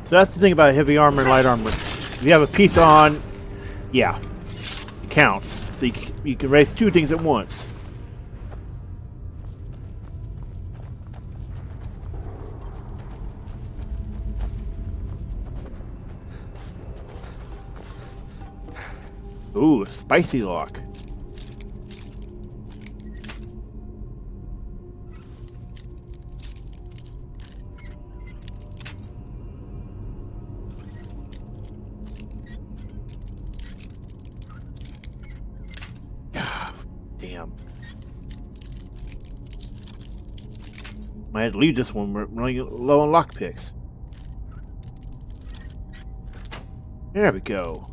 So that's the thing about heavy armor and light armor. If you have a piece on, Yeah, it counts. So you can raise 2 things at once. Ooh, spicy lock. Damn. Might have to leave this one. We're running low on lockpicks. There we go.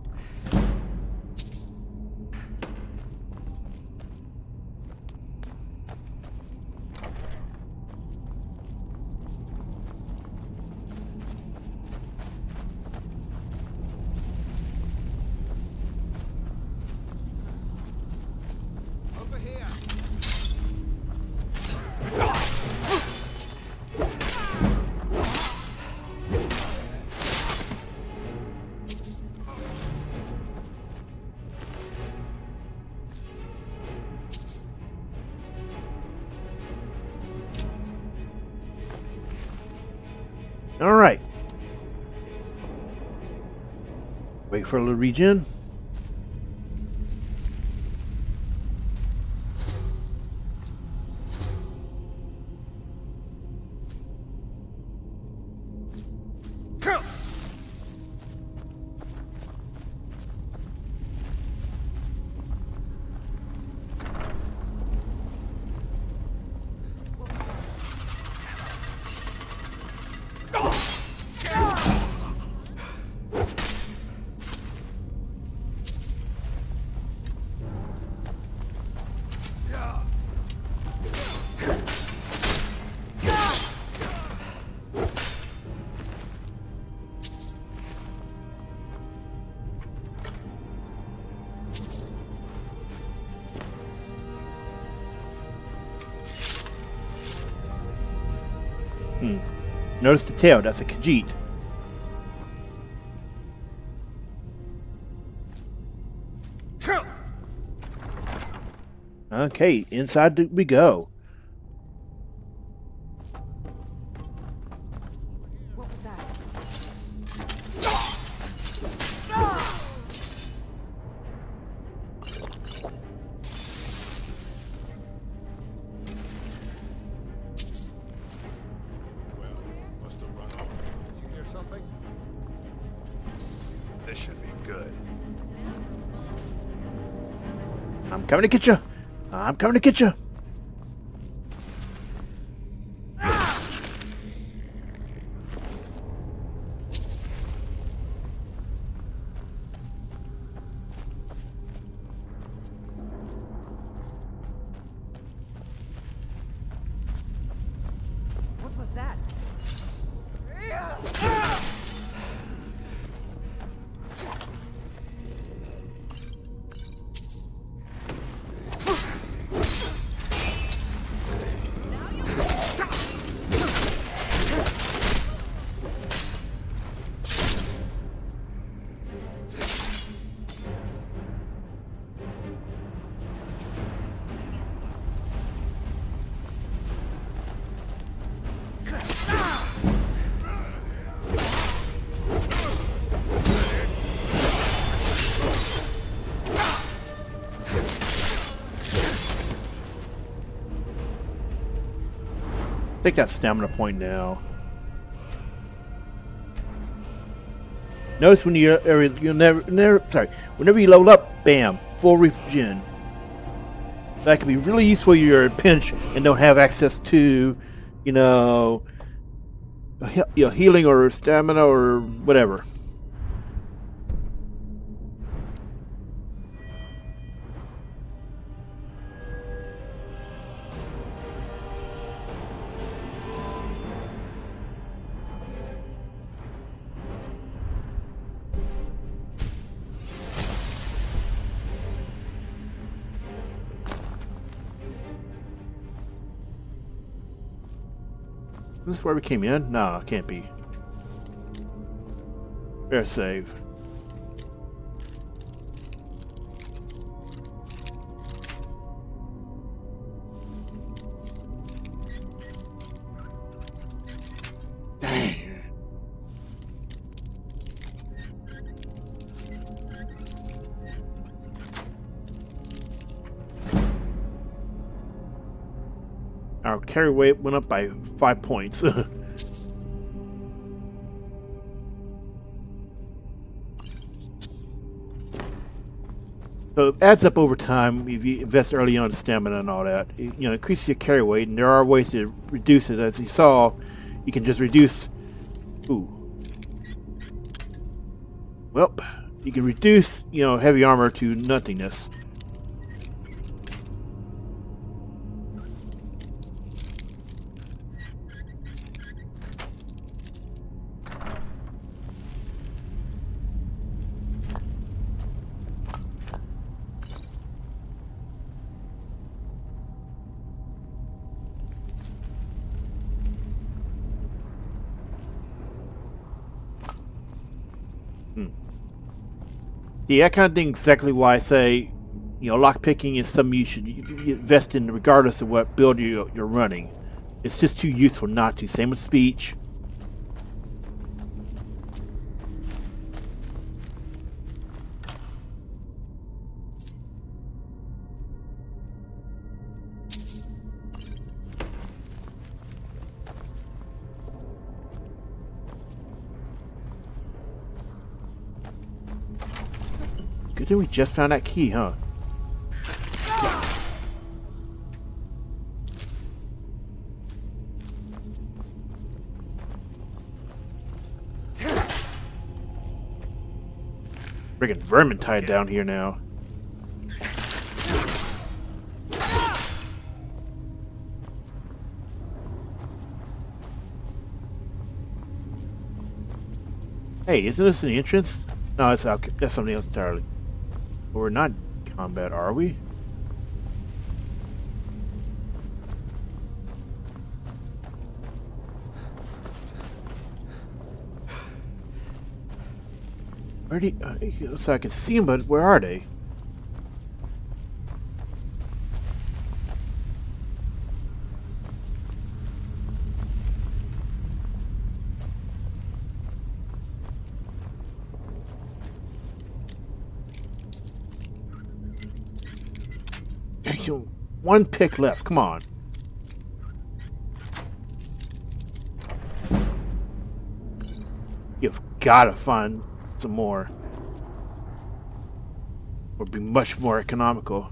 All right. Wait for a little regen. Notice the tail, that's a Khajiit. Okay, inside we go. What was that? This should be good. I'm coming to get you. I'm coming to get you. What was that? Take that stamina point now. Notice when whenever you level up, bam, full regen. That can be really useful if you're in pinch and don't have access to, healing or stamina or whatever. This is where we came in? No, it can't be. Fair save. Our carry weight went up by 5 points. So it adds up over time if you invest early on in stamina and all that. It, increases your carry weight, and there are ways to reduce it. As you saw, you can just reduce. Ooh. Well, you can reduce, heavy armor to nothingness. Yeah, that kind of thing exactly why I say, lockpicking is something you should invest in regardless of what build you're running. It's just too useful not to. Same with speech. Good thing we just found that key, huh? Friggin' vermintide down here now. Hey, isn't this an entrance? No, that's something else entirely. We're not in combat, are we? Where do you, so I can see them, but where are they? One pick left. Come on. You've got to find some more. Would be much more economical.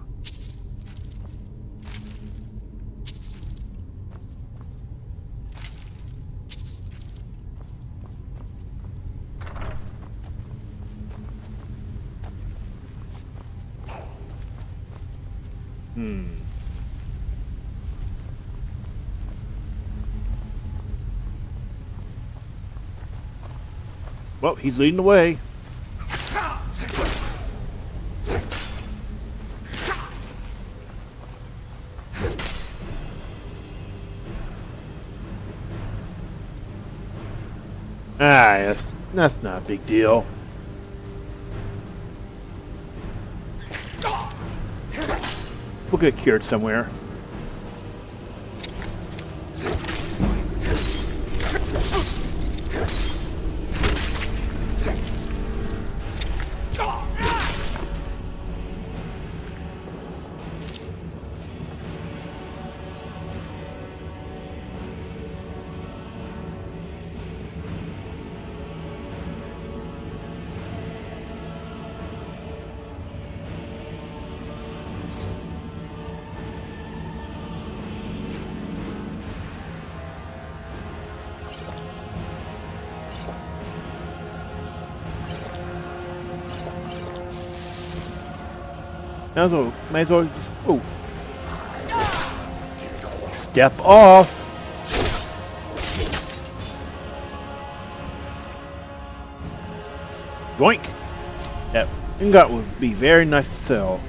Well, he's leading the way. That's not a big deal. We'll get cured somewhere. Might as well just, oh. Step off. Yoink. That ingot would be very nice to sell.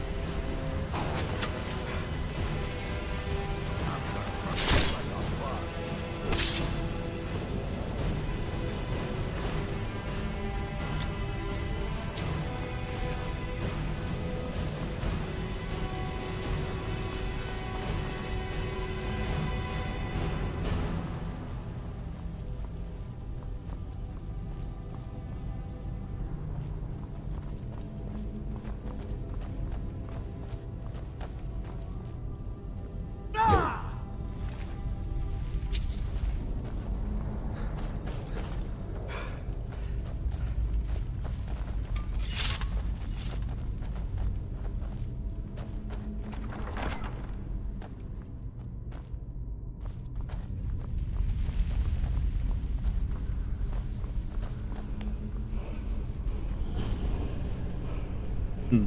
Hmm.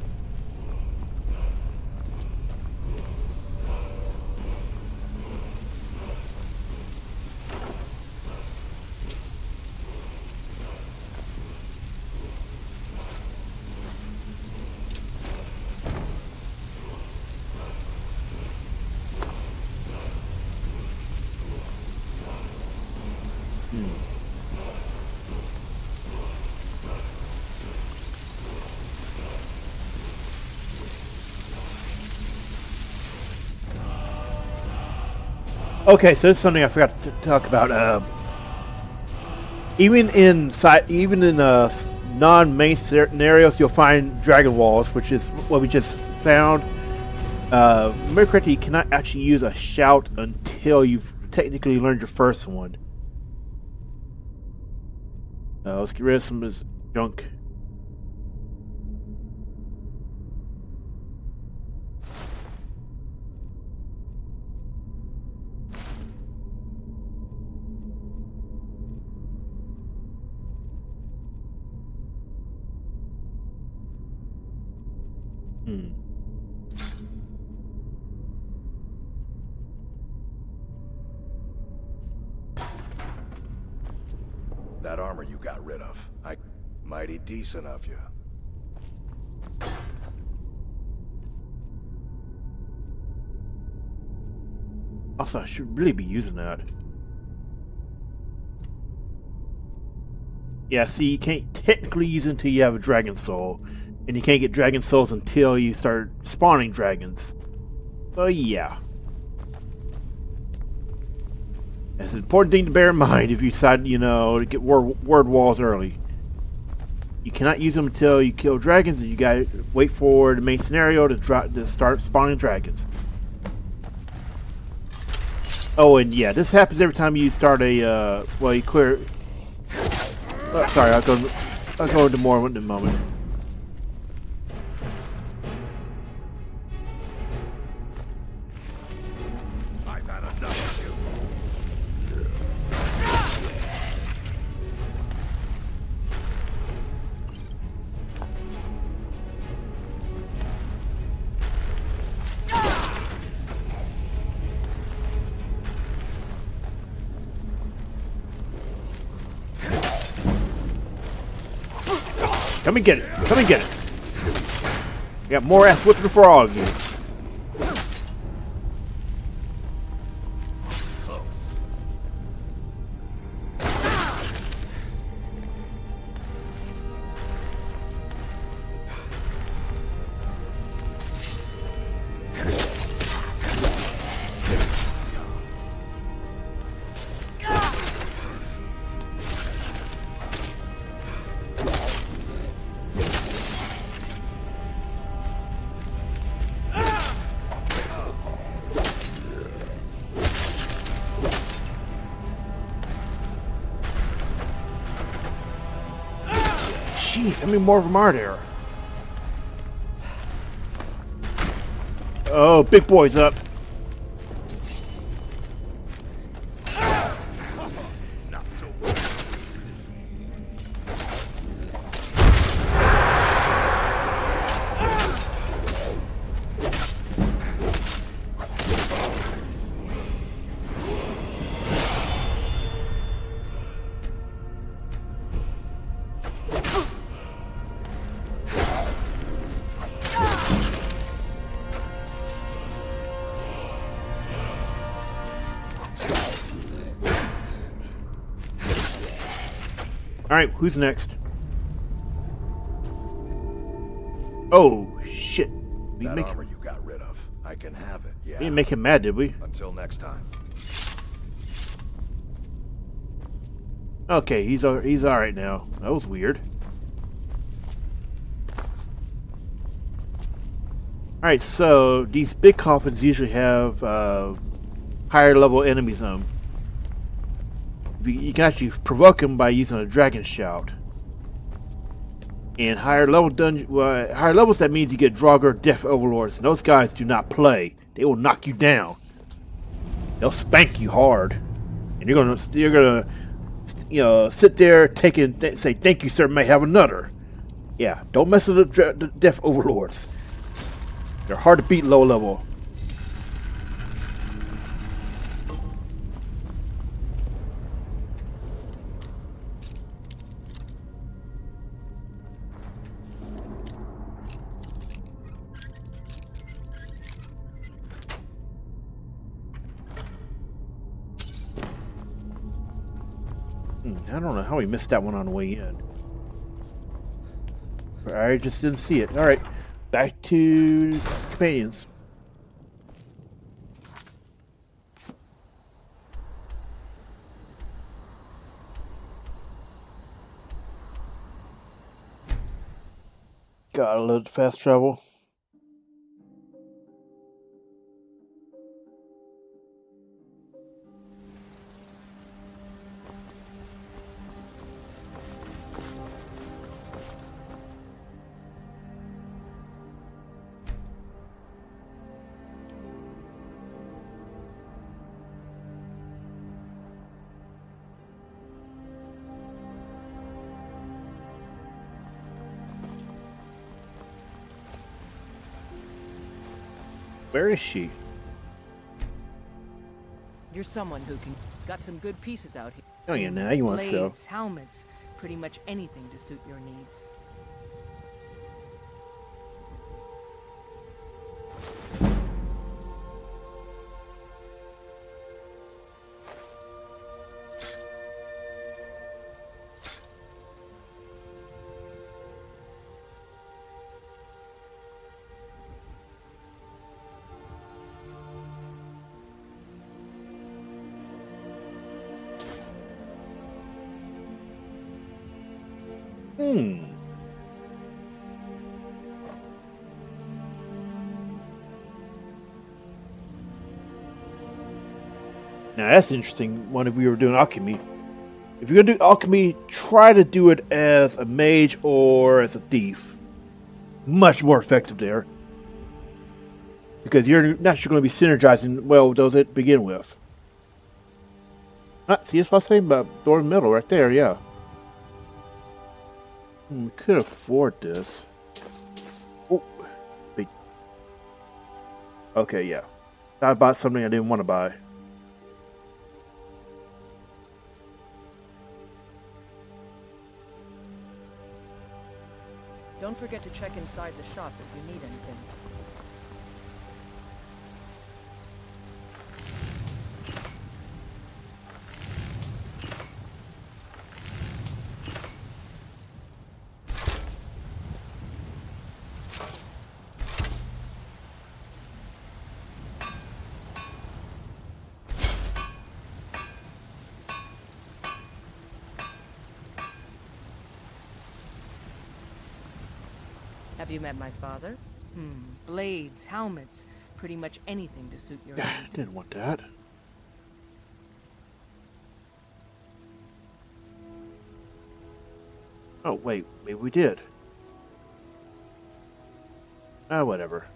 Okay, so this is something I forgot to talk about. Even in non-main scenarios, you'll find dragon walls, which is what we just found. Remember correctly, you cannot actually use a shout until you've technically learned your first one. Let's get rid of some of this junk. That armor you got rid of. Mighty decent of you. Also, I should really be using that. Yeah, see, you can't technically use it until you have a dragon soul. And you can't get dragon souls until you start spawning dragons. So yeah. That's an important thing to bear in mind if you decide, to get word walls early. You cannot use them until you kill dragons, and you gotta wait for the main scenario to start spawning dragons. Oh, and yeah, this happens every time you start a, you clear... Oh, sorry, I'll go into more in a moment. Come and get it. Come and get it. I got more ass whipping for all of you. Jeez, how many more of them are there? Oh, big boy's up. Not so Alright, who's next? Oh, shit. That armor you got rid of. I can have it, yeah. We didn't make him mad, did we? Until next time. Okay, he's alright now. That was weird. Alright, so these big coffins usually have higher level enemies on them. You can actually provoke them by using a dragon shout. And higher levels, that means you get Draugr Death Overlords, and those guys do not play. They will knock you down. They'll spank you hard, and you're gonna sit there, say thank you, sir. May have another. Yeah, don't mess with the Death Overlords. They're hard to beat low level. I don't know how we missed that one on the way in. I just didn't see it. Alright, back to companions. Gotta love fast travel. Where is she? You're someone who can... Got some good pieces out here. Oh yeah, now you want to sell. Blades, helmets, pretty much anything to suit your needs. Now that's interesting. One if we were doing alchemy. If you're gonna do alchemy, try to do it as a mage or as a thief. Much more effective there. Because you're not going to be synergizing well with those to begin with. See, that's what I was saying about door in the middle right there, yeah. We could afford this. Oh, big. Okay, yeah. I bought something I didn't want to buy. Don't forget to check inside the shop if you need anything. Have you met my father? Blades, helmets, pretty much anything to suit your needs. Didn't want that. Oh, wait, maybe we did. Ah, whatever.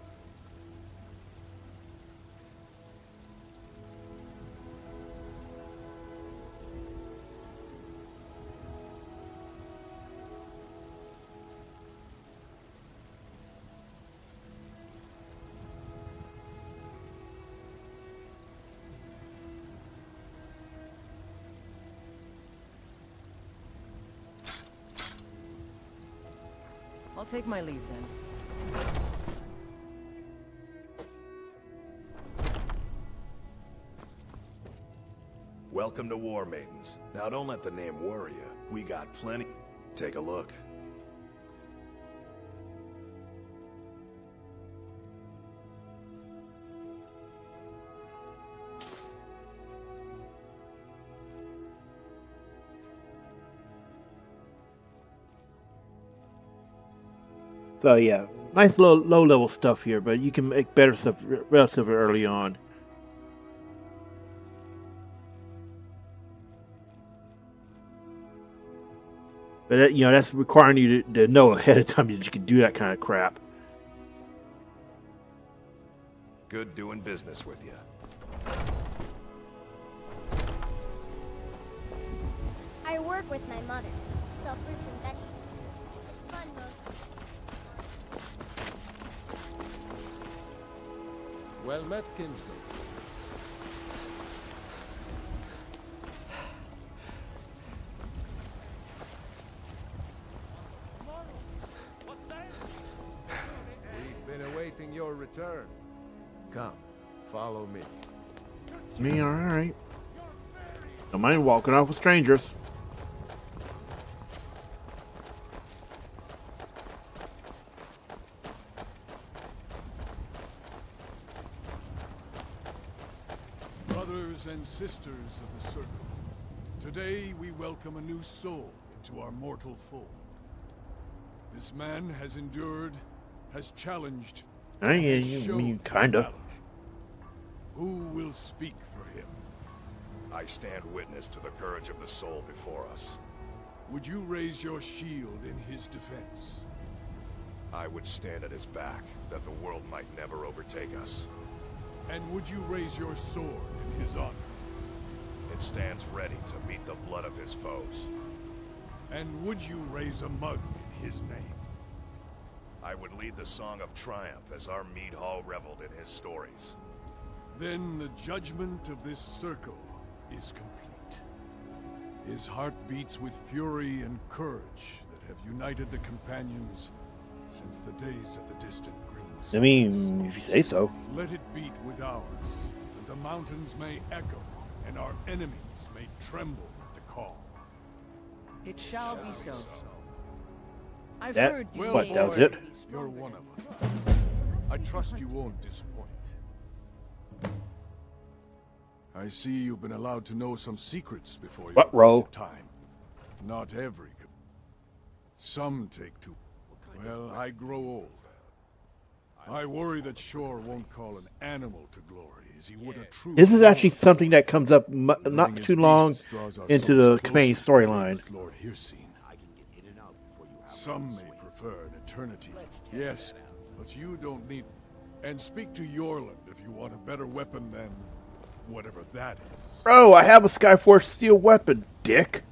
I'll take my leave then. Welcome to War Maidens. Now don't let the name worry you. We got plenty. Take a look. So yeah, nice low level stuff here, but you can make better stuff relatively early on. But you know, that's requiring you to know ahead of time that you can do that kind of crap. Good doing business with you. I work with my mother, sell fruits and vegetables. It's fun mostly. Well met, kinsman. We've been awaiting your return. Come, follow me. Me, alright. Don't mind walking off with strangers. Brothers and sisters of the Circle, today we welcome a new soul into our mortal fold. This man has endured, has challenged. I mean, kinda. Who will speak for him? I stand witness to the courage of the soul before us. Would you raise your shield in his defense? I would stand at his back, that the world might never overtake us. And would you raise your sword in his honor? It stands ready to meet the blood of his foes. And would you raise a mug in his name? I would lead the song of triumph as our mead hall reveled in his stories. Then the judgment of this circle is complete. His heart beats with fury and courage that have united the companions since the days of the distant Greens. I mean, if you say so. Let it beat with ours, that the mountains may echo and our enemies may tremble at the call. It shall be so. I've That, heard you. what, that was it? You're one of us. I trust you won't disappoint. I see you've been allowed to know some secrets before your appointed time. Not every. Some take too. Well, I grow old. I worry that Skjor won't call an animal to glory as he would a true. This is actually something that comes up not too long into the campaign storyline. Some may prefer an eternity. Yes, but you don't need. And speak to Yorland if you want a better weapon than whatever that is. Bro, I have a Skyforge steel weapon, dick.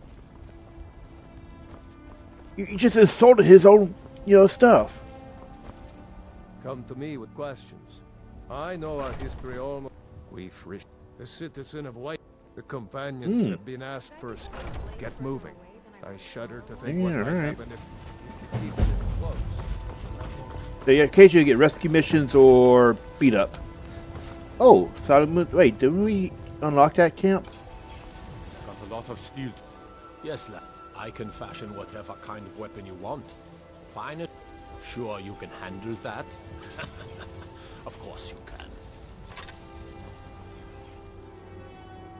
You just insulted his own, stuff. Come to me with questions. I know our history almost. We've reached a citizen of White. The companions have been asked first. Get moving. I shudder to think what might happen if you keep it close. They occasionally get rescue missions or beat up. Oh, Solomon. Wait, didn't we unlock that camp? Got a lot of steel. Yes, lad. I can fashion whatever kind of weapon you want. Fine it. Sure you can handle that? Of course you can.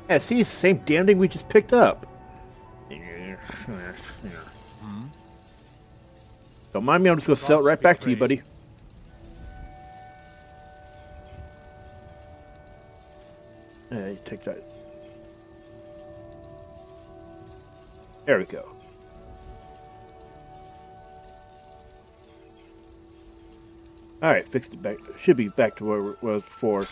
Yeah, see, it's the same damn thing we just picked up. Don't mind me, I'm just going to sell it right back to you, buddy. Yeah, take that. There we go. Alright, fixed it back. Should be back to where it was before.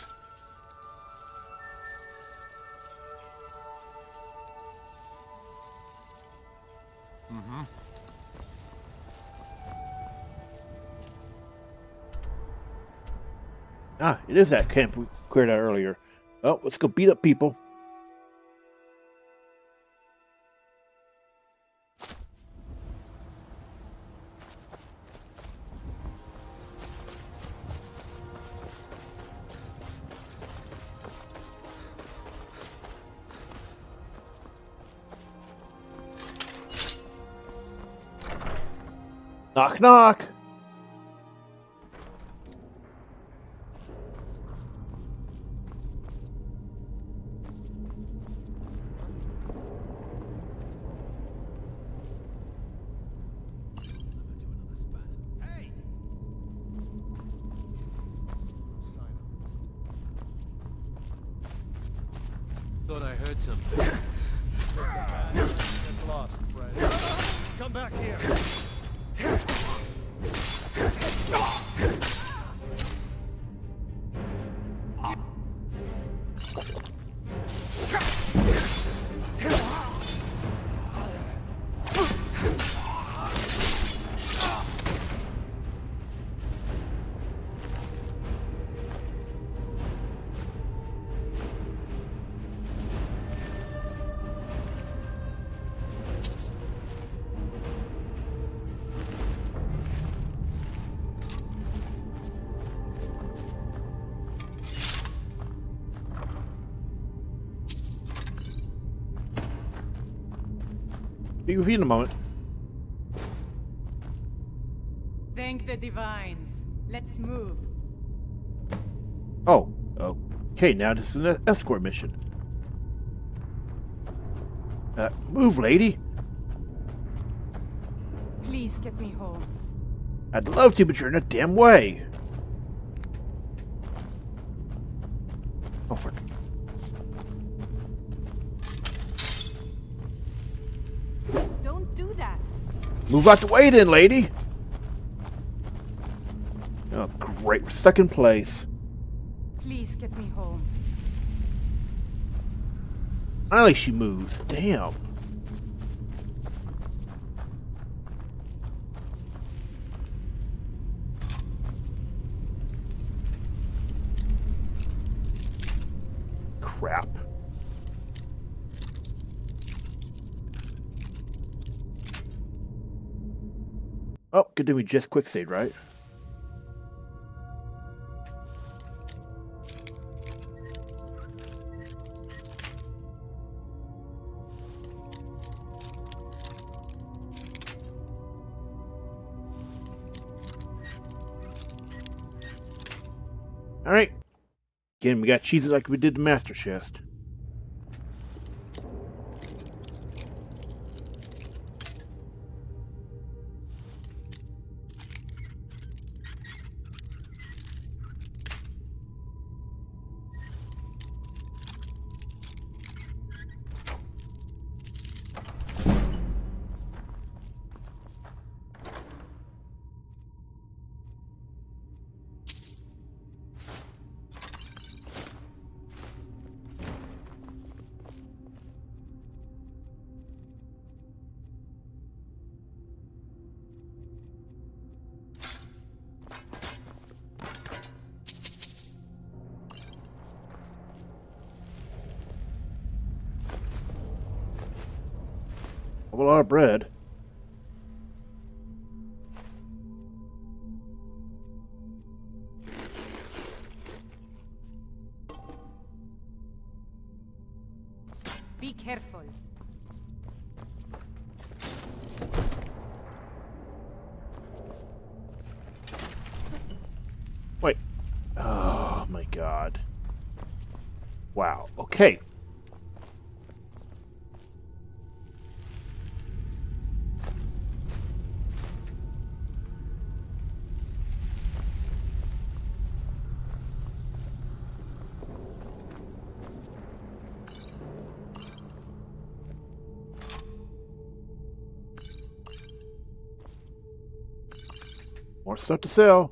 Ah, it is that camp we cleared out earlier. Oh, let's go beat up people. Knock, knock. Thought I heard something. Get lost, friend. Come back here. Be with you in a moment. Thank the divines. Let's move. Oh, okay. Now this is an escort mission. Move, lady. Please get me home. I'd love to, but you're in a damn way. Oh, frick. Don't do that. Move out the way then, lady. Oh, great. We're stuck in place. Please get me home. Finally, she moves. Damn. Crap. Oh, good thing we just quick saved, right? Alright. Again, we got cheeses like we did the Master Chest. A lot of bread. Be careful. Wait. Oh my god. Wow. Okay. More stuff to sell.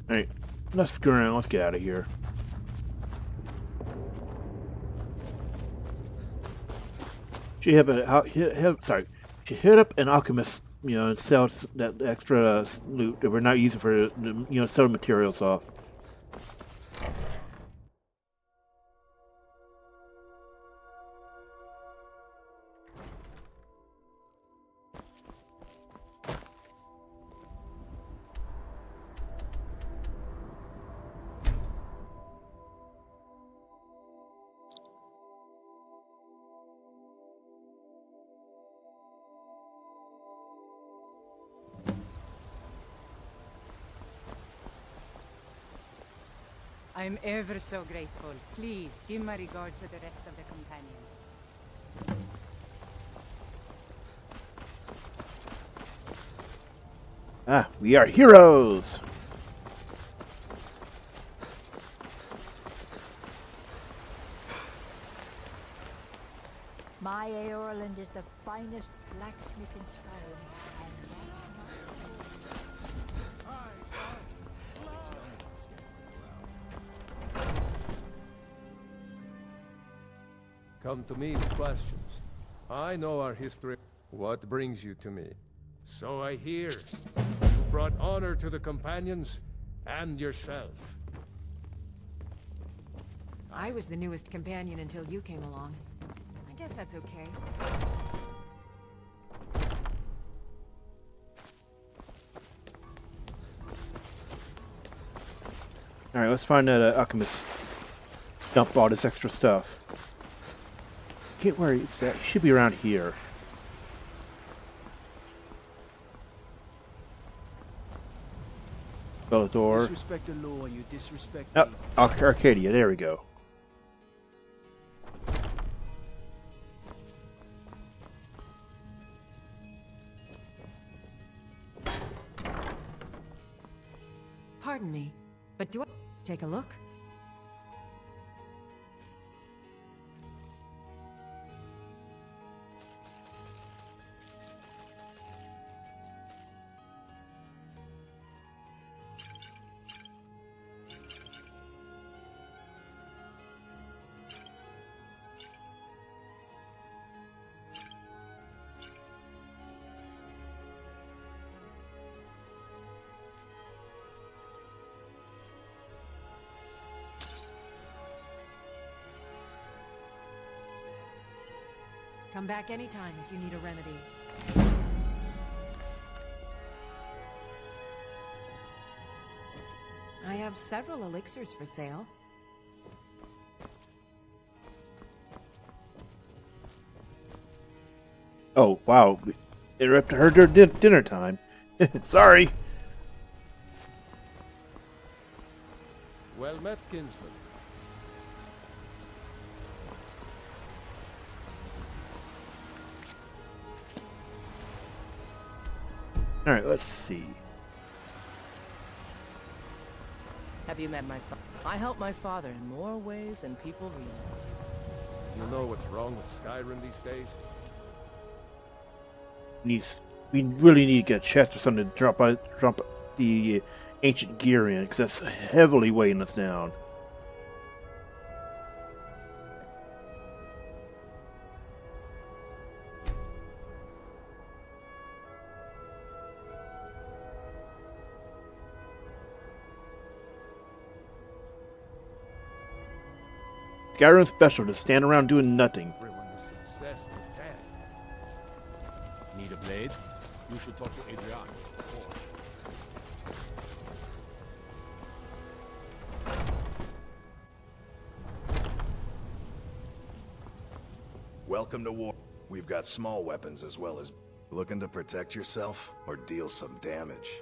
Alright, let's screw around. Let's get out of here. She hit up an alchemist, and sell that extra loot that we're not using for, sell materials off. I'm ever so grateful. Please, give my regard to the rest of the companions. Ah, we are heroes! My Eorland is the finest blacksmith in Skyrim. Come to me with questions. I know our history. What brings you to me? So I hear. You brought honor to the companions and yourself. I was the newest companion until you came along. I guess that's okay. Alright, let's find that alchemist. Dump all this extra stuff. Get where he's at. He should be around here. Door. Disrespect the law, you disrespect Oh, me. Arcadia, there we go. Pardon me, but do I take a look? Come back anytime if you need a remedy. I have several elixirs for sale. Oh, wow. Interrupted her dinner time. Sorry. Well met, kinsman. Alright, let's see. Have you met my father? I help my father in more ways than people realize. You know what's wrong with Skyrim these days? We really need to get a chest or something to drop the ancient gear in, because that's heavily weighing us down. Skyrim special to stand around doing nothing. Everyone is obsessed with death. Need a blade? You should talk to Adrianne. Welcome to war. We've got small weapons as well as... Looking to protect yourself or deal some damage?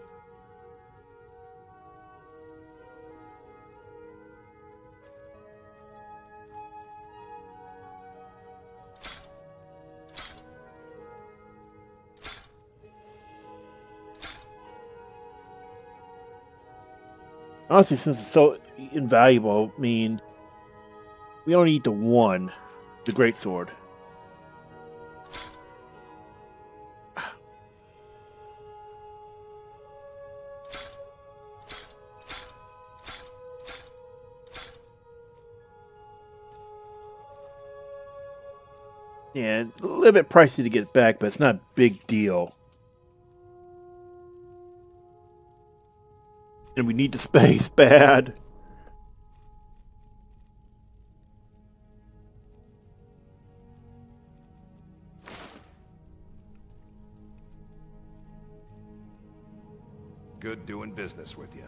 Honestly, since it's so invaluable, I mean, we only need the one, the greatsword. Yeah, a little bit pricey to get it back, but it's not a big deal. And we need the space bad. Good doing business with you.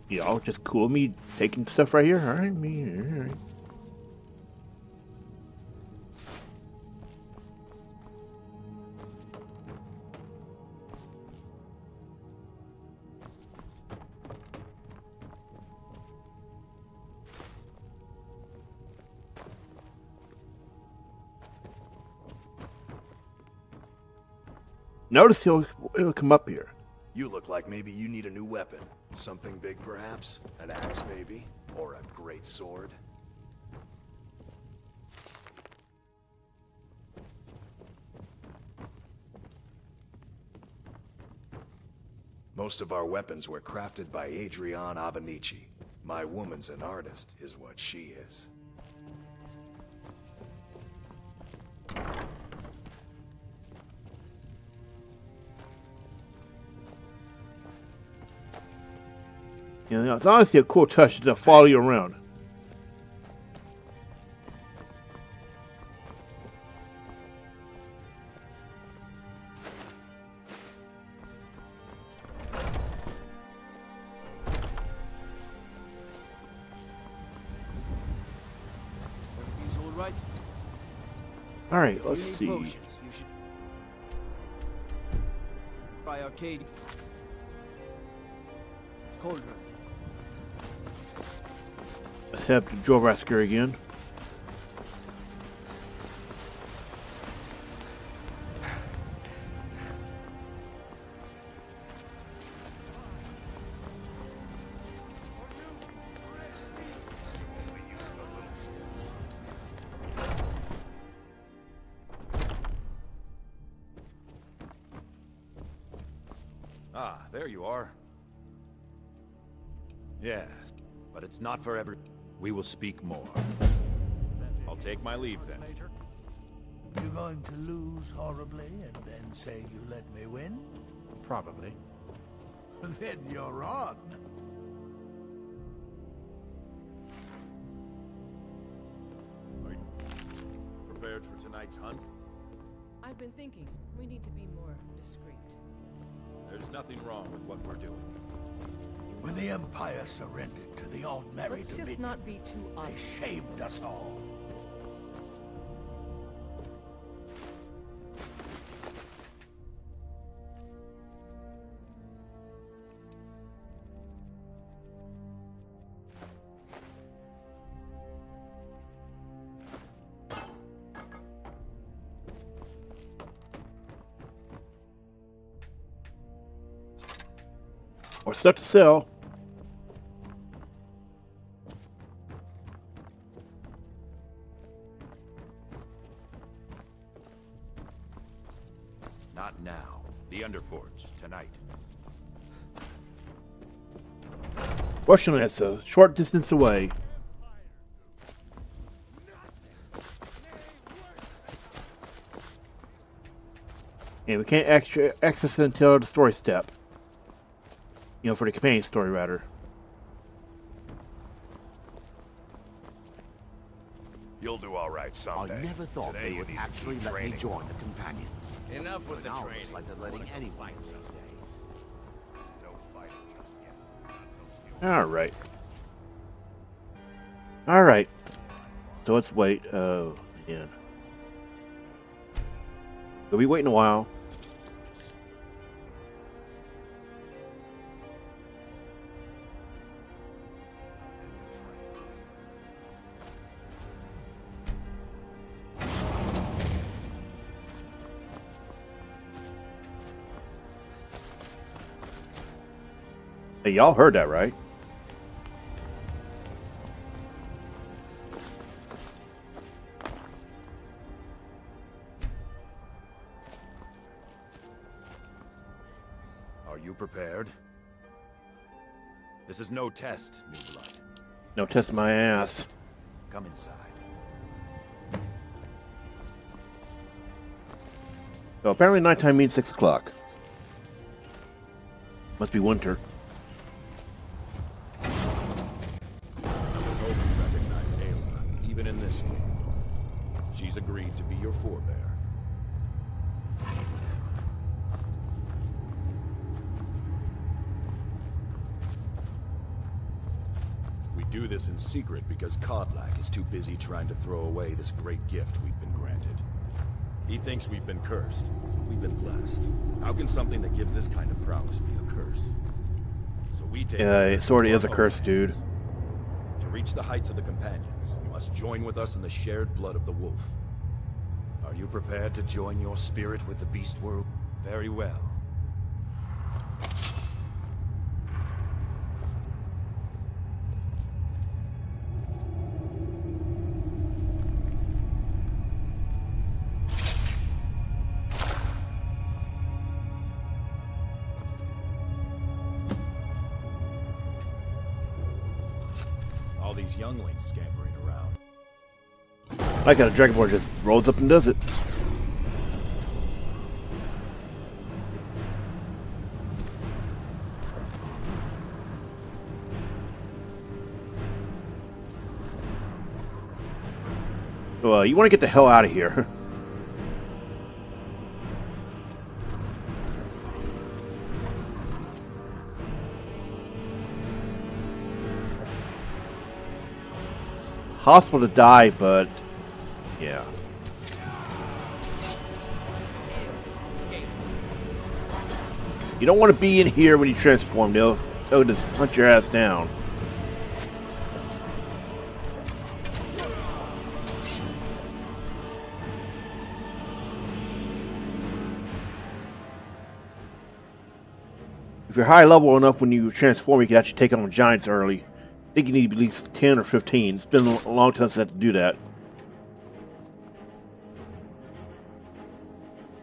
Y'all just cool me taking stuff right here? Alright, alright. Notice he'll come up here. You look like maybe you need a new weapon. Something big, perhaps? An axe, maybe? Or a great sword? Most of our weapons were crafted by Adrianne Avenici. My woman's an artist, is what she is. You know, it's honestly a cool touch to follow you around. All right, let's see. By Arcade. Cold run. Let's head to Jorvaskir again. Ah, there you are. Yes, but it's not for every... We will speak more. I'll take my leave then. You're going to lose horribly and then say you let me win? Probably. Then you're on. Are you prepared for tonight's hunt? I've been thinking, we need to be more discreet. There's nothing wrong with what we're doing. When the Empire surrendered to the Aldmeri Let's just Dominion, not be too they obvious. shamed us all. Or stuff to sell. Not now. The Underforge, tonight. Fortunately, it's a short distance away. And we can't access it until the story step. You know, for the campaign story, rather. You'll do all right someday. I never thought Today they would you actually let me join the companions. Enough with the Now training. it's like they're letting anyone these days. No fighting just yet. All right. All right. So let's wait. Oh, man. We'll be waiting a while. Hey, y'all heard that, right? Are you prepared? This is no test, new blood. No, test my ass. Come inside. So apparently nighttime means 6 o'clock. Must be winter. Even in this form. She's agreed to be your forebear. We do this in secret because Kodlak is too busy trying to throw away this great gift we've been granted. He thinks we've been cursed. We've been blessed. How can something that gives this kind of prowess be a curse? So we take... Yeah, it sort of is a curse, dude. To reach the heights of the companions, you must join with us in the shared blood of the wolf. Are you prepared to join your spirit with the beast world? Very well. younglings scampering around. I got a Dragonborn just rolls up and does it. Well, you want to get the hell out of here. It's possible to die, but yeah. You don't want to be in here when you transform. They'll just hunt your ass down. If you're high level enough when you transform, you can actually take on giants early. I think you need at least 10 or 15. It's been a long time since I had to do that.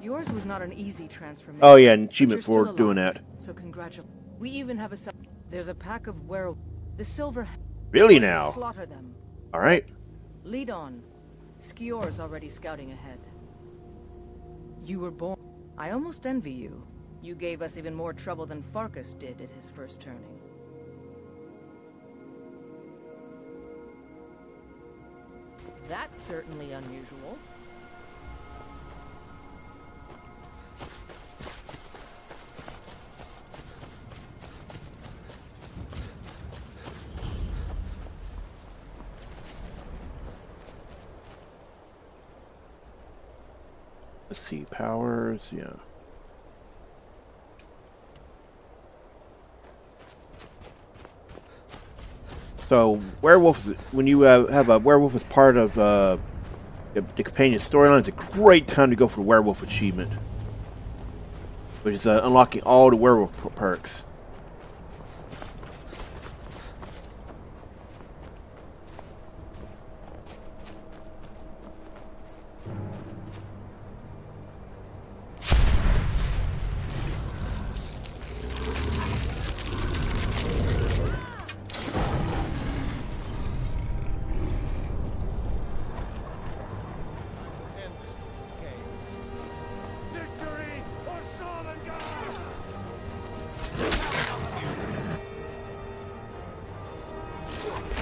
Yours was not an easy transformation. Oh yeah, an achievement for doing that. So congratulations. We even have a. There's a pack of werewolves. The silver. Really now? Slaughter them. All right. Lead on. Skjor's already scouting ahead. You were born. I almost envy you. You gave us even more trouble than Farkas did at his first turning. That's certainly unusual. Let's see, powers, yeah. So, werewolf, when you have a werewolf as part of the companion storyline, it's a great time to go for werewolf achievement, which is unlocking all the werewolf perks.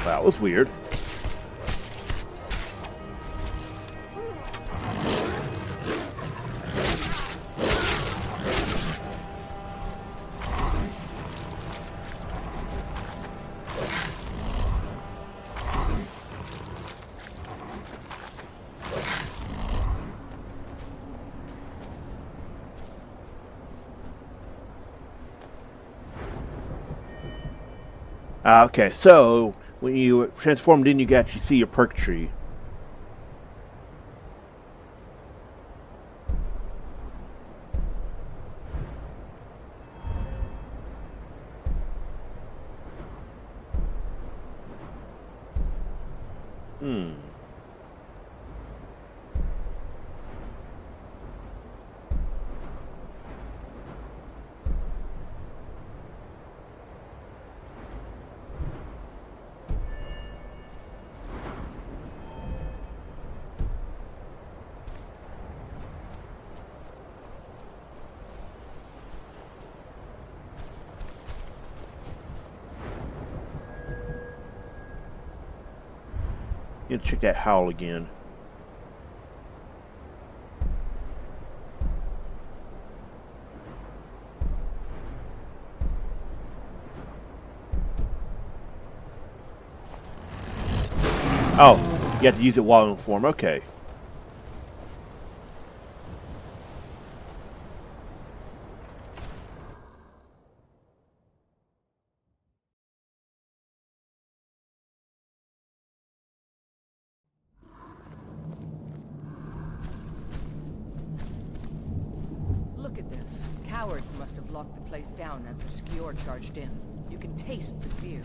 That was weird. Okay, so when you transformed in, you can actually see your perk tree. You have to check that howl again. Oh, you have to use it while in form. Okay. Look at this. Cowards must have locked the place down after Skjor charged in. You can taste the fear.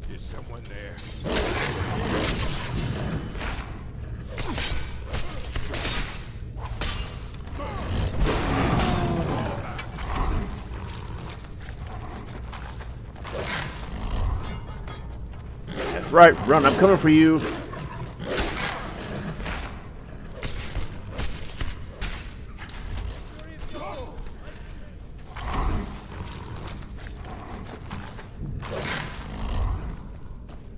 Is someone there? right, run. I'm coming for you.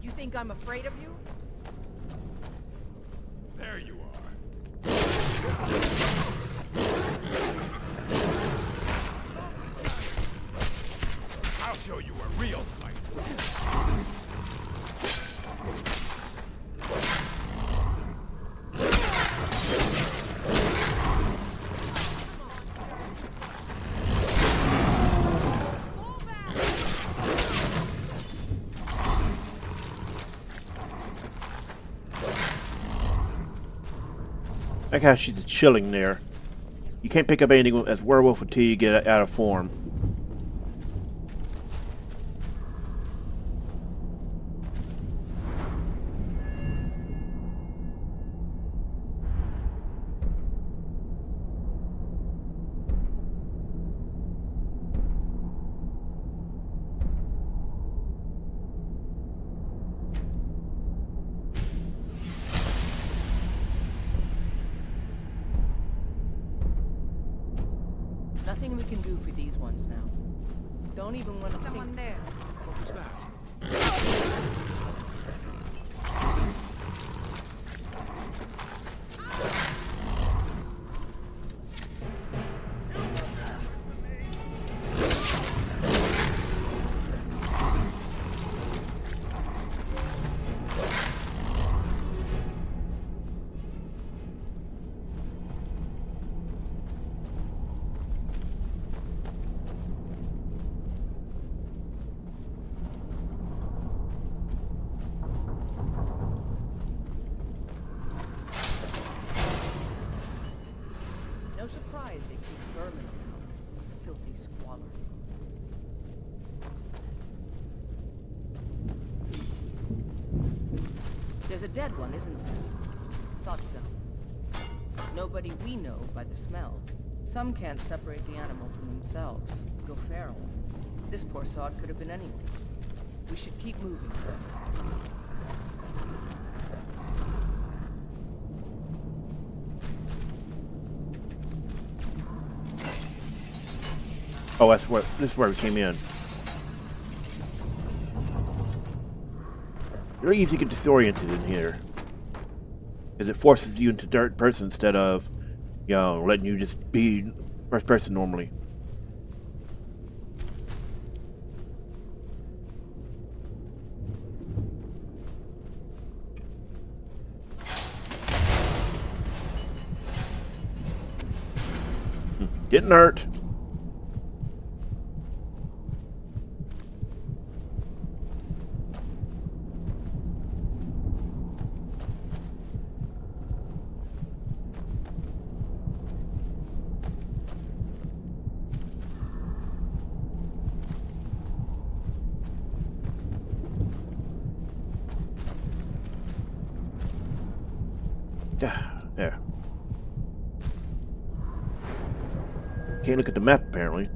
You think I'm afraid of you? There you are. I'll show you a real fight. I like how she's chilling there. You can't pick up anything as werewolf until you get out of form. Nothing we can do for these ones now. Don't even want to Someone think. there. What was that? No surprise they keep vermin around. Filthy squalor. There's a dead one, isn't there? Thought so. Nobody we know by the smell. Some can't separate the animal from themselves. Go feral. This poor sod could have been anyone. We should keep moving. Oh, this is where we came in. Really easy to get disoriented in here, because it forces you into third person instead of, you know, letting you just be first person normally. Didn't hurt. There. Can't look at the map, apparently.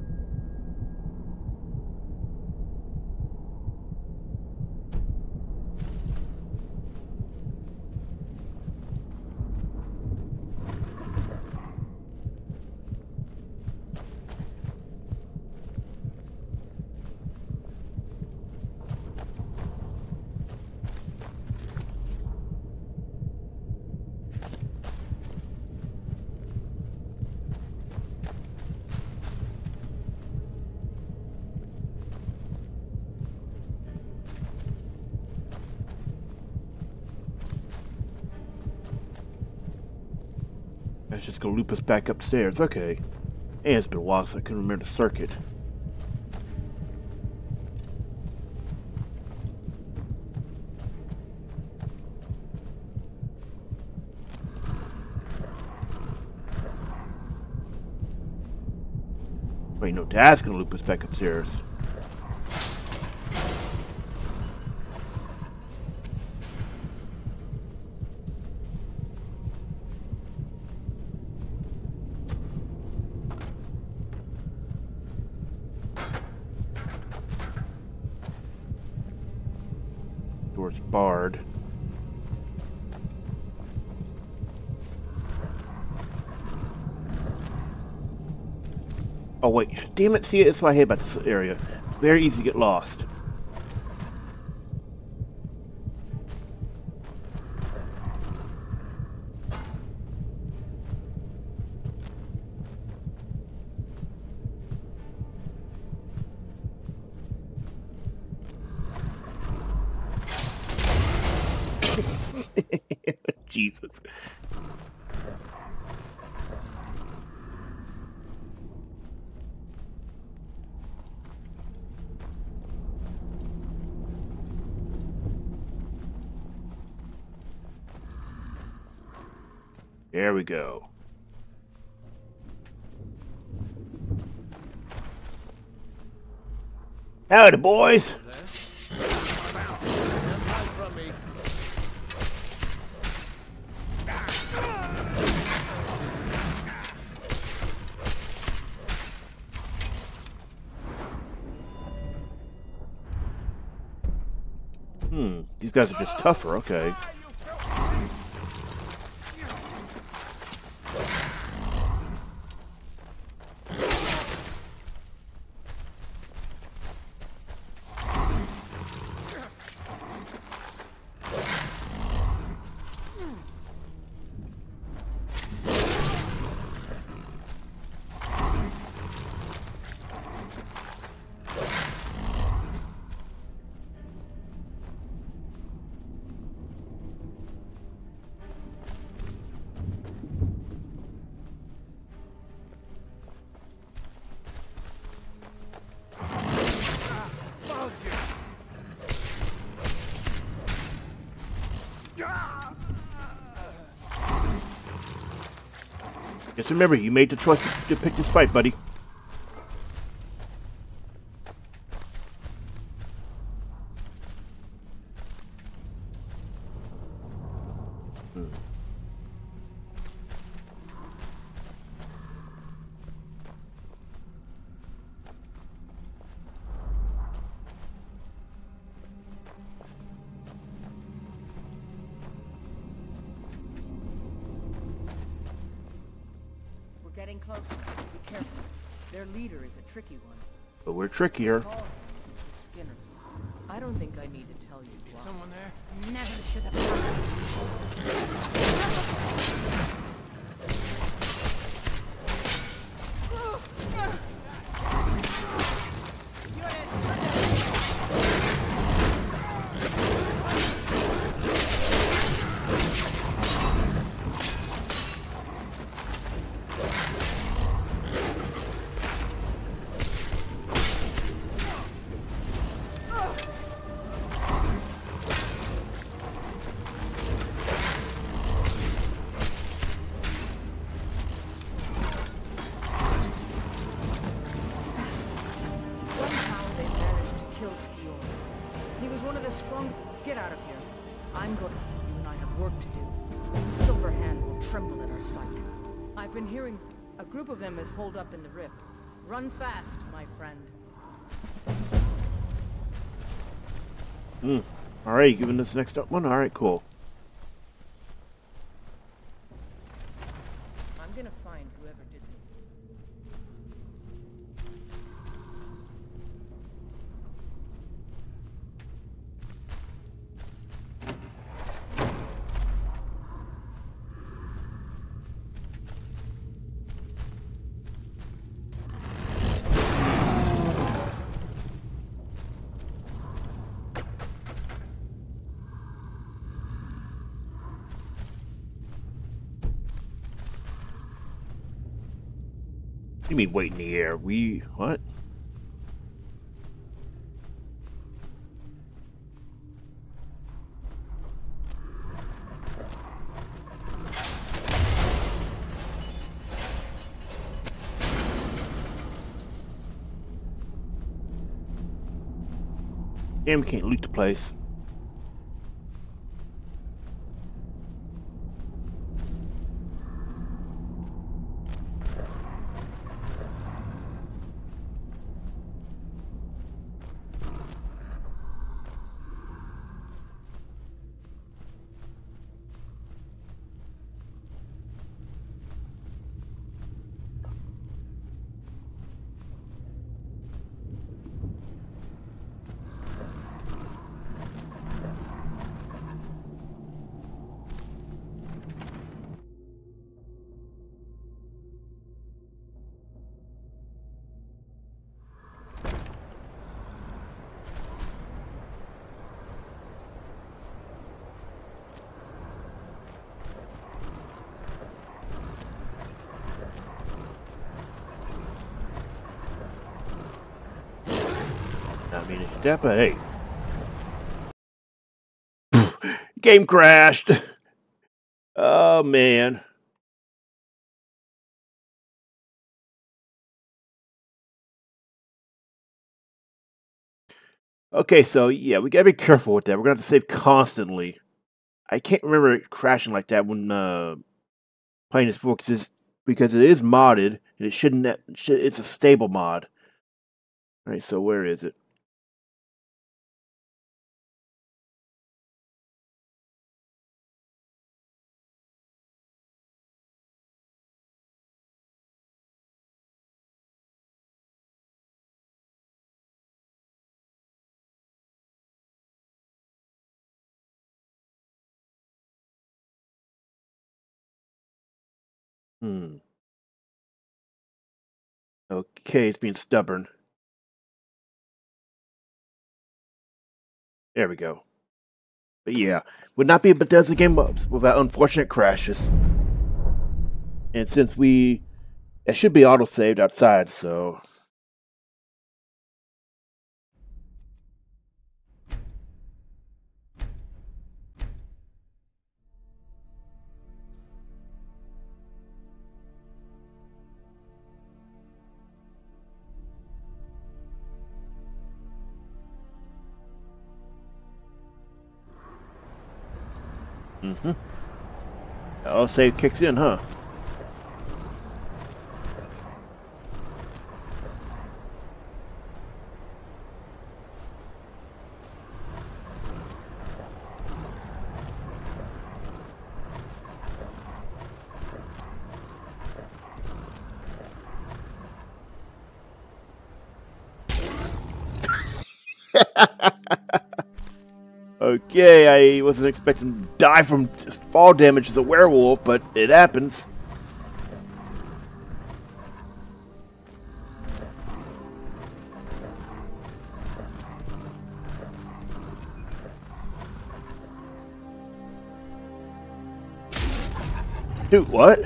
Let's just go loop us back upstairs. Okay. And it's been a while, so I couldn't remember the circuit. Wait, no, Dad's gonna loop us back upstairs. Bard. Oh wait, damn it, see, that's what I hate about this area. Very easy to get lost. Jesus. There we go. Howdy, boys. These guys are just tougher, okay. Just remember, you made the choice to pick this fight, buddy. Getting closer. Be careful. Their leader is a tricky one. But we're trickier. Skinner. I don't think I need to tell you. Is someone there? Never should have Get out of here. I'm going. You and I have work to do. Silverhand will tremble at our sight. I've been hearing a group of them is holed up in the rift. Run fast, my friend. Alright, you giving this next up one? Alright, cool. I'm gonna find whoever did this. You mean wait in the air? What? Damn, we can't loot the place. not mean to hit that, but hey. Game crashed. Oh, man. Okay, so yeah, we gotta be careful with that. We're gonna have to save constantly. I can't remember it crashing like that when playing this book because it is modded and it shouldn't. It's a stable mod. All right, so where is it? Okay, it's being stubborn. There we go. But yeah, would not be a Bethesda game without unfortunate crashes. And since it should be auto-saved outside, so... Auto-save kicks in, huh? Okay, I wasn't expecting to die from fall damage as a werewolf, but it happens. Dude, what?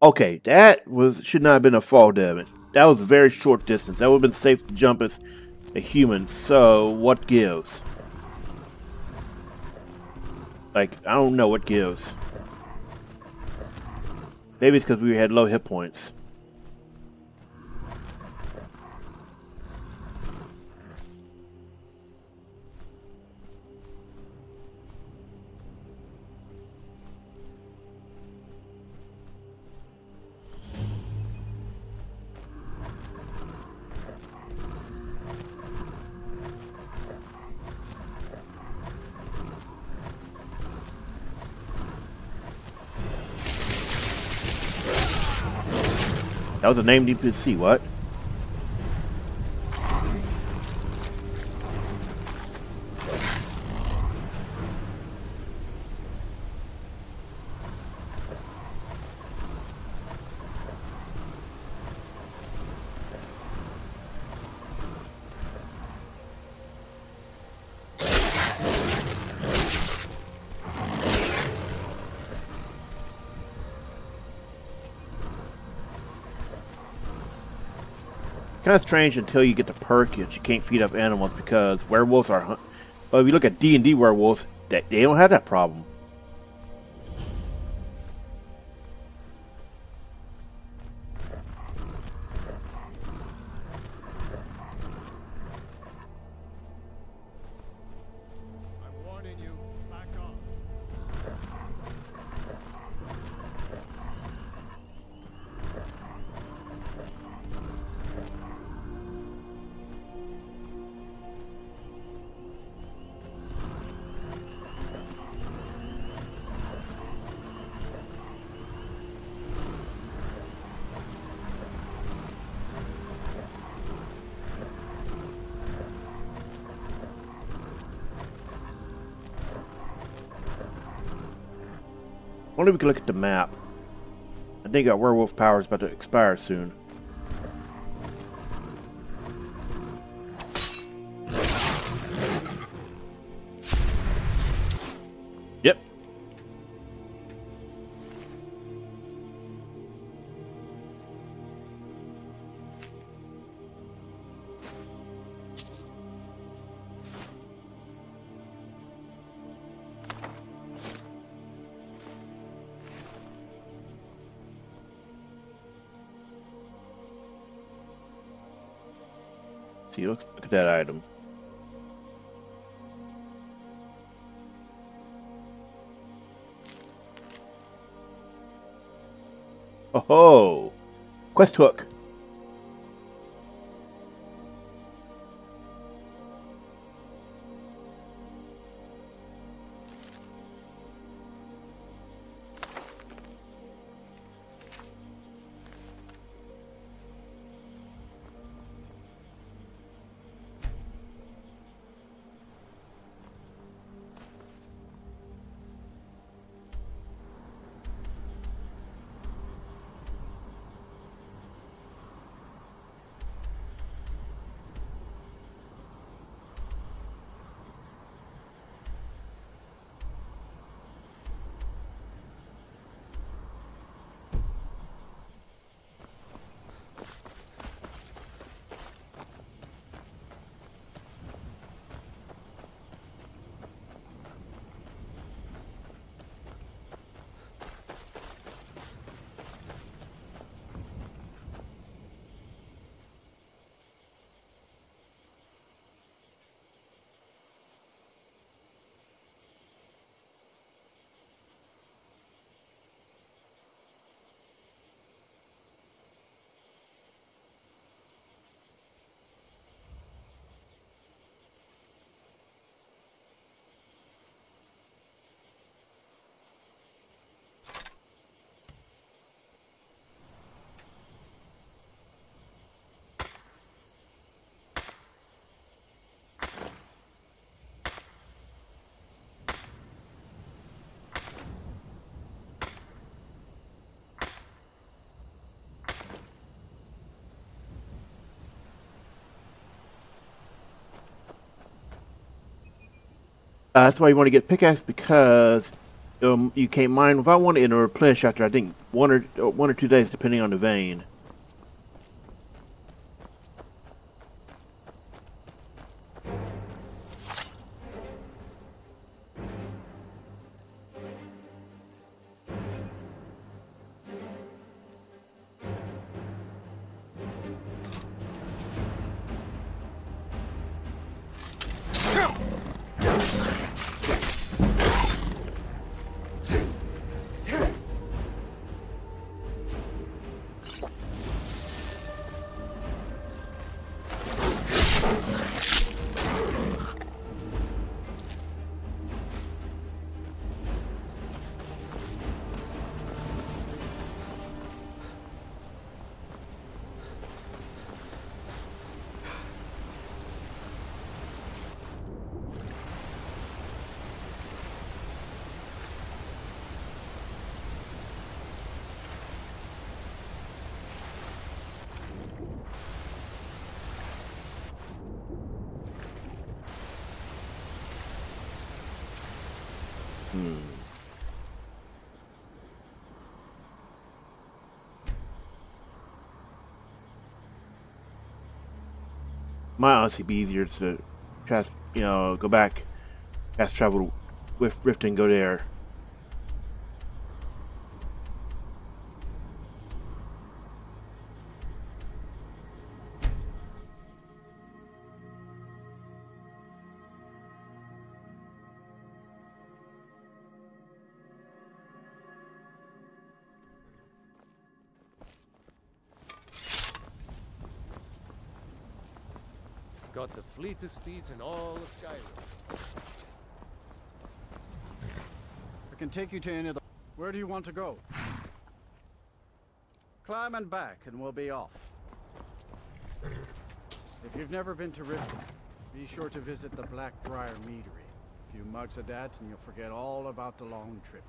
Okay, that should not have been a fall damage. That was a very short distance. That would have been safe to jump as a human. So, what gives? Like, I don't know what gives. Maybe it's because we had low hit points. That was a named NPC, what? Kind of strange until you get the perk that you can't feed up animals because werewolves are. Well, if you look at D&D werewolves, they don't have that problem. I'm warning you, back off. I wonder if we can look at the map. I think our werewolf power is about to expire soon. Yep. see, look at that item. Oh, quest hook. That's why you want to get pickaxe, because you can't mine without one and replenish after, I think, one or 2 days, depending on the vein. Might honestly be easier to cast, go back, fast travel with Rift and go there. Got the fleetest steeds in all of Skyrim. I can take you to any of the... Where do you want to go? Climb and back and we'll be off. If you've never been to Riverwood, be sure to visit the Blackbriar Meadery. A few mugs of that and you'll forget all about the long trip.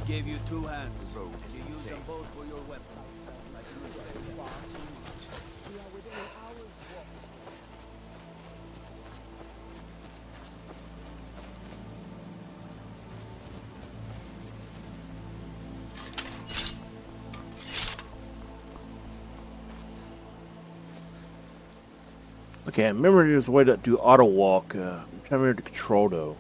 Gave you 2 hands. You use them both for your weapons. Okay, I remember there's a way to do auto walk. I'm trying to remember the control though.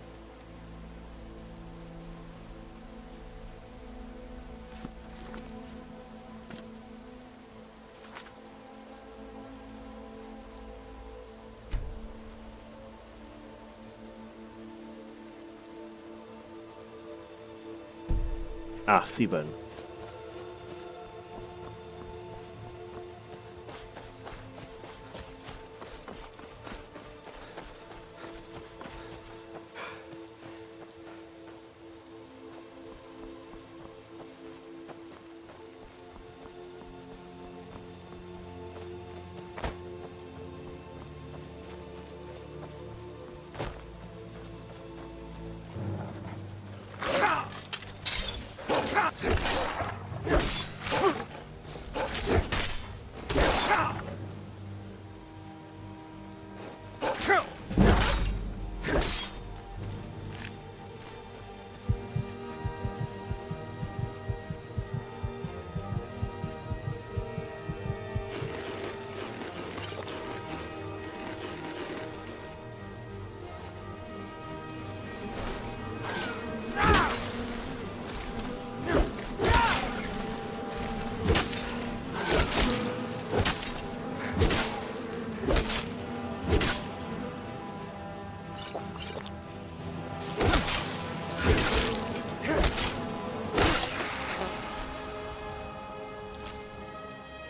Ah, C button.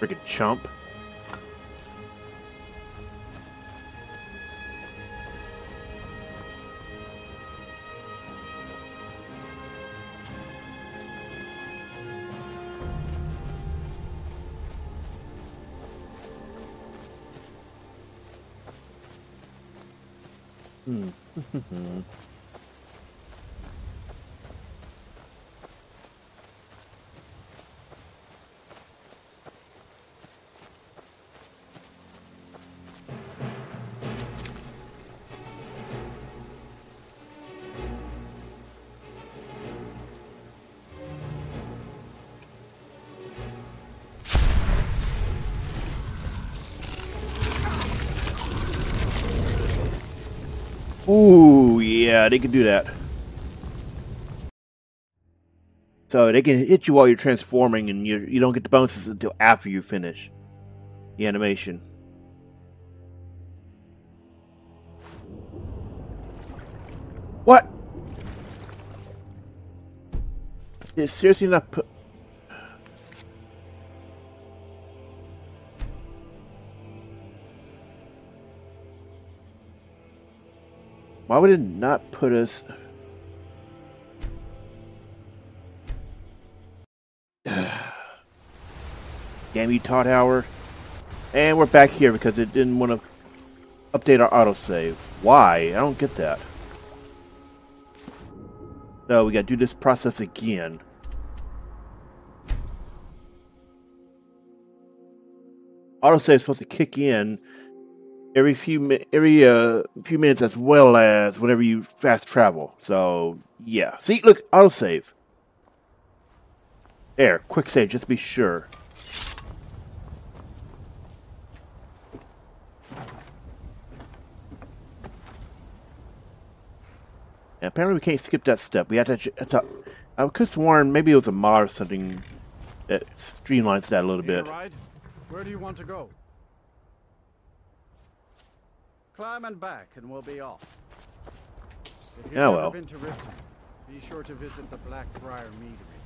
Freaking chump. Ooh, yeah, they can do that. So they can hit you while you're transforming, and you don't get the bonuses until after you finish the animation. What? Did it seriously not put... Why would it not put us... Damn you, Todd Howard. And we're back here because it didn't want to update our autosave. Why? I don't get that. So we got to do this process again. Autosave is supposed to kick in every few minutes, as well as whenever you fast travel. So yeah, see, look, autosave. There, quick save, just to be sure. And apparently we can't skip that step. We have to. I could have sworn maybe it was a mod or something that streamlines that a little bit. Ride? Where do you want to go? Climb and back, and we'll be off. If you've never been to Riften, be sure to visit the Blackbriar Meadery.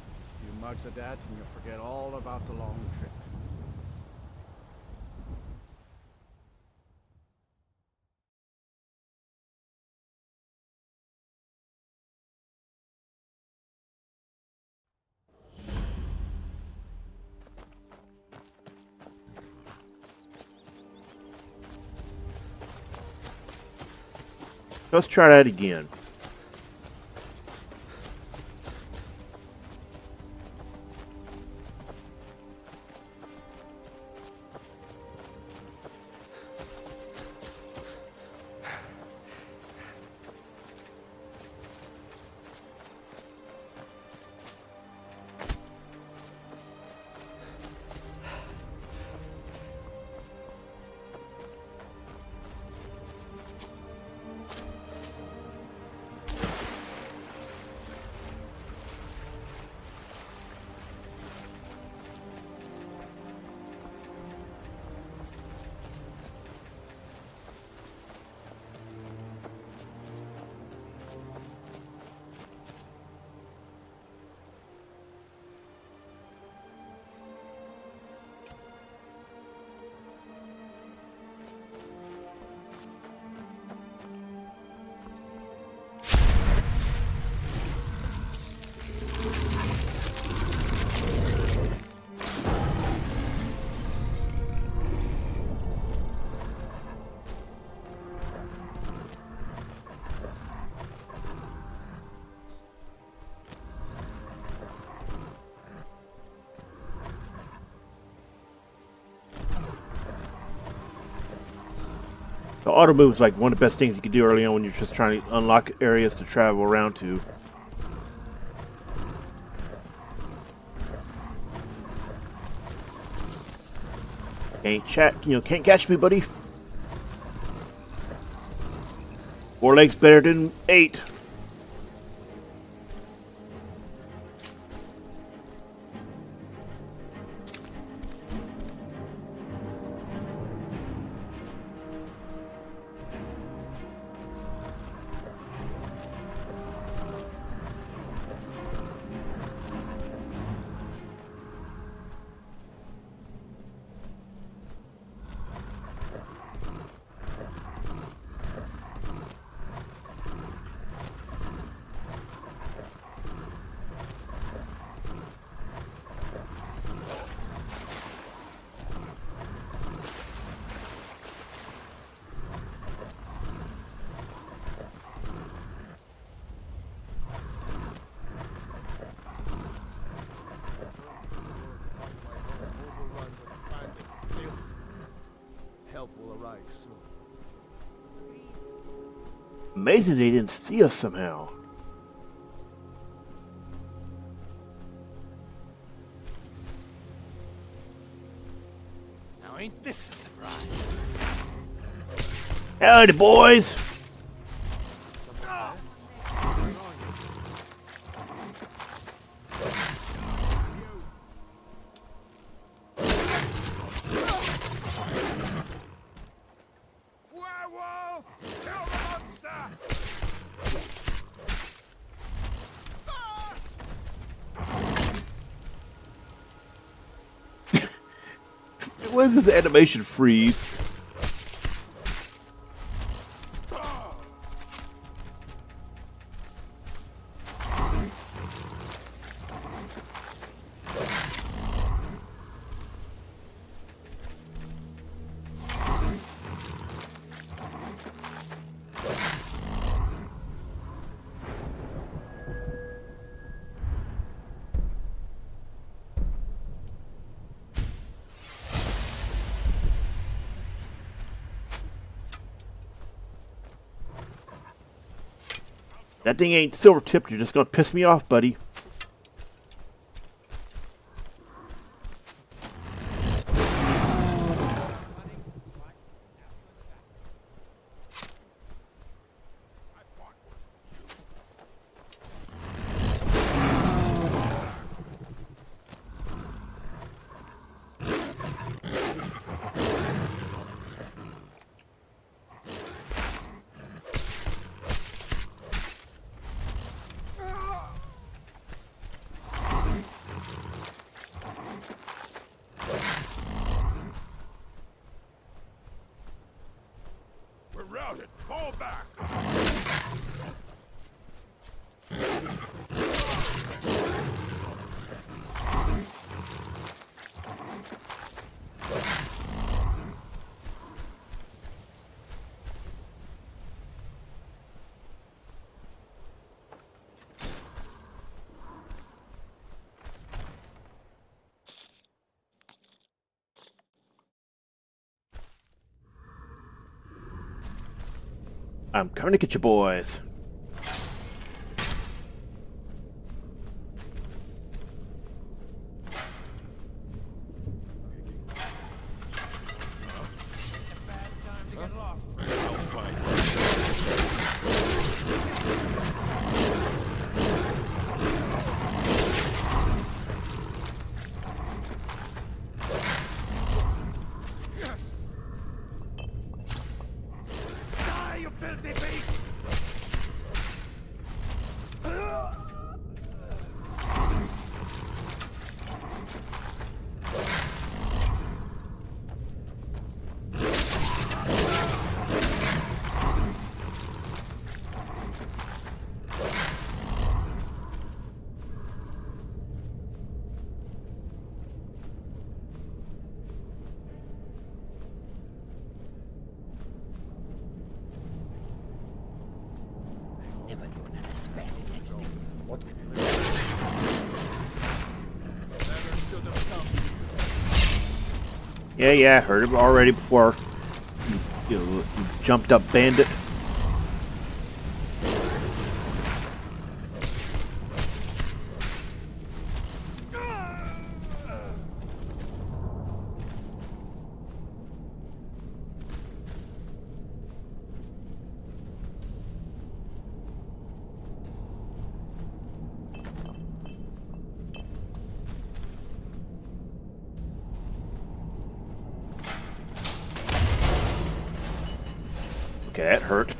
You mugs the dads, and you'll forget all about the long trip. Let's try that again. The auto move is like one of the best things you can do early on when you're just trying to unlock areas to travel around to. Can't catch me, buddy. 4 legs better than 8. Amazing they didn't see us somehow. Now ain't this a surprise? Howdy, boys. What is this animation freeze? That thing ain't silver tipped. You're just gonna piss me off, buddy. Fall back! I'm coming to get you boys. Yeah, I heard it already before. You jumped up bandit. Okay, that hurt.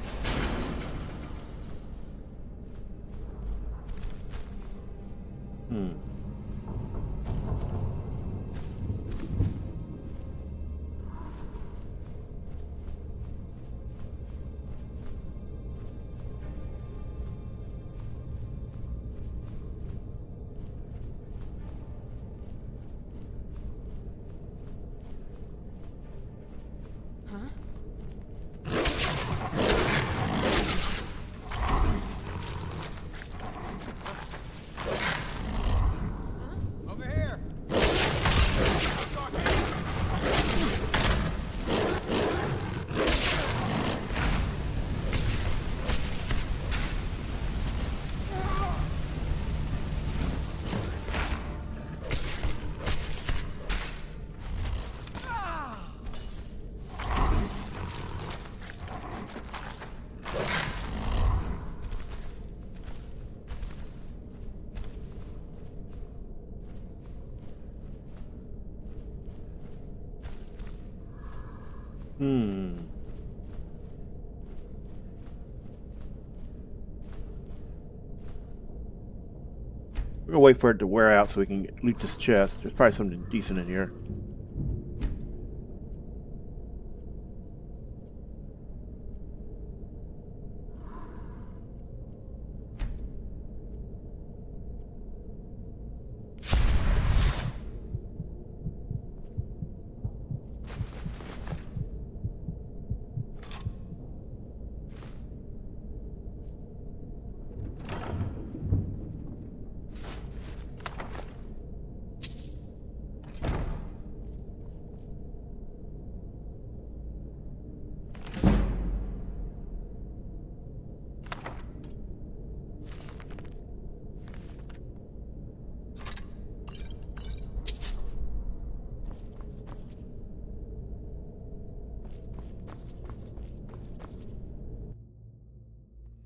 We're gonna wait for it to wear out so we can loot this chest. There's probably something decent in here.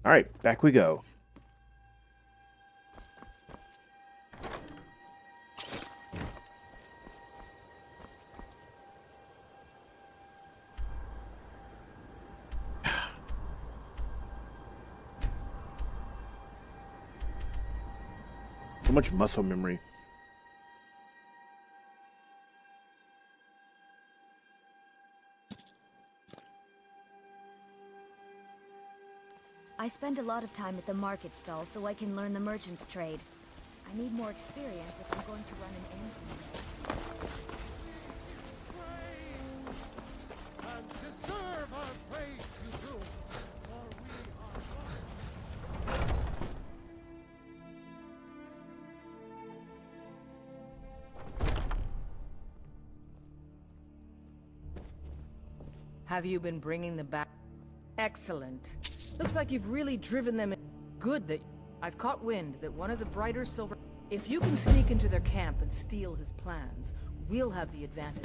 All right, back we go. So much muscle memory. I spend a lot of time at the market stall so I can learn the merchant's trade. I need more experience if I'm going to run an inn someday. And deserve our praise, you do, for we are one. Have you been bringing the back? Excellent. Looks like you've really driven them in. Good that I've caught wind that one of the brighter silver... If you can sneak into their camp and steal his plans, we'll have the advantage.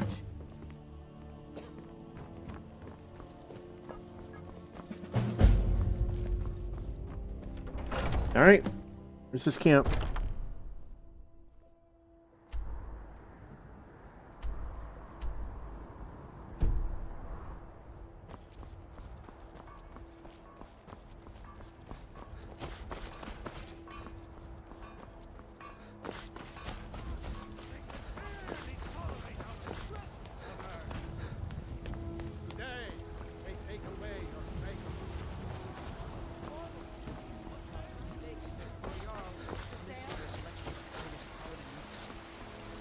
All right, where's this camp?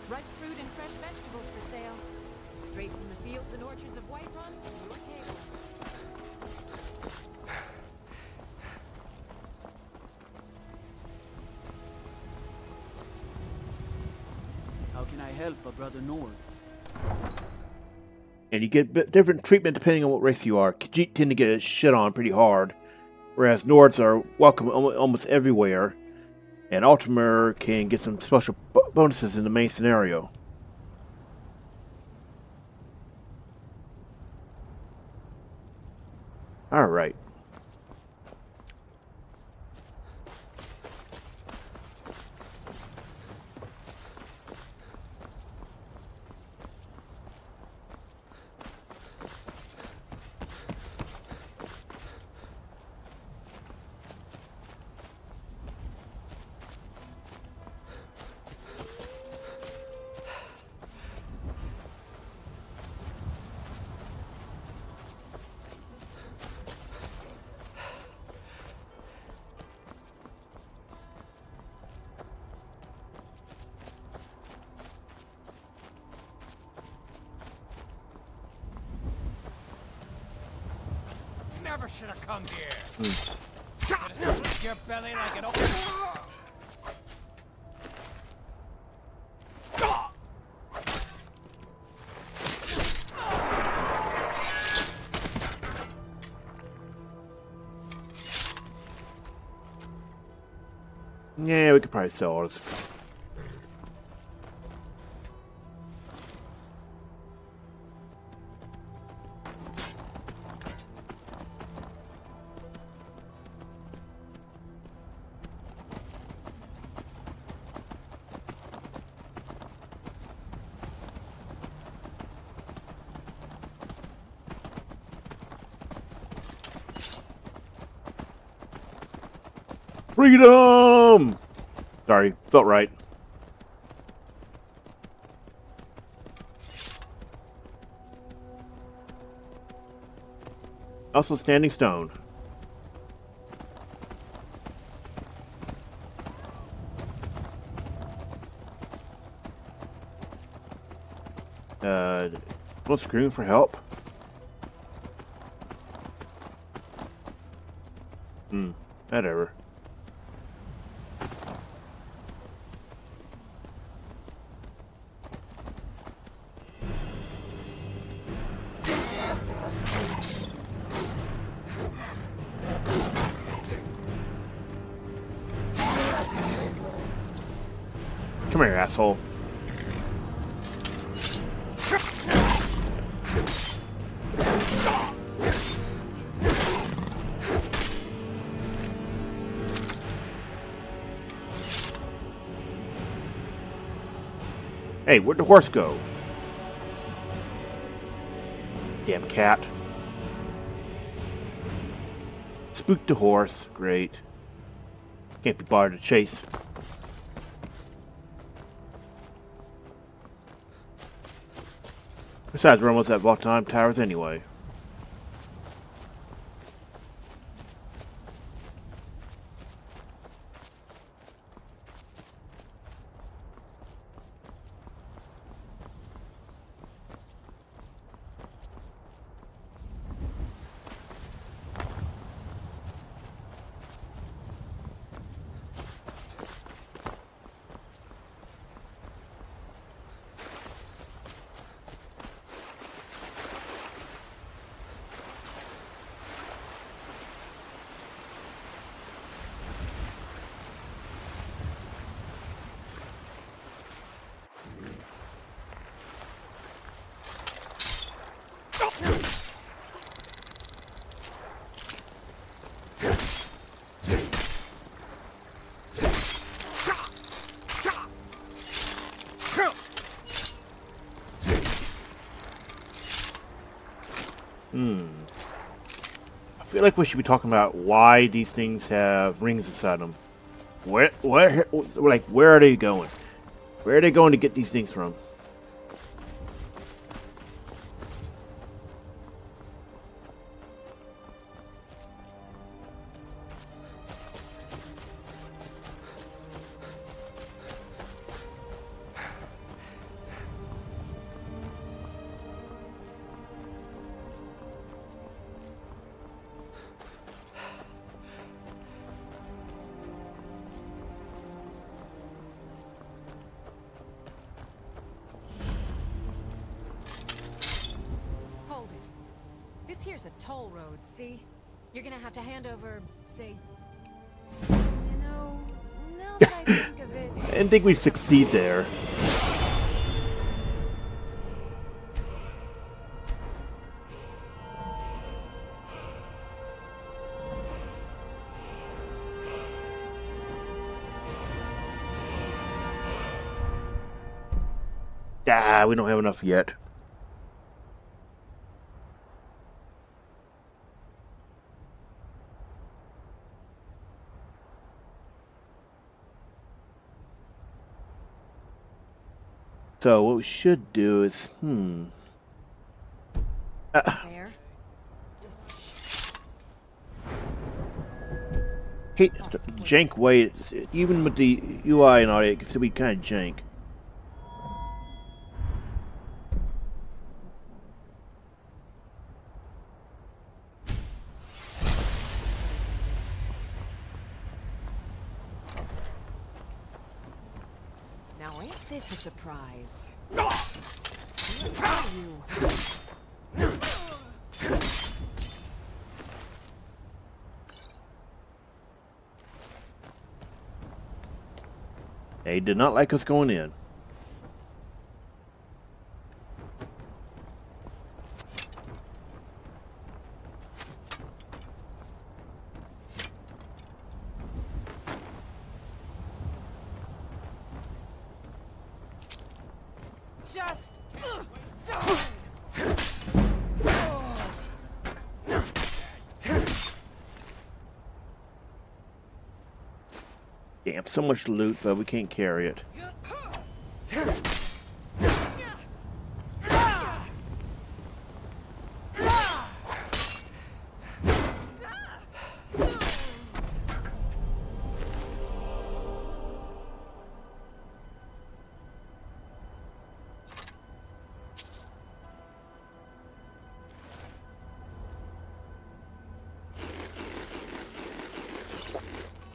Ripe fruit and fresh vegetables for sale. Straight from the fields and orchards of Whiterun to your table. How can I help, Brother Nord? And you get different treatment depending on what race you are. Khajiit tend to get shit on pretty hard, whereas Nords are welcome almost everywhere. And Ultimur can get some special bonuses in the main scenario. Alright. Never should have come here. Should have split your belly like an open. Yeah, we could probably sell all this. Freedom! Sorry, felt right. Also, standing stone. Someone screaming for help? Whatever. Come here, asshole. Hey, where'd the horse go? Damn cat. Spooked the horse. Great. Can't be bothered to chase. Besides, we're almost at Valtheim Towers anyway. I feel like we should be talking about why these things have rings inside them. Where are they going? Where are they going to get these things from? there's a toll road, see? You're gonna have to hand over, say... You know, now that I think of it... I didn't think we'd succeed there. Ah, we don't have enough yet. So what we should do is, There. hate jank way. Even with the UI and all, it can still be kind of jank. Now ain't this a surprise? Who are you? They did not like us going in. Just... Damn, so much loot, but we can't carry it.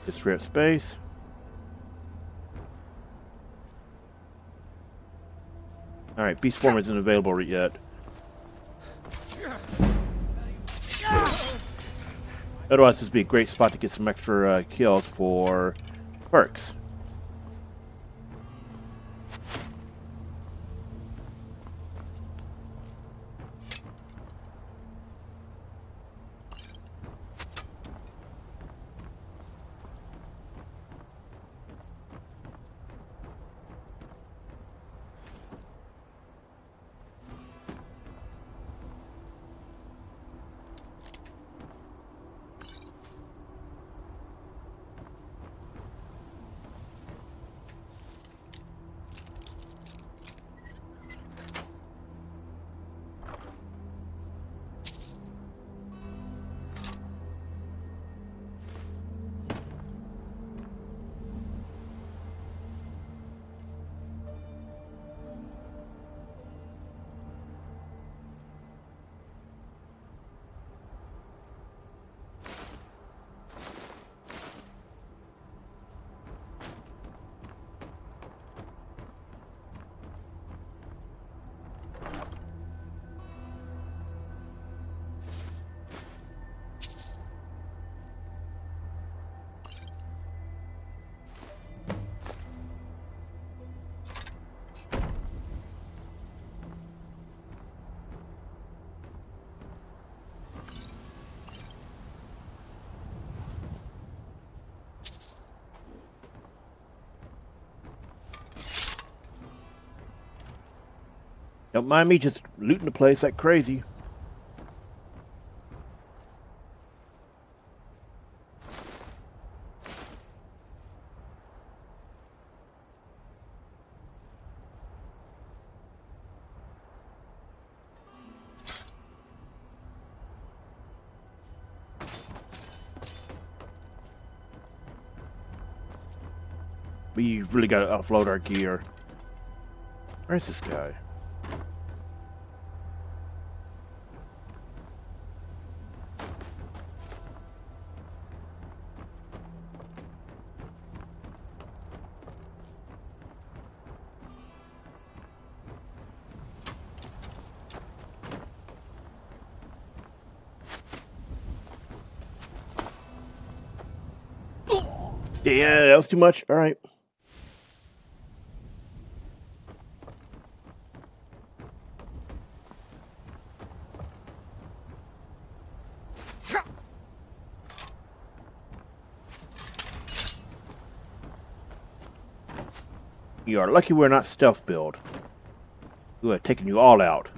Just free up space. Alright, Beast Form isn't available yet. Otherwise, this would be a great spot to get some extra kills for perks. Don't mind me just looting the place like crazy. We've really got to offload our gear. Where's this guy? Yeah, that was too much. All right. You are lucky we're not stealth build. We would have taken you all out.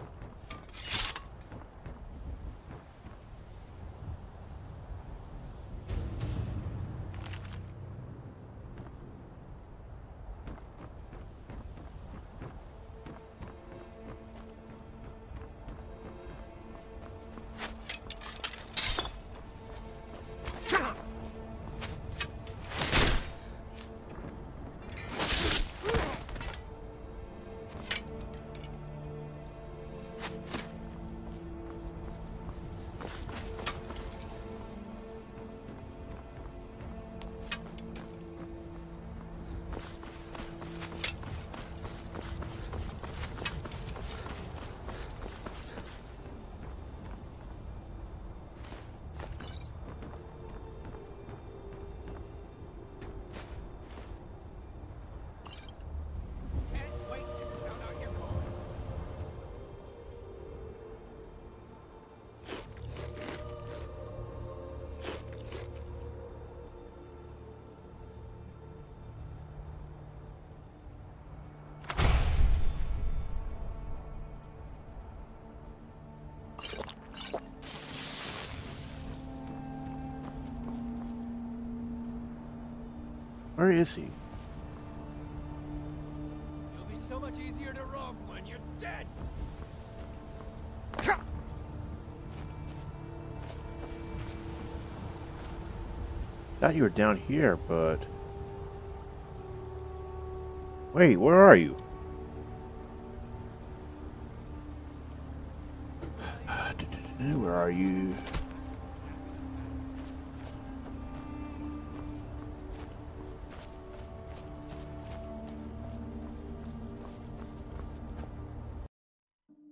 Where is he? You'll be so much easier to rob when you're dead. Thought you were down here, but wait, where are you? Where are you?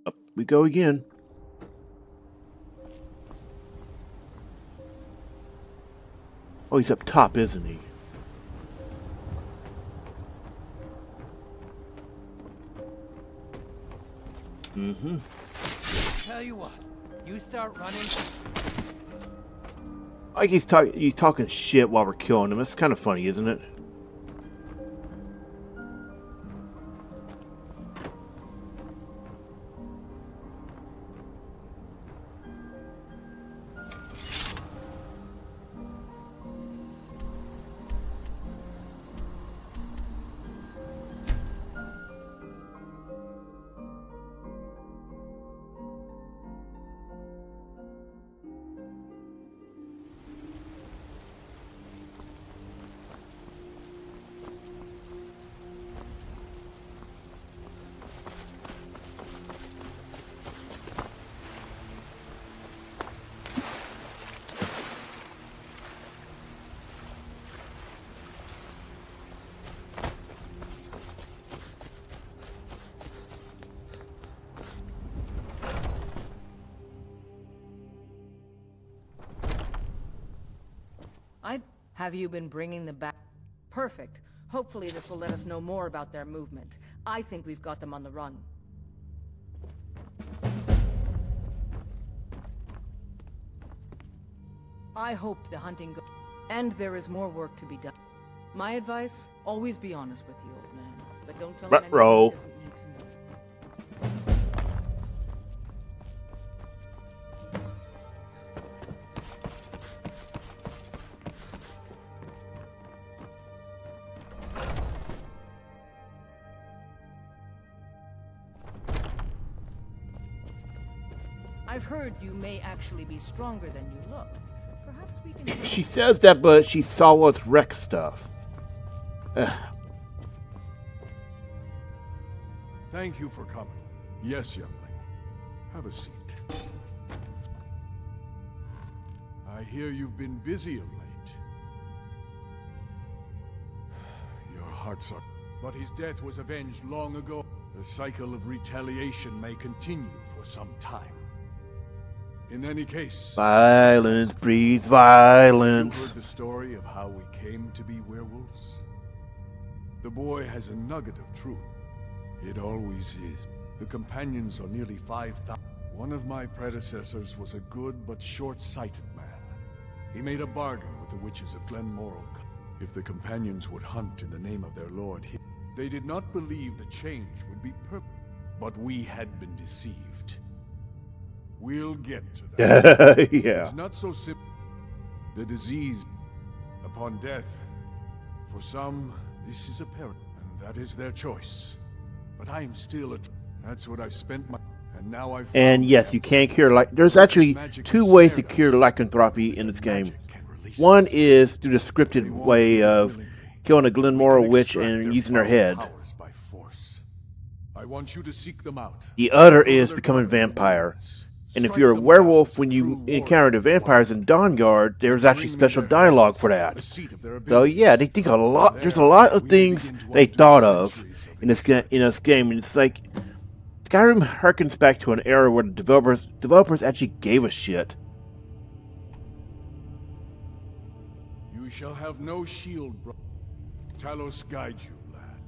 Up we go again. Oh, he's up top, isn't he? Mm-hmm. Tell you what, you start running. Like he's talking shit while we're killing him. It's kind of funny, isn't it? Have you been bringing them back? Perfect. Hopefully this will let us know more about their movement. I think we've got them on the run. I hope the hunting goes. And there is more work to be done. My advice, always be honest with the old man. But don't tell him anything he doesn't need to know. I've heard you may actually be stronger than you look. Perhaps we can... She says that, but she saw us wreck stuff. Thank you for coming. Yes, youngling. Have a seat. I hear you've been busy of late. Your hearts are... But his death was avenged long ago. The cycle of retaliation may continue for some time. In any case, violence breeds violence. You heard the story of how we came to be werewolves? The boy has a nugget of truth. It always is. The companions are nearly 5,000. One of my predecessors was a good but short-sighted man. He made a bargain with the witches of Glenmoral. If the companions would hunt in the name of their lord, they did not believe the change would be permanent. But we had been deceived. We'll get to that. Yeah. It's not so simple. The disease, upon death, for some, this is apparent, and that is their choice. But I am still that's what I've spent my... And now I've... And yes, you can cure there's actually 2 ways to cure lycanthropy in this game. One is through the scripted way of killing a Glenmoral witch and using her head. I want you to seek them out. The other is becoming a vampire. And if you're a werewolf, when you encounter the vampires in Dawnguard, there's actually special dialogue for that. So yeah, they think a lot. There's a lot of things they thought of in this game, and it's like Skyrim harkens back to an era where the developers actually gave a shit. You shall have no shield, bro. Talos guide you, lad.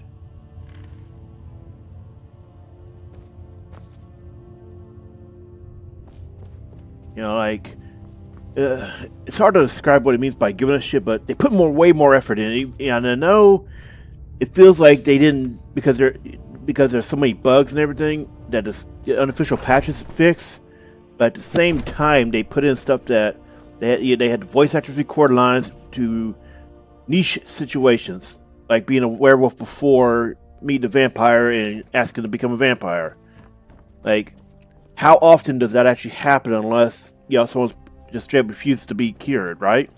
You know, like, it's hard to describe what it means by giving a shit, but they put way more effort in it. And I know it feels like they didn't, because there's so many bugs and everything that the unofficial patches fix. But at the same time, they put in stuff that they had voice actors record lines to niche situations, like being a werewolf before meeting a vampire and asking to become a vampire. Like, how often does that actually happen unless, you know, someone just straight up refuses to be cured, right?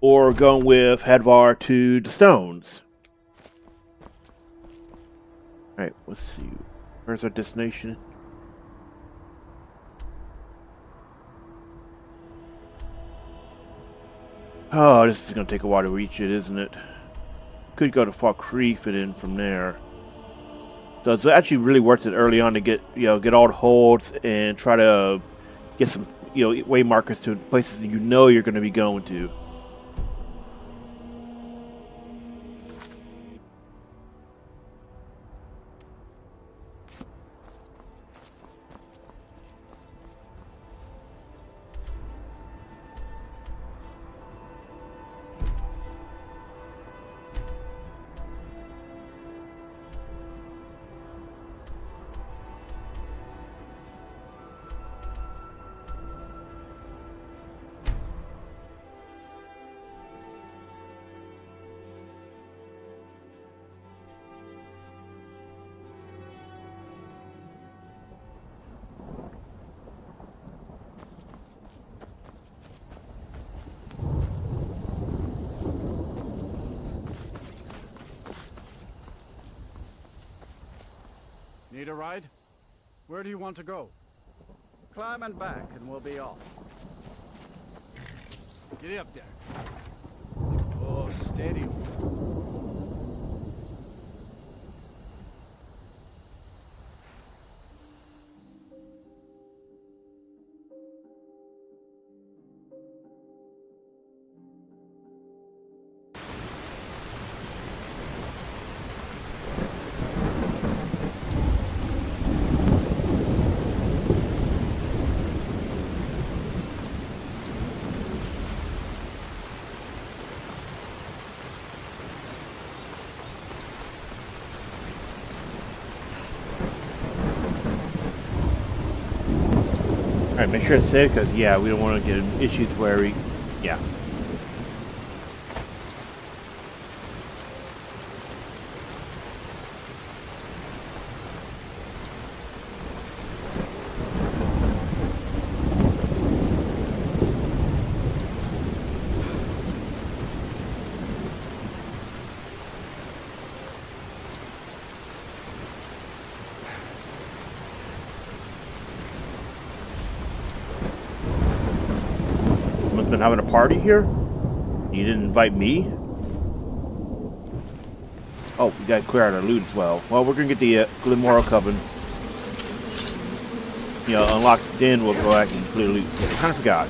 Or going with Hadvar to the Stones. Alright, let's see. Where's our destination? Oh, this is going to take a while to reach it, isn't it? Could go to Falkreath and in from there. So it's actually really worth it early on to get all the holds and try to get some way markers to places that you're going to be going to. Need a ride? Where do you want to go? Climb and back and we'll be off. Get up there. Oh, steady. Alright, make sure it's safe, because, yeah, we don't want to get in issues where we... Yeah. Been having a party here? You didn't invite me? Oh, we gotta clear out our loot as well. Well, we're gonna get the Glenmoral Coven. unlock the den, we'll go back and completely loot. I kind of forgot.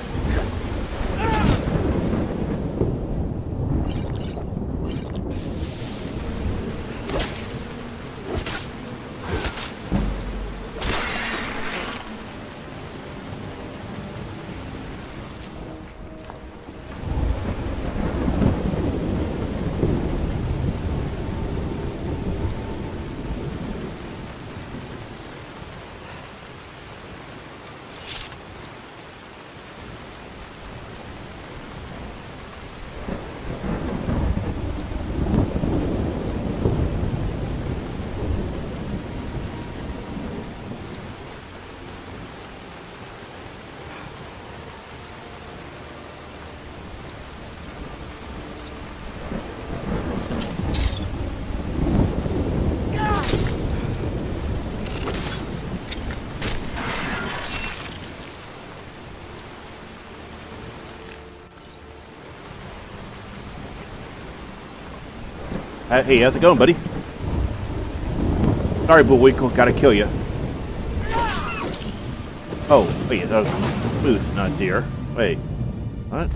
Hey, how's it going, buddy? Sorry, Bullwinkle, gotta kill you. Oh, wait, that was moose, not deer. Wait, what?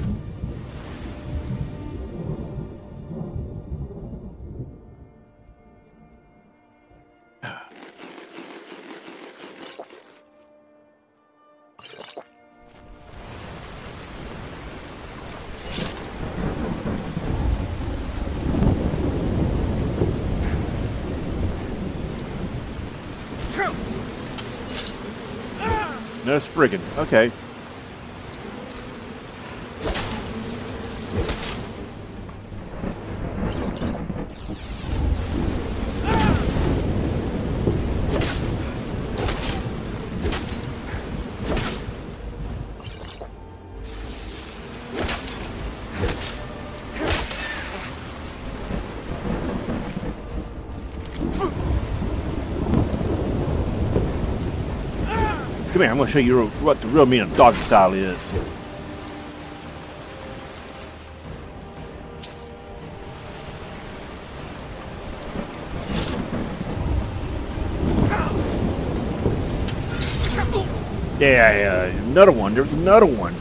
No Spriggan. Okay. Come here, I'm going to show you what the real meaning of doggy style is. Yeah, another one. There was another one.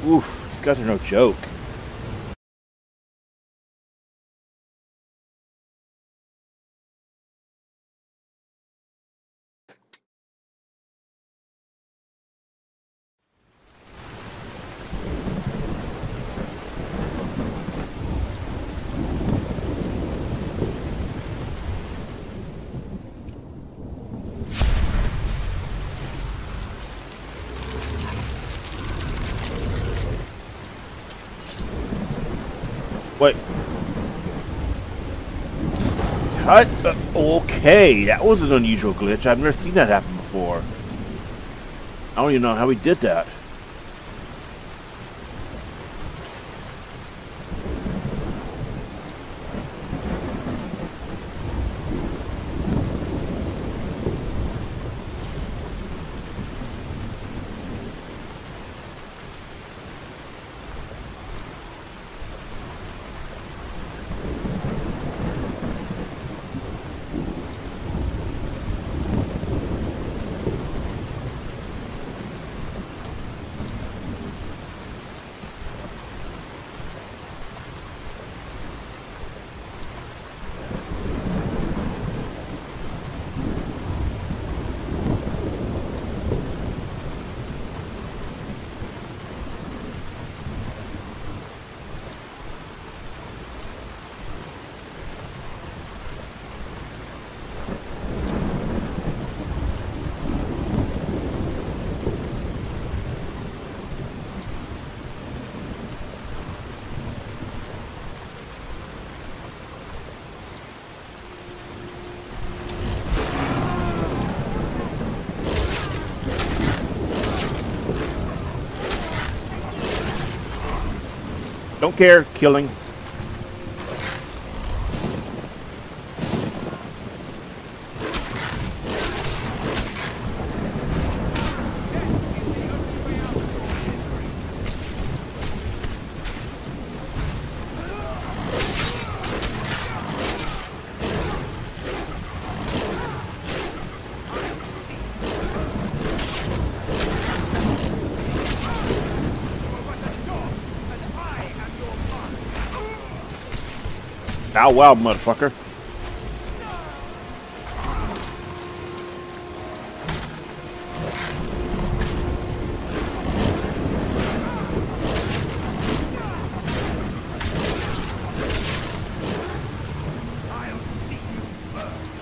Oof, these guys are no joke. What? Cut? Okay, that was an unusual glitch. I've never seen that happen before. I don't even know how he did that. Don't care, killing. Bow wow, motherfucker.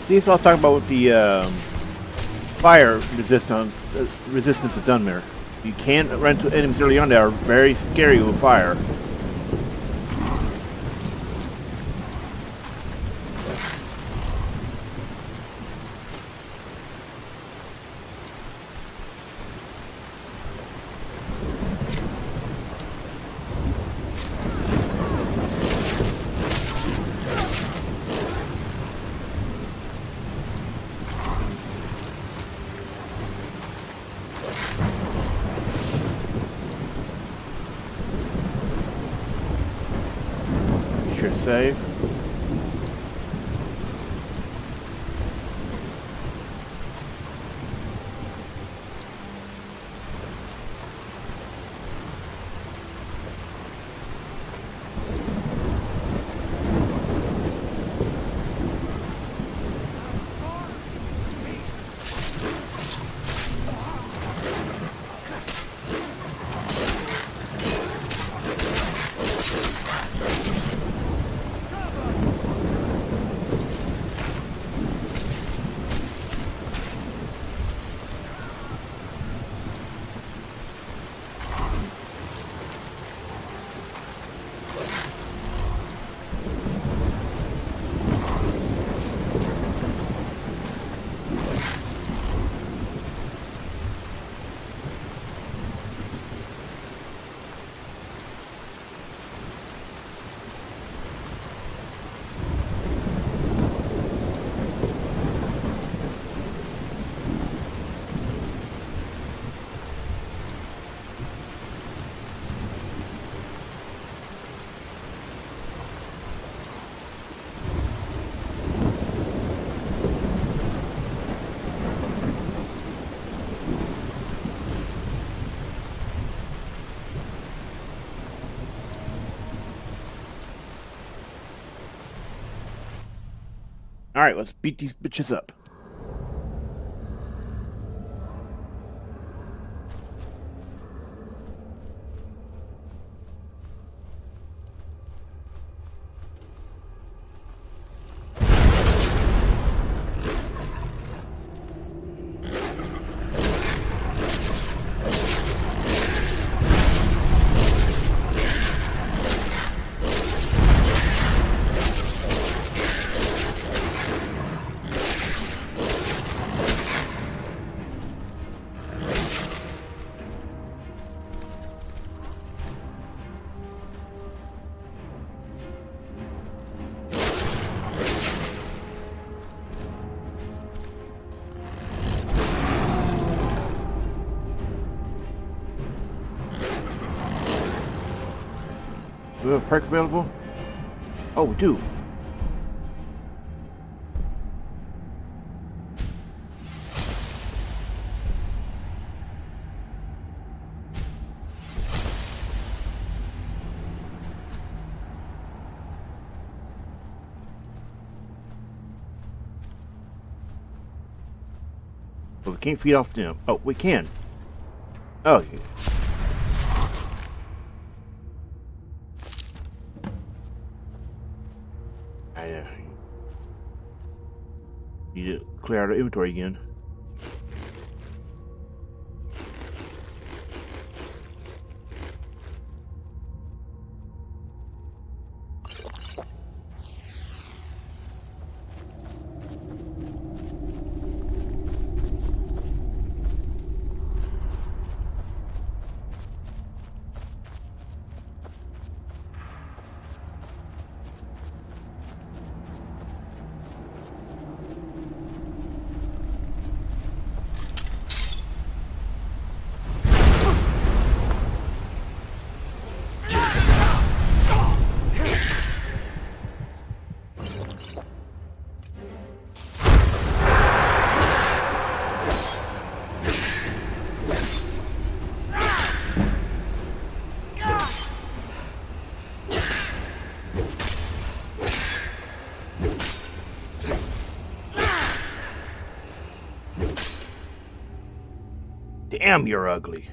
These I was talking about with the fire resistance of Dunmer. You can run into enemies early on that are very scary with fire. Save. Alright, let's beat these bitches up. Do we have a perk available? Oh, we do. But we can't feed off them. Oh, we can. Oh, okay. Need to clear out our inventory again. Damn, you're ugly.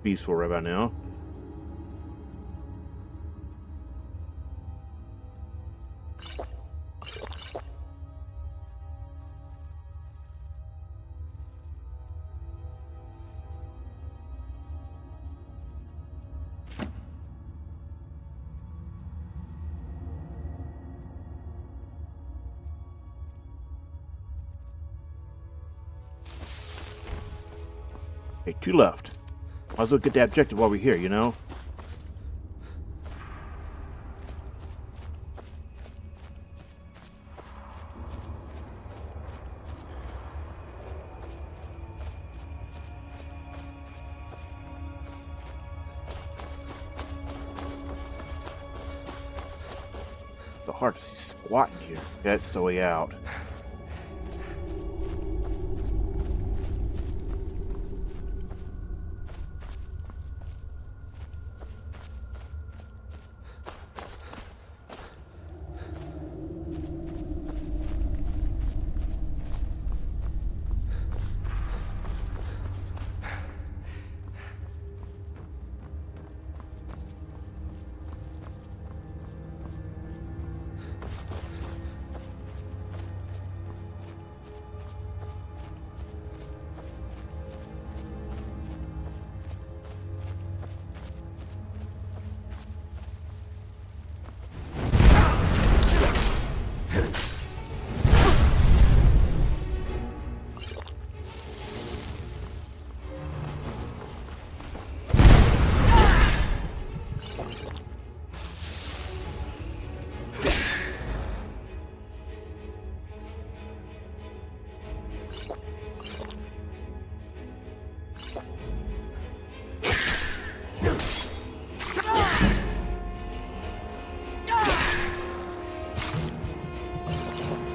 Peaceful right about now. Okay, 2 left. Might as well get that objective while we're here, you know? The hard to see squatting here. That's the way out.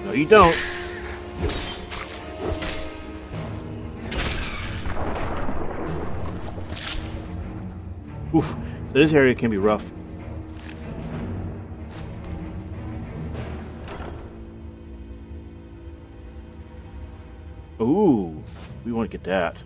No, you don't. Oof. So this area can be rough. Ooh, we want to get that.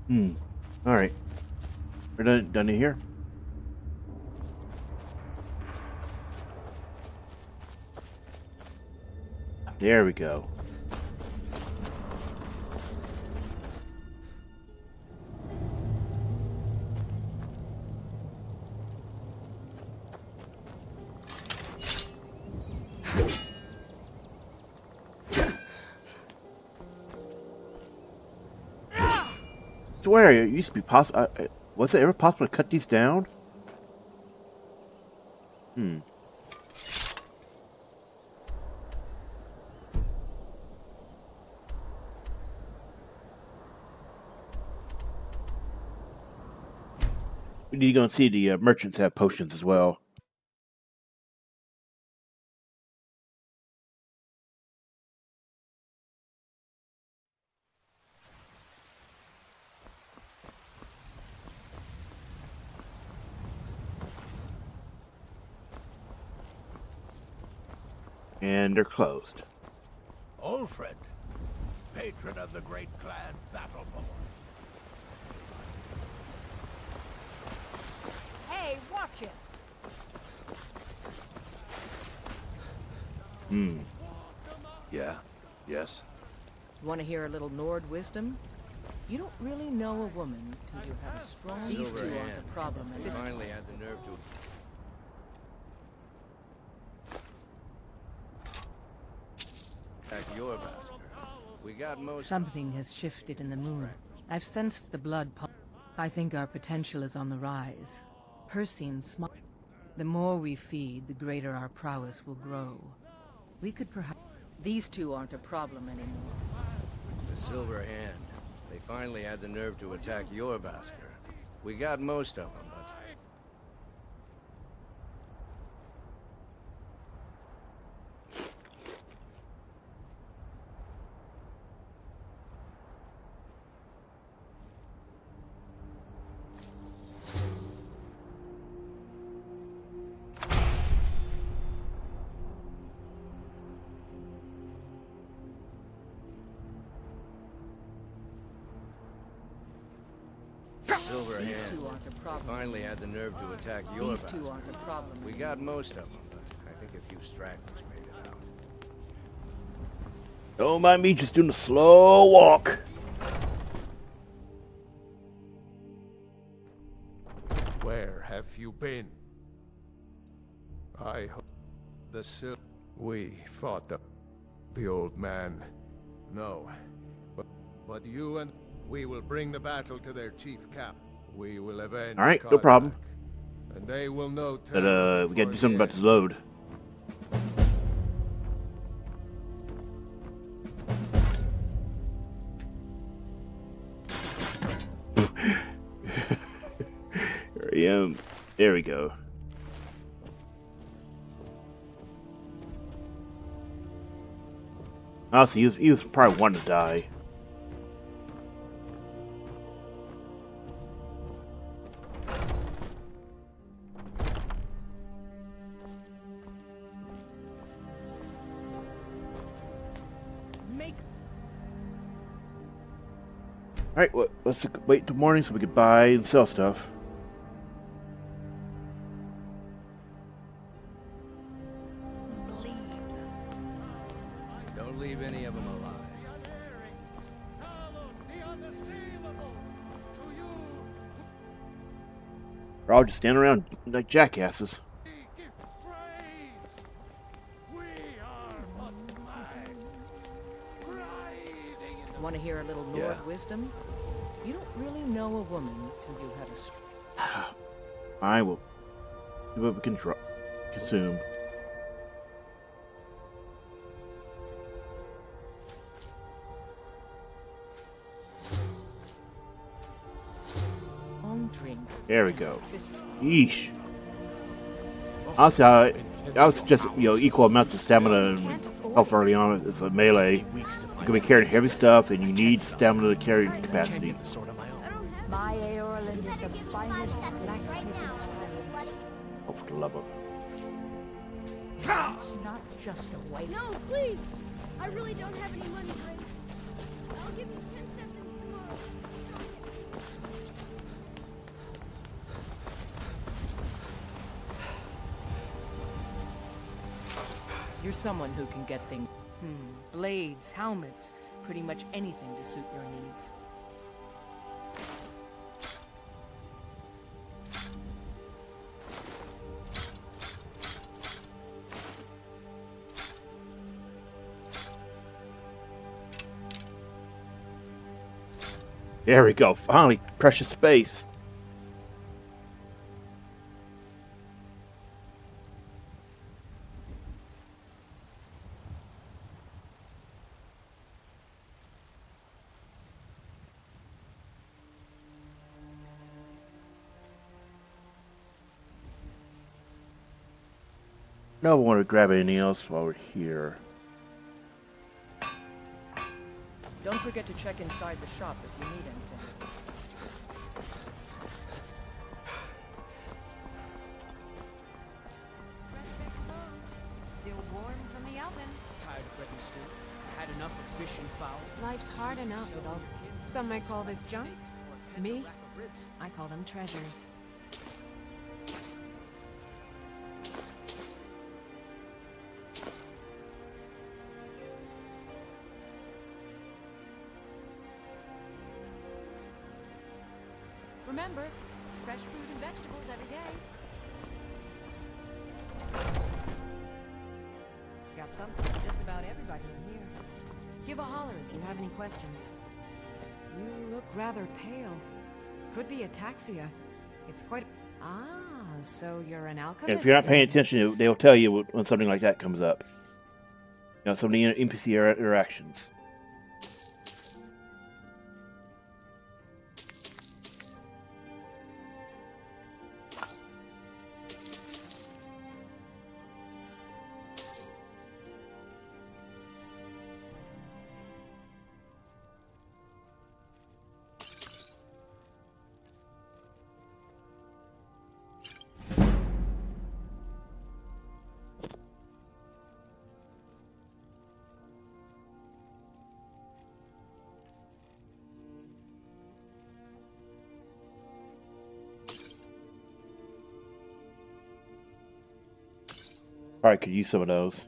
All right. We're done here. There we go. Swear, it used to be possible. Was it ever possible to cut these down? We need to go and see the merchants have potions as well. And they're closed. Old friend, patron of the great clan Battleborn. Hey, watch it! Yeah. Yes. Want to hear a little Nord wisdom? You don't really know a woman till you have a strong... These two aren't a problem. We finally had the nerve to... attack your massacre. We got most... Something has shifted in the moon. I've sensed the blood I think our potential is on the rise. Persine smile. The more we feed, the greater our prowess will grow. We could perhaps... These two aren't a problem anymore. The Silver Hand. They finally had the nerve to attack your massacre. We got most of them, but... Finally had the nerve to attack your These two aren't a problem. We got most of them, but I think a few stragglers made it out. Don't mind me just doing a slow walk. Where have you been? I hope the we fought the old man. No, but you and we will bring the battle to their chief cap. We will avenge. All right, no problem. And they will know. But we got to do something about this load. Here I am. There we go. Honestly, he was probably one to die. Alright, well, let's wait till morning so we can buy and sell stuff. Don't leave any of them alive. We're all just standing around like jackasses. Want to hear a little Nord wisdom? You don't really know a woman till you have a... I will do what we can consume. There we go. Yeesh. Also, I would suggest, equal amounts of stamina and health early on. It's a melee. You're going to be carrying heavy stuff, and you need stamina to carry capacity. My Aorland is the finest blacksmith. Oh, for the love of... It's not just a white... No, please! I really don't have any money, Drake. I'll give you 10 seconds tomorrow. You're someone who can get things. Blades, helmets, pretty much anything to suit your needs. There we go. Finally, precious space. No, I want to grab anything else while we're here. Don't forget to check inside the shop if you need anything. Fresh baked loaves, still warm from the oven. Tired of bread and stew. Had enough of fish and fowl. Life's hard enough with all. Some might call this junk. Me, I call them treasures. Remember, fresh fruit and vegetables every day. Got something for just about everybody in here. Give a holler if you have any questions. You look rather pale. Could be ataxia. It's quite... Ah, so you're an alchemist. And if you're not paying attention, they'll tell you when something like that comes up. You know, some of the NPC interactions. Probably could use some of those.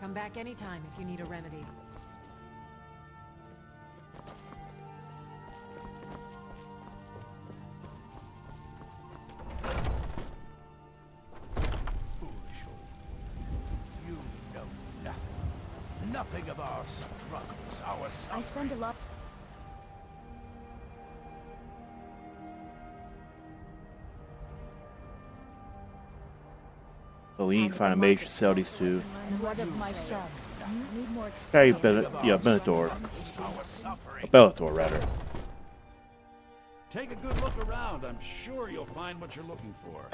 Come back anytime if you need a remedy. Foolish old. You know nothing. Nothing of our struggles, our suffering. I spend a lot. So we need to find a mage to sell these to. What of my son? You need more Hey, experience. Bellator. Bellator, rather. Take a good look around. I'm sure you'll find what you're looking for.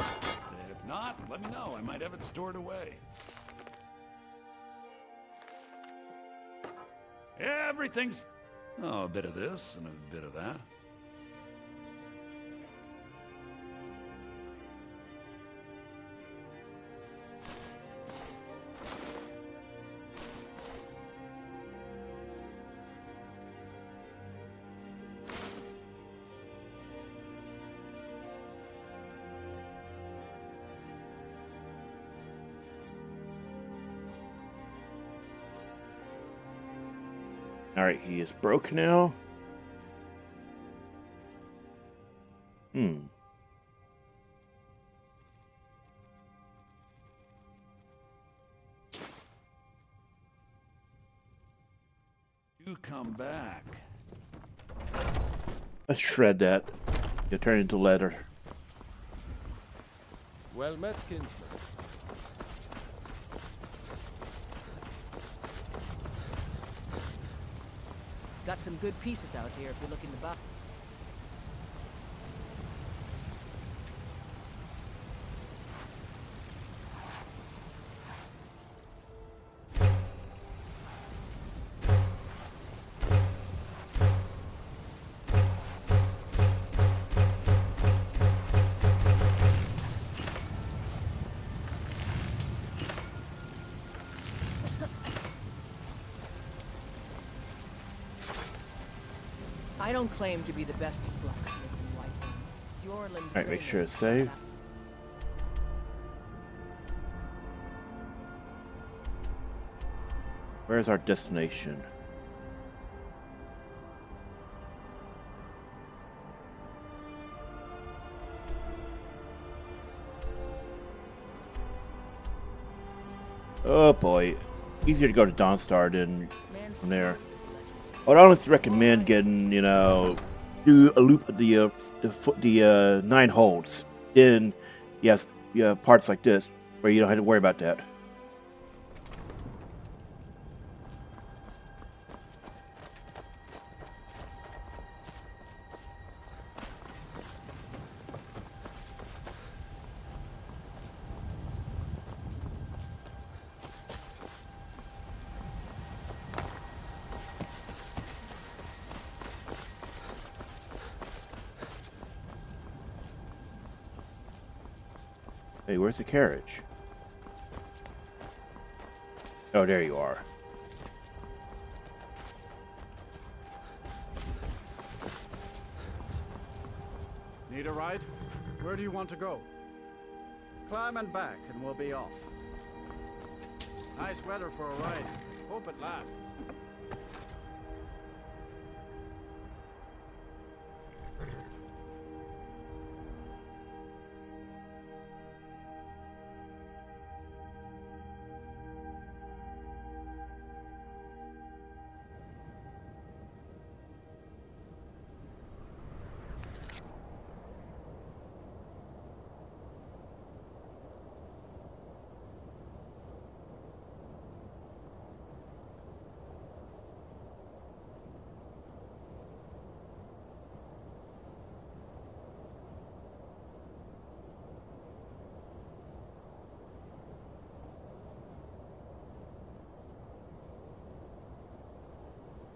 If not, let me know. I might have it stored away. Everything's... Oh, a bit of this and a bit of that. Alright, he is broke now. You come back. Let's shred that. You'll turn into leather. Well met, kinsman. Got some good pieces out here if you're looking to buy. I don't claim to be the best blacksmith in Whiterun. Your Alright, make sure it's saved. Where's our destination? Oh boy, easier to go to Dawnstar than from there. I would honestly recommend getting, you know, do a loop of the 9 holds. Then, yes, yeah, parts like this where you don't have to worry about that. Hey, where's the carriage? Oh, there you are. Need a ride? Where do you want to go? Climb and back and we'll be off. Nice weather for a ride. Hope it lasts.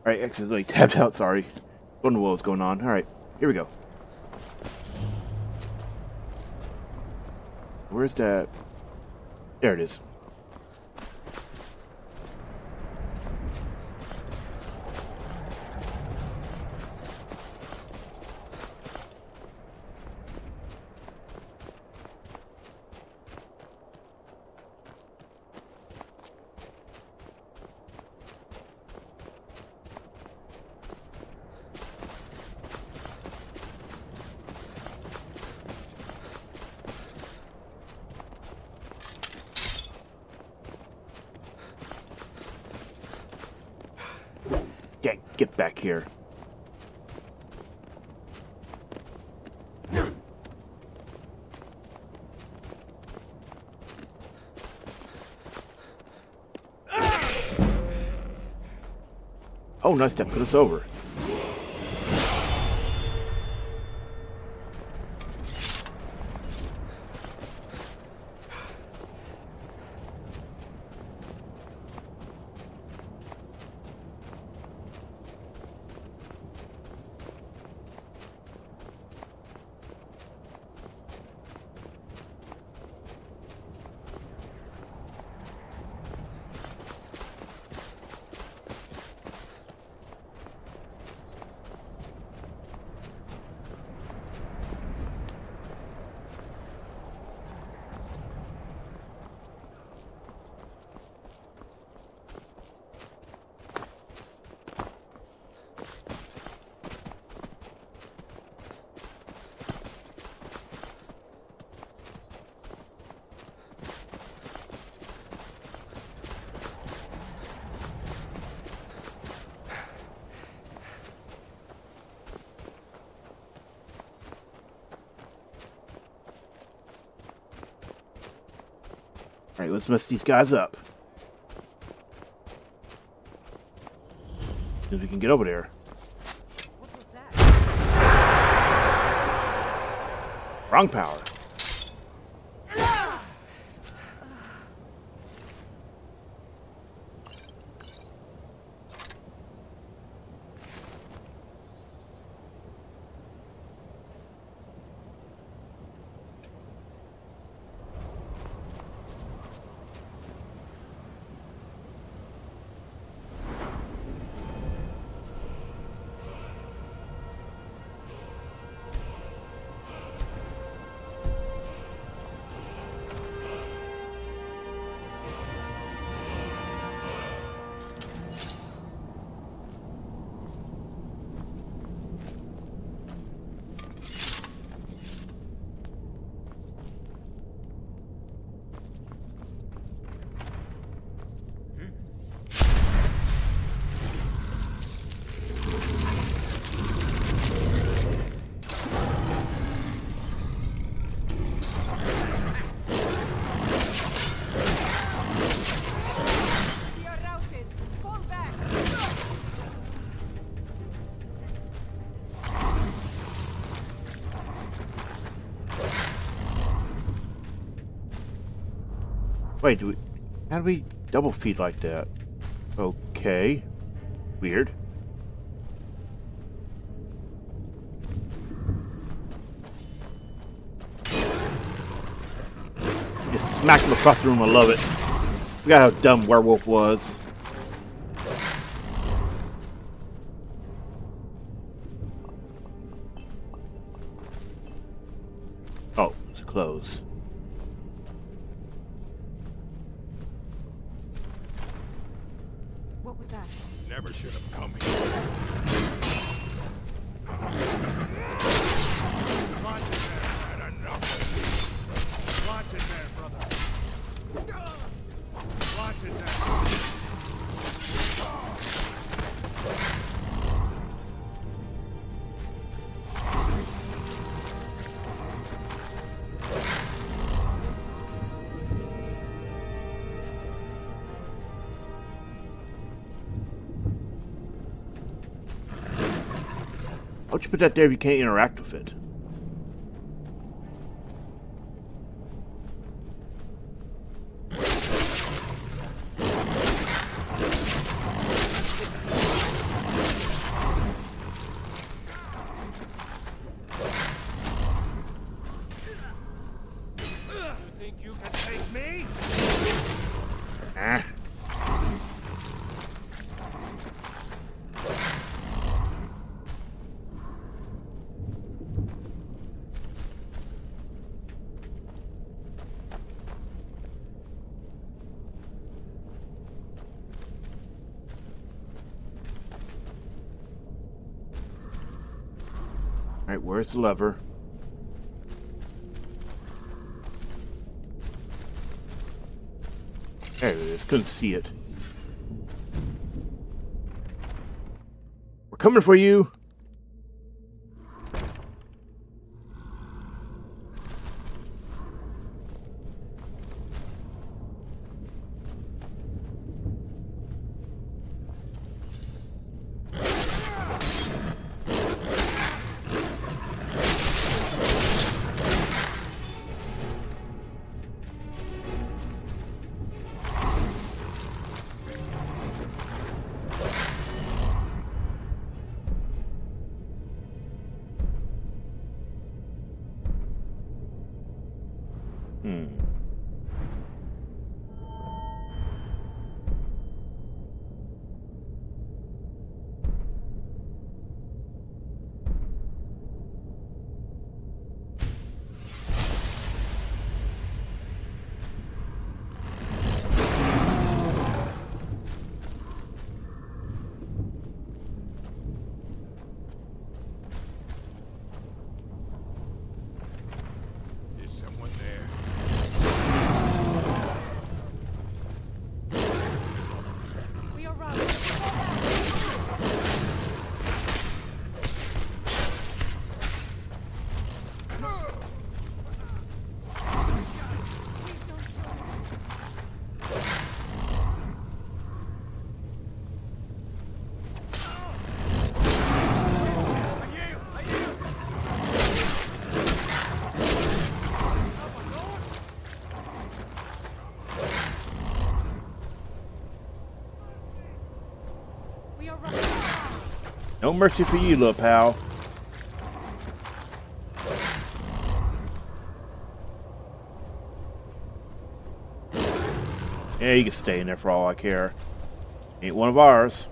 Alright, accidentally tapped out, sorry. Don't know what was going on. Alright, here we go. Where's that? There it is. Get back here. Oh, nice, that put us over. Alright, let's mess these guys up. See if we can get over there. What was that? Wrong power. Wait, how do we double feed like that? Okay. Weird. Just smacked him across the room. I love it. Forgot how dumb Werewolf was. Oh, it's closed. What was that? Never should have come here. Watch it there, had enough. Watch it there, brother. Watch it there. Why'd you put that there if you can't interact with it? Think you can take me? Ah. Alright, where's the lever? There it is. Couldn't see it. We're coming for you. No mercy for you, little pal. Yeah, you can stay in there for all I care. Ain't one of ours.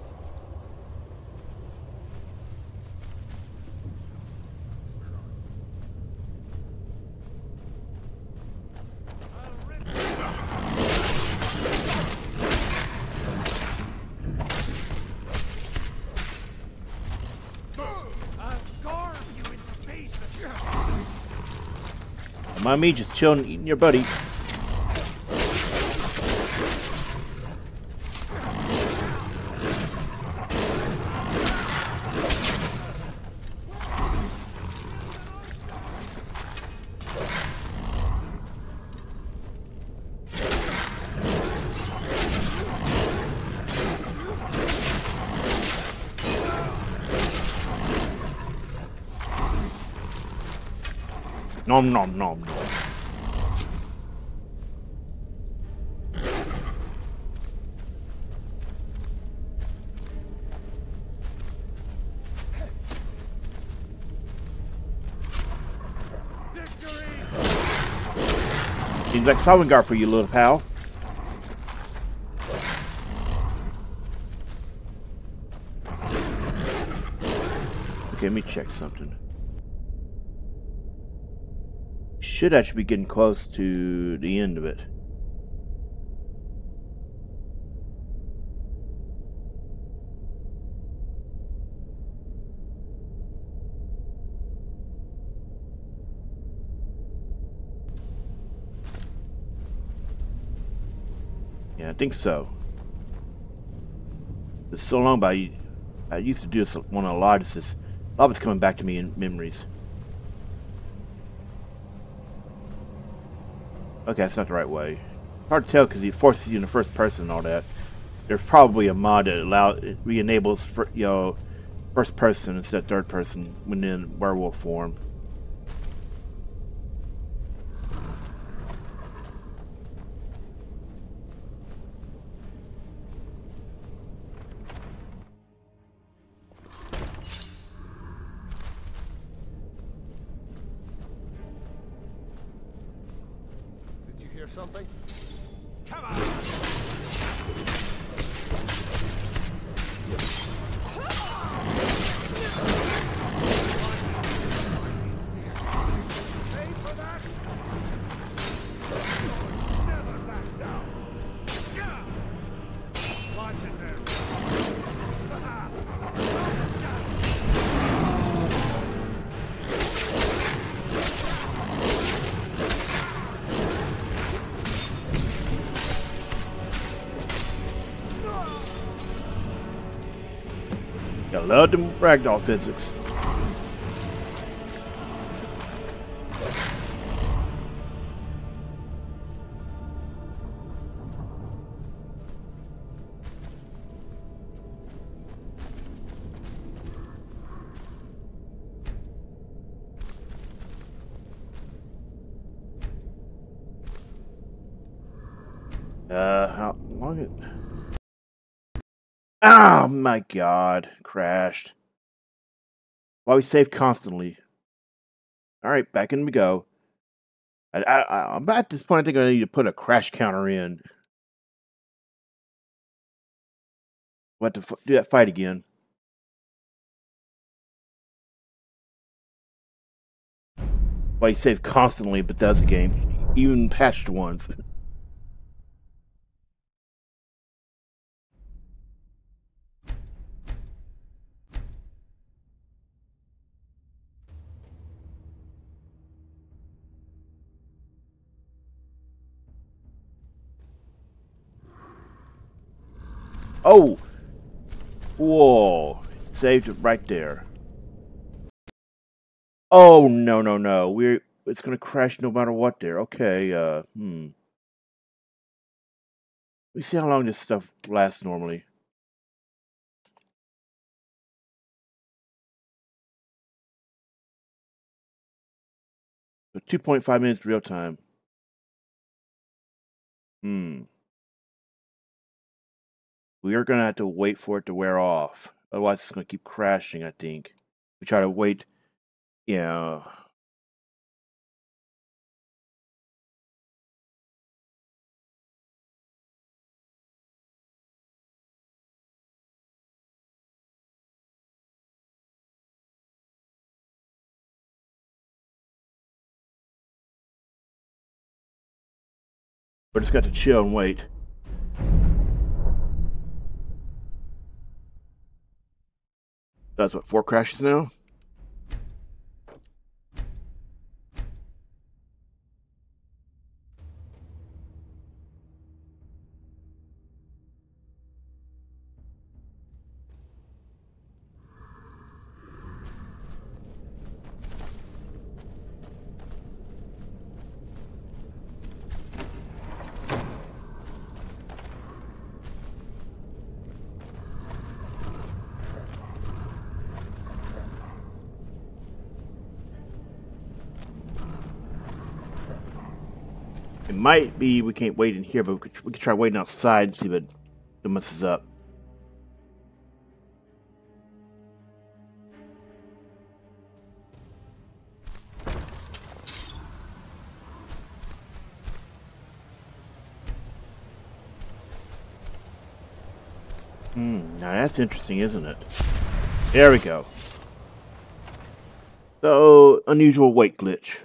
My mage is chilling, eating your buddy. Nom nom nom nom. Seems like Sovngarde for you, little pal. Okay, let me check something. Should actually be getting close to the end of it. Yeah, I think so. It's so long, but I used to do this one a lot. It's just, a lot of it's coming back to me in memories. Okay, that's not the right way. Hard to tell because he forces you in the first person and all that. There's probably a mod that re-enables for, you know, first person instead of third person when in werewolf form. Something? Come on! Pay for that? Never back down. Watch it there. I love them ragdoll physics. How long it? Oh my god, crashed. Why we save constantly? Alright, back in we go. I'm about at this point, I think I need to put a crash counter in. We'll have to do that fight again. Why you save constantly, but that's the game. Even patched ones. Oh! Whoa. Saved it right there. Oh, no, no, no. It's gonna crash no matter what there. Okay, Let me see how long this stuff lasts normally. So 2.5 minutes real time. We are going to have to wait for it to wear off. Otherwise, it's going to keep crashing, I think. We try to wait, yeah. We're just got to chill and wait. That's what, 4 crashes now? It might be we can't wait in here, but we could try waiting outside and see if it messes up. Now that's interesting, isn't it? There we go. So, unusual weight glitch.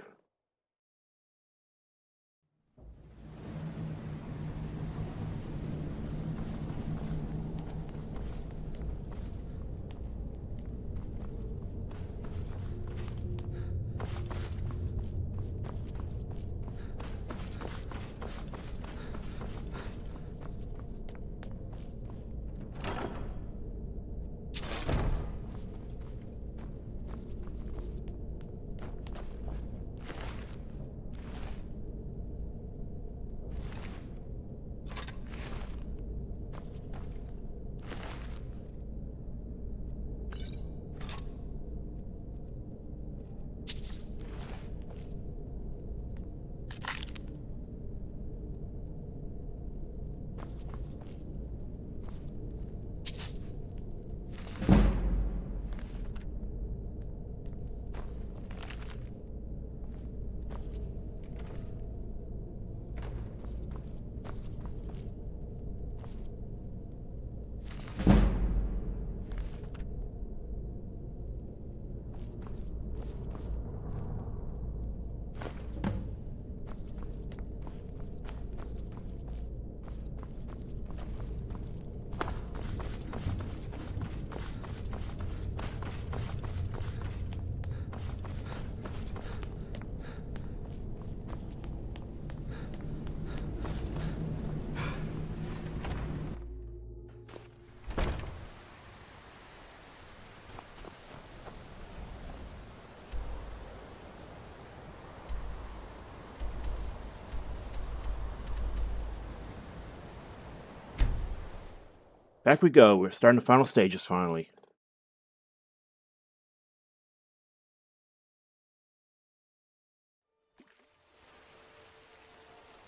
Back we go. We're starting the final stages finally.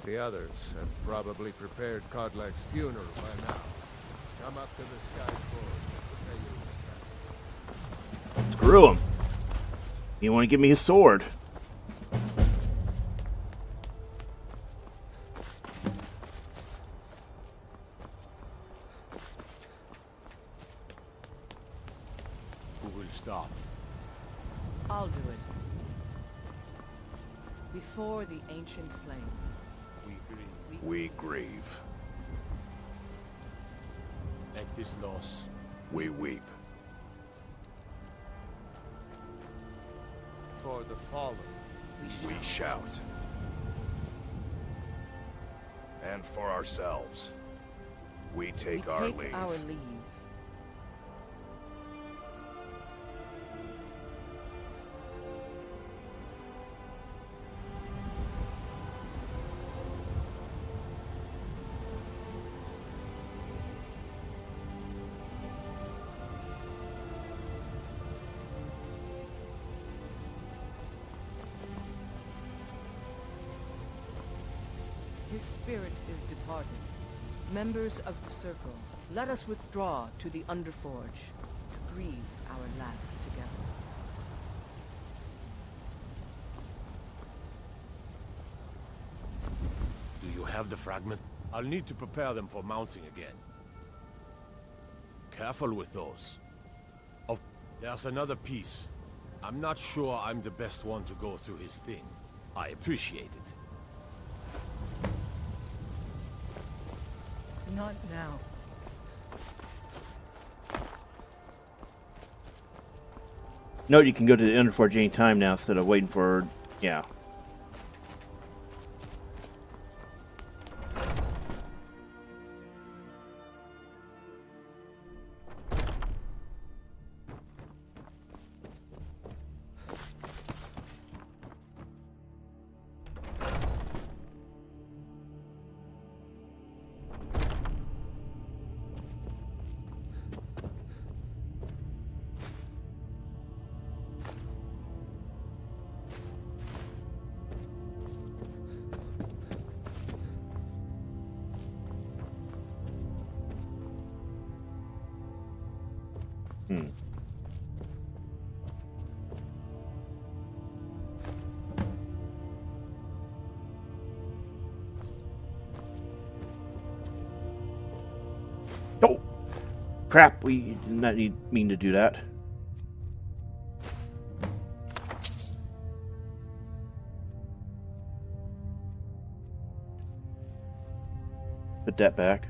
The others have probably prepared Kodlak's funeral by now. Come up to the sky forward. Screw him. He didn't want to give me his sword. Stop. I'll do it. Before the ancient flame, we grieve. At this loss, we weep. For the fallen, we shout. And for ourselves, we take our leave. His spirit is departed. Members of the Circle, let us withdraw to the Underforge to grieve our last together. Do you have the fragment? I'll need to prepare them for mounting again. Careful with those. Oh, there's another piece. I'm not sure I'm the best one to go through his thing. I appreciate it. Not now. Note you can go to the Underforge any time now instead of waiting for, yeah. crap, we did not mean to do that. Put that back.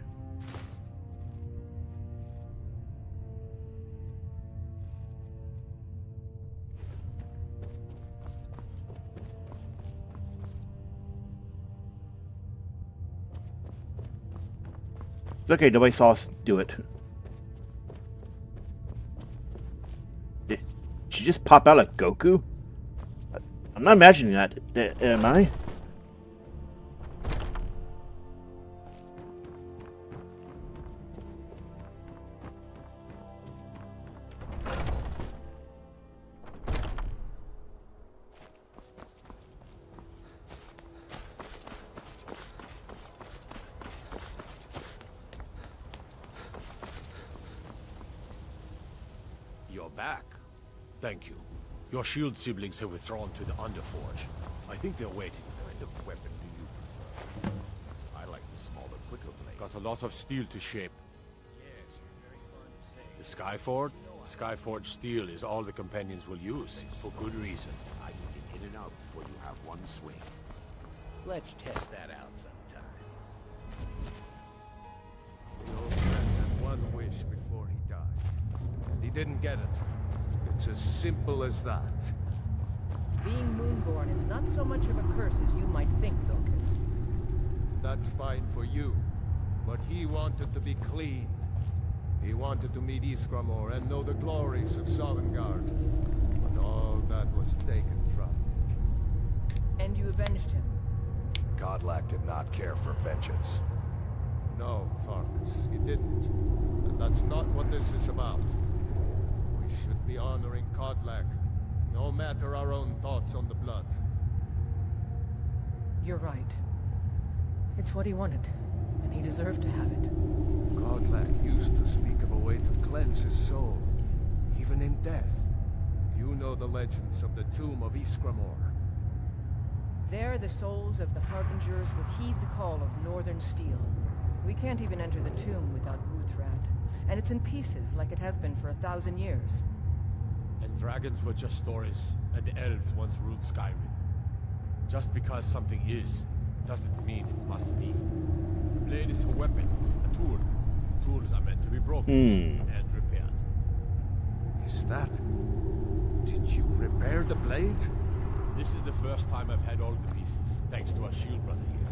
It's okay, nobody saw us do it. Did she just pop out like Goku? I'm not imagining that, am I? Thank you. Your shield siblings have withdrawn to the Underforge. I think they're waiting. What kind of weapon do you prefer? I like the smaller, quicker blade. Got a lot of steel to shape. Yes, you're very fond of saying. The Skyforge steel is all the companions will use, for good reason. I can get in and out before you have one swing. Let's test that out sometime. The old man had one wish before he died. He didn't get it. It's as simple as that. Being Moonborn is not so much of a curse as you might think, Vilkas. That's fine for you, but he wanted to be clean. He wanted to meet Ysgramor and know the glories of Sovngarde. But all that was taken from him. And you avenged him? Godlack did not care for vengeance. No, Farkas, he didn't. And that's not what this is about. We should be honoring Godlack, no matter our own thoughts on the blood. You're right. It's what he wanted, and he deserved to have it. Godlack used to speak of a way to cleanse his soul, even in death. You know the legends of the tomb of Ysgramor. There, the souls of the Harbingers will heed the call of Northern Steel. We can't even enter the tomb without Wuuthrad, and it's in pieces like it has been for 1,000 years. And dragons were just stories, and the elves once ruled Skyrim. Just because something is, doesn't mean it must be. The blade is a weapon, a tool. Tools are meant to be broken and repaired. Is that... Did you repair the blade? This is the first time I've had all the pieces, thanks to our shield brother here.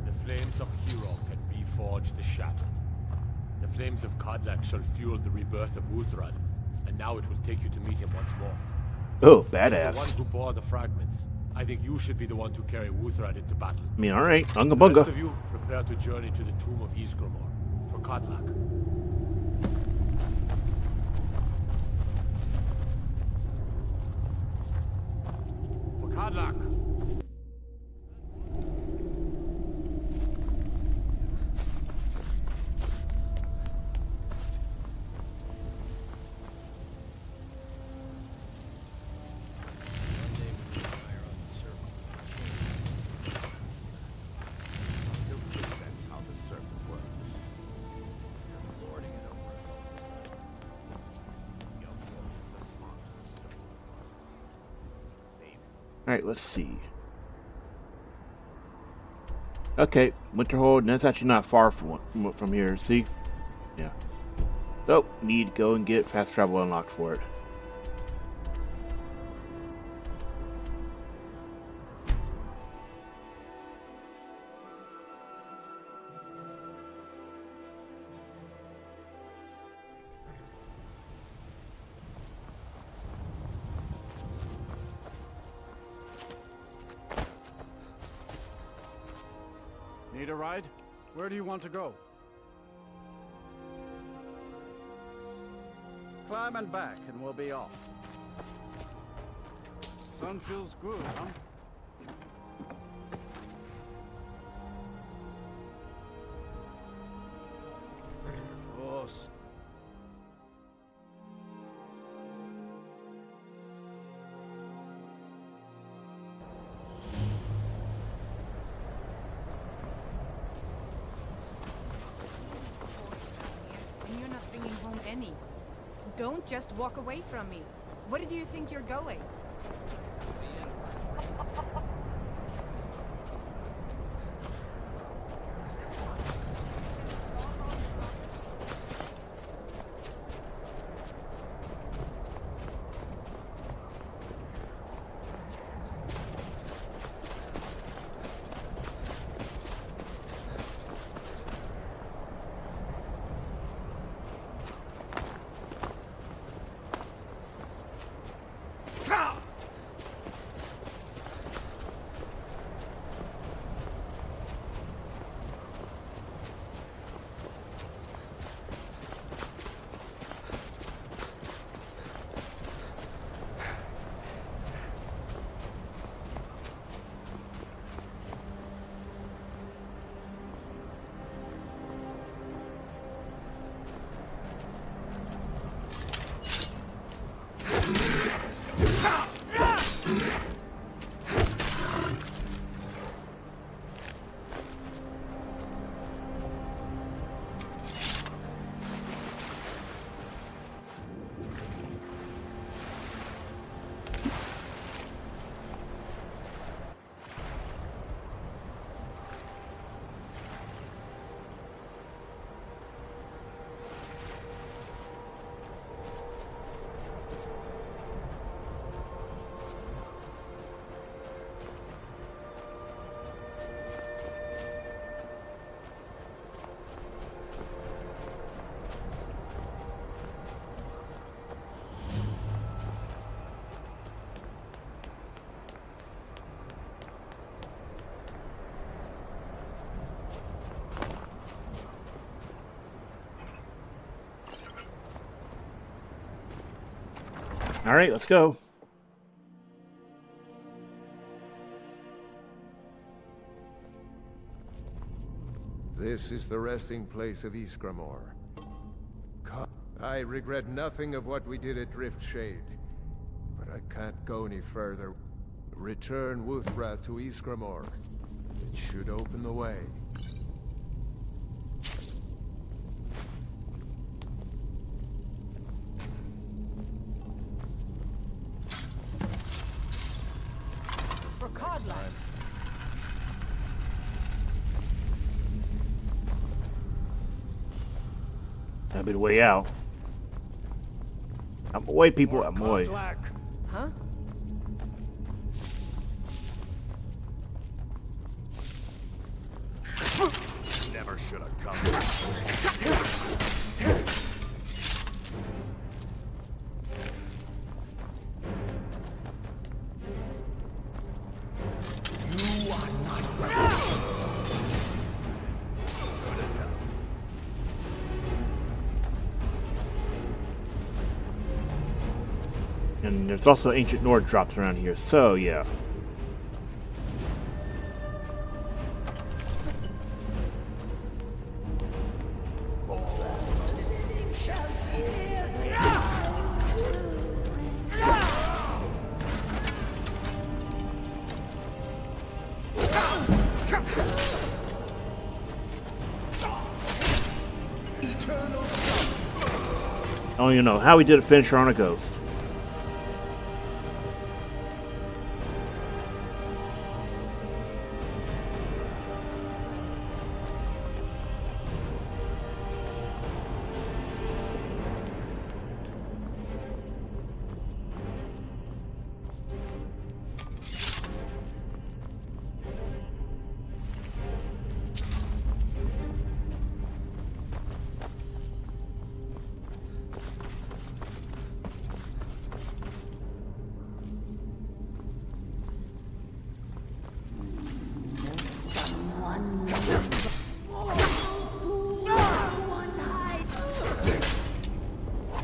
The flames of a hero can reforge the shattered. The flames of Godlack shall fuel the rebirth of Wuuthrad, and now it will take you to meet him once more. Oh, badass. As the one who bore the fragments, I think you should be the one to carry Wuuthrad into battle. I mean, alright, unga The rest bunga. of you, prepare to journey to the tomb of Ysgramor, for Godlack. For Godlack! Alright, let's see. Okay, Winterhold, and that's actually not far from here, see? Yeah. So, need to go and get fast travel unlocked for it. Need a ride? Where do you want to go? Climb and back, and we'll be off. Sun feels good, huh? Oh, And you're not bringing many. Don't just walk away from me. Where do you think you're going? All right, let's go. This is the resting place of Skjor. I regret nothing of what we did at Driftshade, but I can't go any further. Return Wuthra to Skjor. It should open the way. That'll be the way out. I'm away, people. I'm away. Huh? Never should have come. You are not ready. And there's also ancient Nord drops around here, so yeah. I don't even know how we did a finisher on a ghost.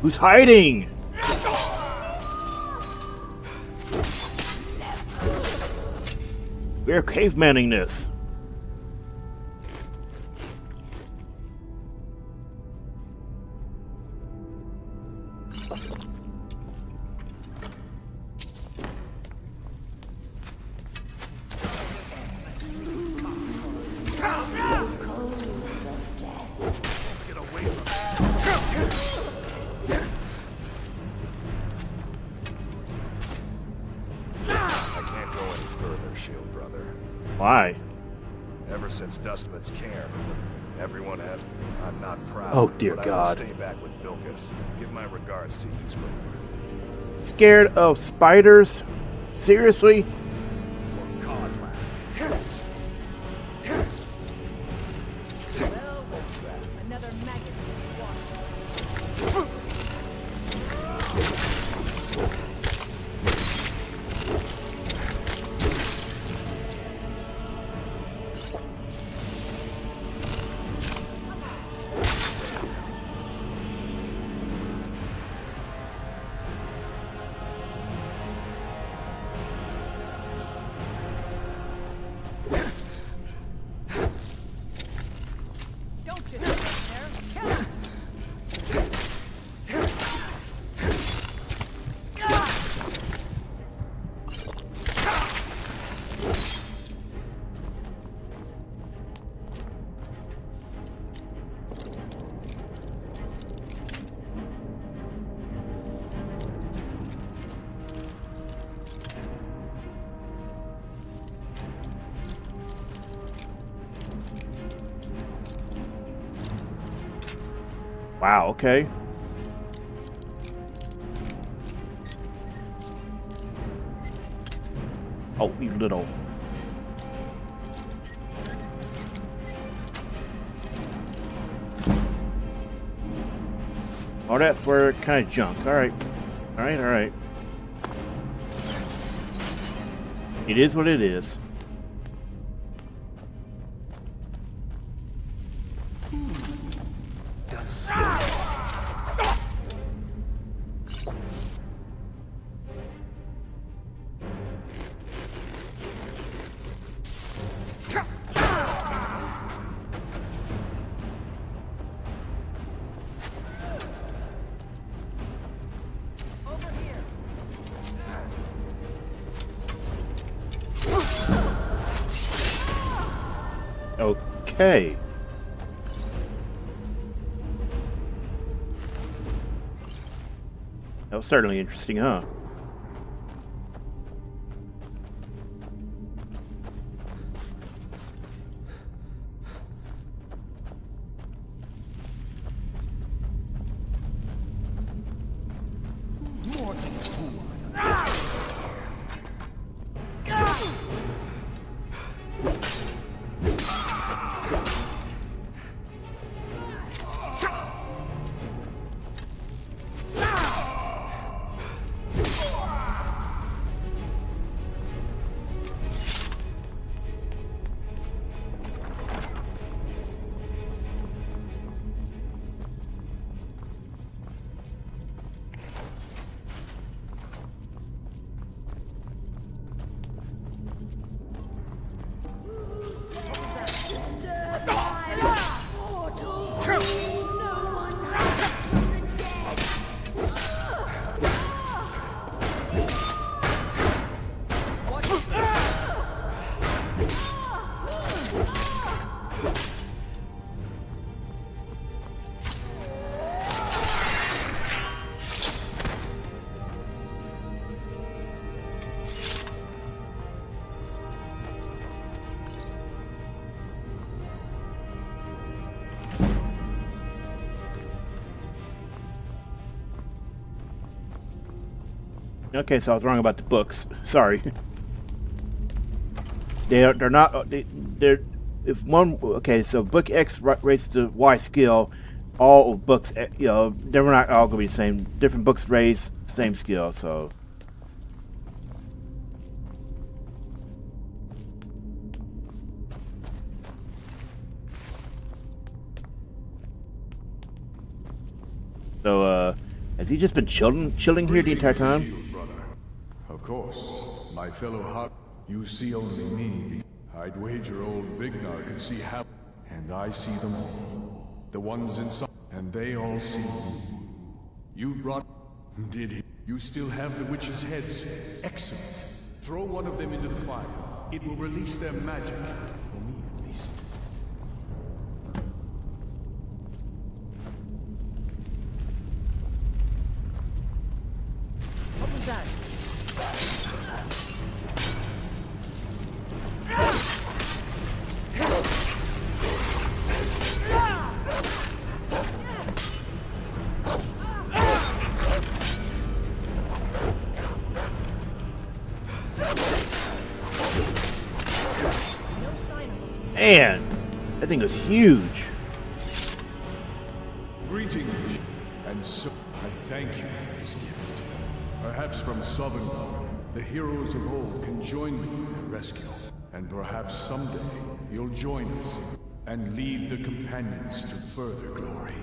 Who's hiding? We're cavemaning this. Why? Ever since Dustman's Cairn, everyone has. I'm not proud. Oh, dear but God. I will stay back with Vilkas. Give my regards to East Riverwood. Scared of spiders? Seriously? For Codland. Well, another maggot squad. Wow, okay. Oh, you little. Oh, that's for kind of junk. Alright. Alright, alright. It is what it is. Okay. That was certainly interesting, huh? Okay, so I was wrong about the books. Sorry. They're not. They're if one. Okay, so book X rates the Y skill. All of books, you know, they're not all gonna be the same. Different books raise same skill. So. So, has he just been chilling here the entire time? Of course, my fellow Hawk, you see only me. I'd wager old Vignar could see half, and I see them all. The ones inside, and they all see you. You brought... Did he? You still have the witches' heads. Excellent. Throw one of them into the fire. It will release their magic. For me, at least. What was that? Man, that thing was huge. Greetings, and so I thank you for this gift. Perhaps from Sovngarde, the heroes of old can join me in their rescue. And perhaps someday you'll join us and lead the companions to further glory.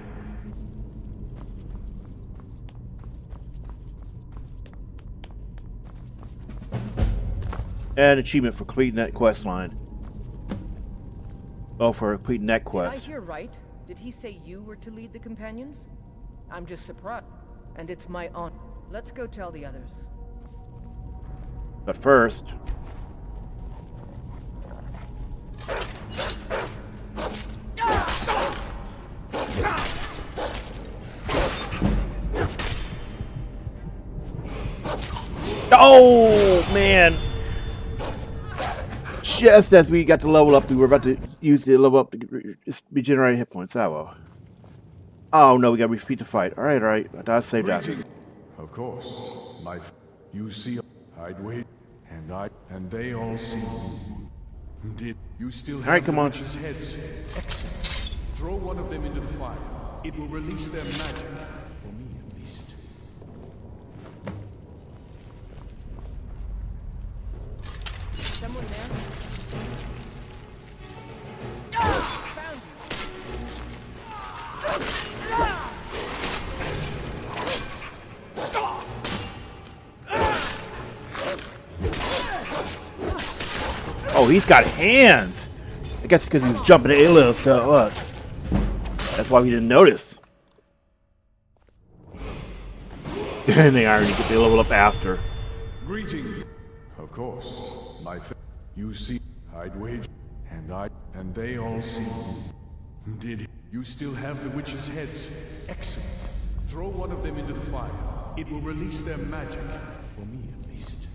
And achievement for completing that quest line. Oh, for completing that quest. Did I hear right? Did he say you were to lead the companions? I'm just surprised. And it's my honor. Let's go tell the others. But first... Oh, man. Just as we got to level up, we were about to use the level up to regenerate hit points. Oh, well. Oh, no, we got to repeat the fight. All right. I thought I saved that. Of course, you see, I'd wait, and they all see. Did you still have all right, come on. Heads? Excellent. Throw one of them into the fire. It will release their magic. For me, at least. Someone there? Found Oh, he's got hands. I guess because he was jumping at Illos to us. That's why we didn't notice. And they already get the level up after. Greeting. Of course, you see, I'd wager, and they all see. Did you still have the witches' heads? Excellent. Throw one of them into the fire. It will release their magic. For me, at least.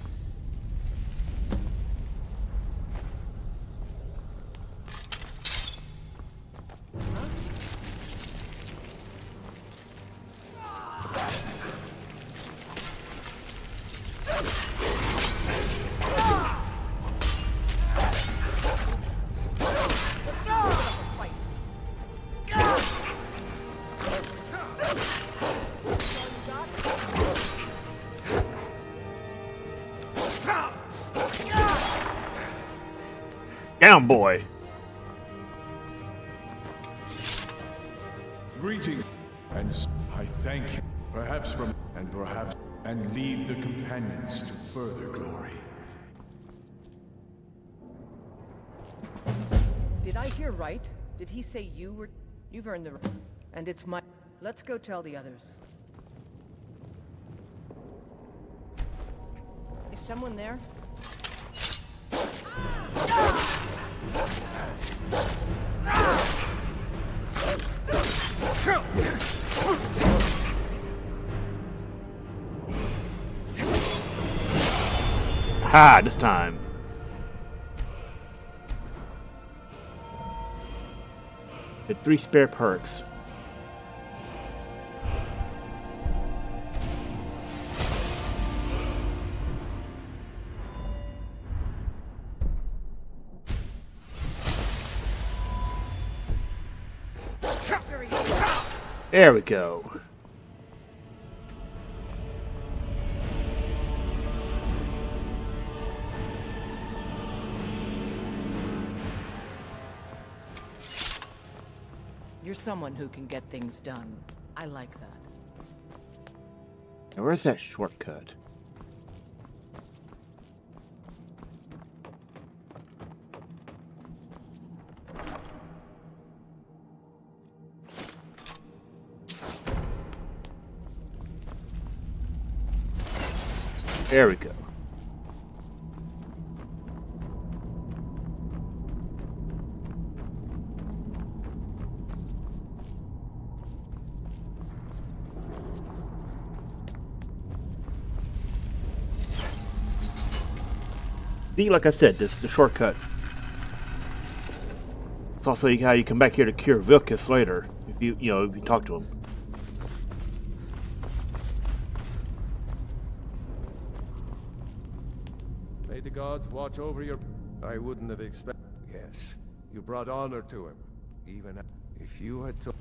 Down, boy. Greeting, and I thank you. Perhaps and lead the companions to further glory. Did I hear right? Did he say you were... You've earned the... And it's my... Let's go tell the others. Is someone there? Ha! This time. Had 3 spare perks. There we go. You're someone who can get things done. I like that. Now where's that shortcut? There we go. See, like I said, this is the shortcut. It's also how you come back here to cure Vilkas later, if you if you talk to him. May the gods watch over your... I wouldn't have expected... Yes. You brought honor to him, even if you had to.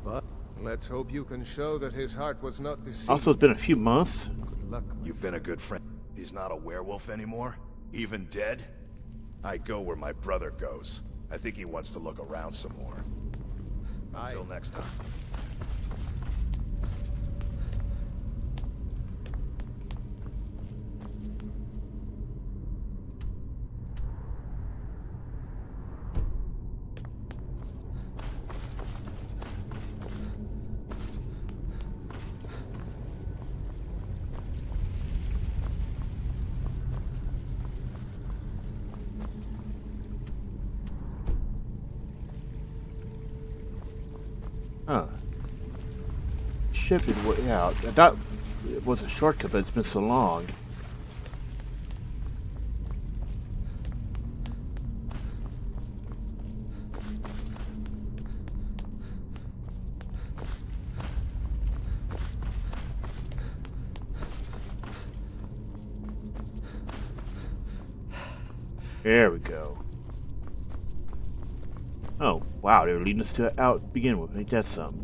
But let's hope you can show that his heart was not deceived. Also, it's been a few months. Good luck. You've been a good friend. He's not a werewolf anymore? Even dead? I go where my brother goes. I think he wants to look around some more. Until next time. Huh. Ship is way out. I thought it was a shortcut, but it's been so long. There we go. Oh, wow, they were leading us to out to begin with. Ain't that something?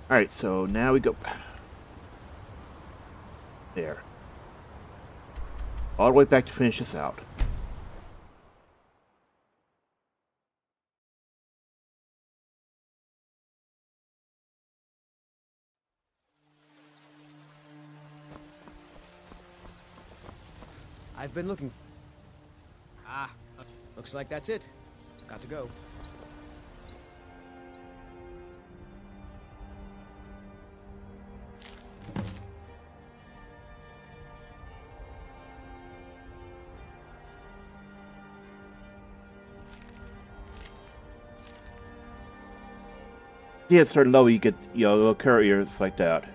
Alright, so now we go there. All the way back to finish this out. I've been looking. Looks like that's it. Got to go. Yeah, start low, you get little couriers like that.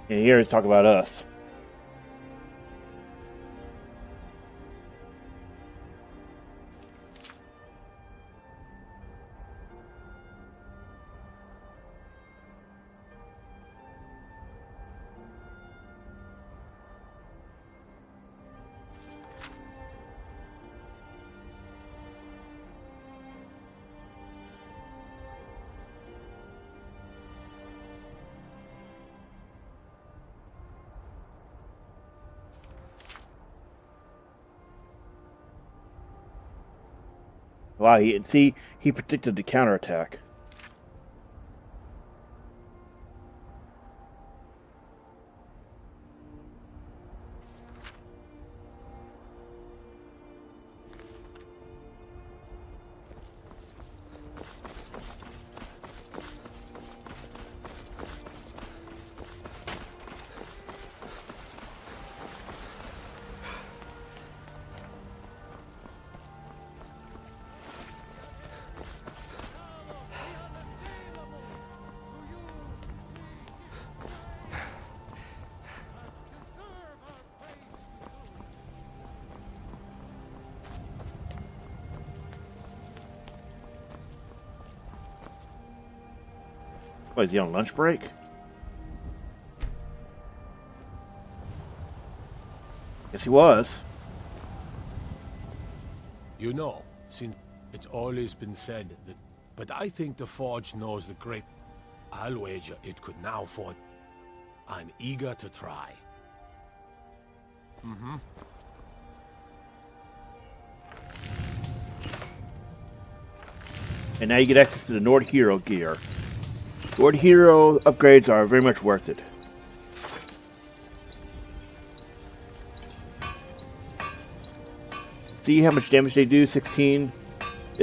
And here let's talk about us. Wow, he predicted the counterattack. What, is he on lunch break? Yes, he was. You know, since it's always been said that, but I think the Forge knows the great. I'll wager it could now forge. I'm eager to try. Mm-hmm. And now you get access to the Nord Hero gear. Nord Hero upgrades are very much worth it. See how much damage they do? 16.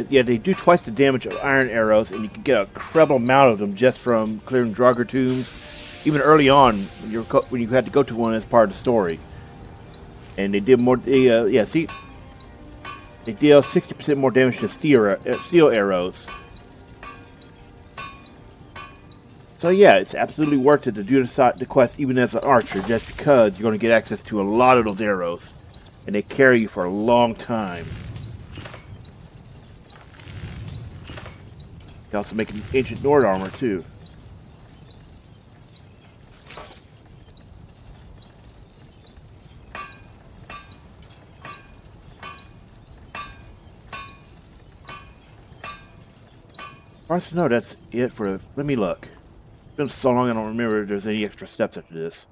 Yeah, they do twice the damage of iron arrows, and you can get a incredible amount of them just from clearing Draugr tombs, even early on when you had to go to one as part of the story. And they did more. Yeah, see, they deal 60% more damage to steel arrows. So yeah, it's absolutely worth it to do the quest even as an archer, just because you're going to get access to a lot of those arrows, and they carry you for a long time. You can also make an ancient Nord armor too. No, that's it for. Let me look. It's been so long I don't remember if there's any extra steps after this.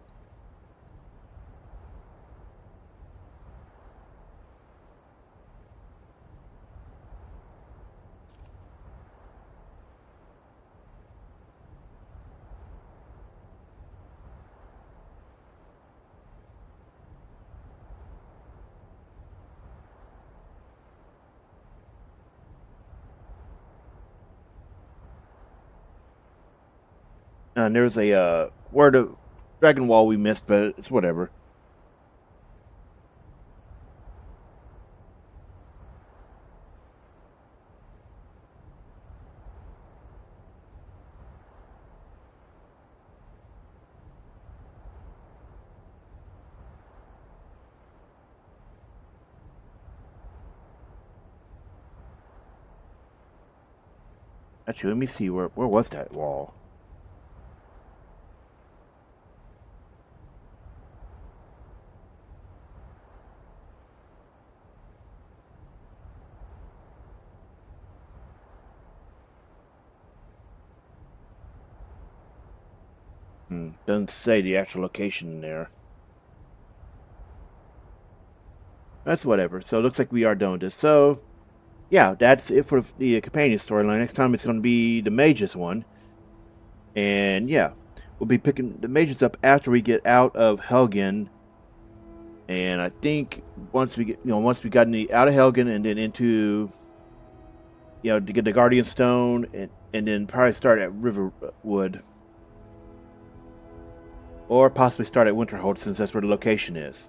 And there's a word of Dragon Wall we missed, but it's whatever. Actually, let me see where was that wall? Doesn't say the actual location in there. That's whatever. So it looks like we are done with this. So, yeah, that's it for the companion storyline. Next time it's going to be the mages one. And, yeah, we'll be picking the mages up after we get out of Helgen. And I think once we get, once we got out of Helgen and then into, to get the Guardian Stone and then probably start at Riverwood. Or possibly start at Winterhold, since that's where the location is.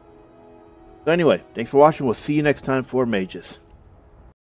So anyway, thanks for watching. We'll see you next time for Mages.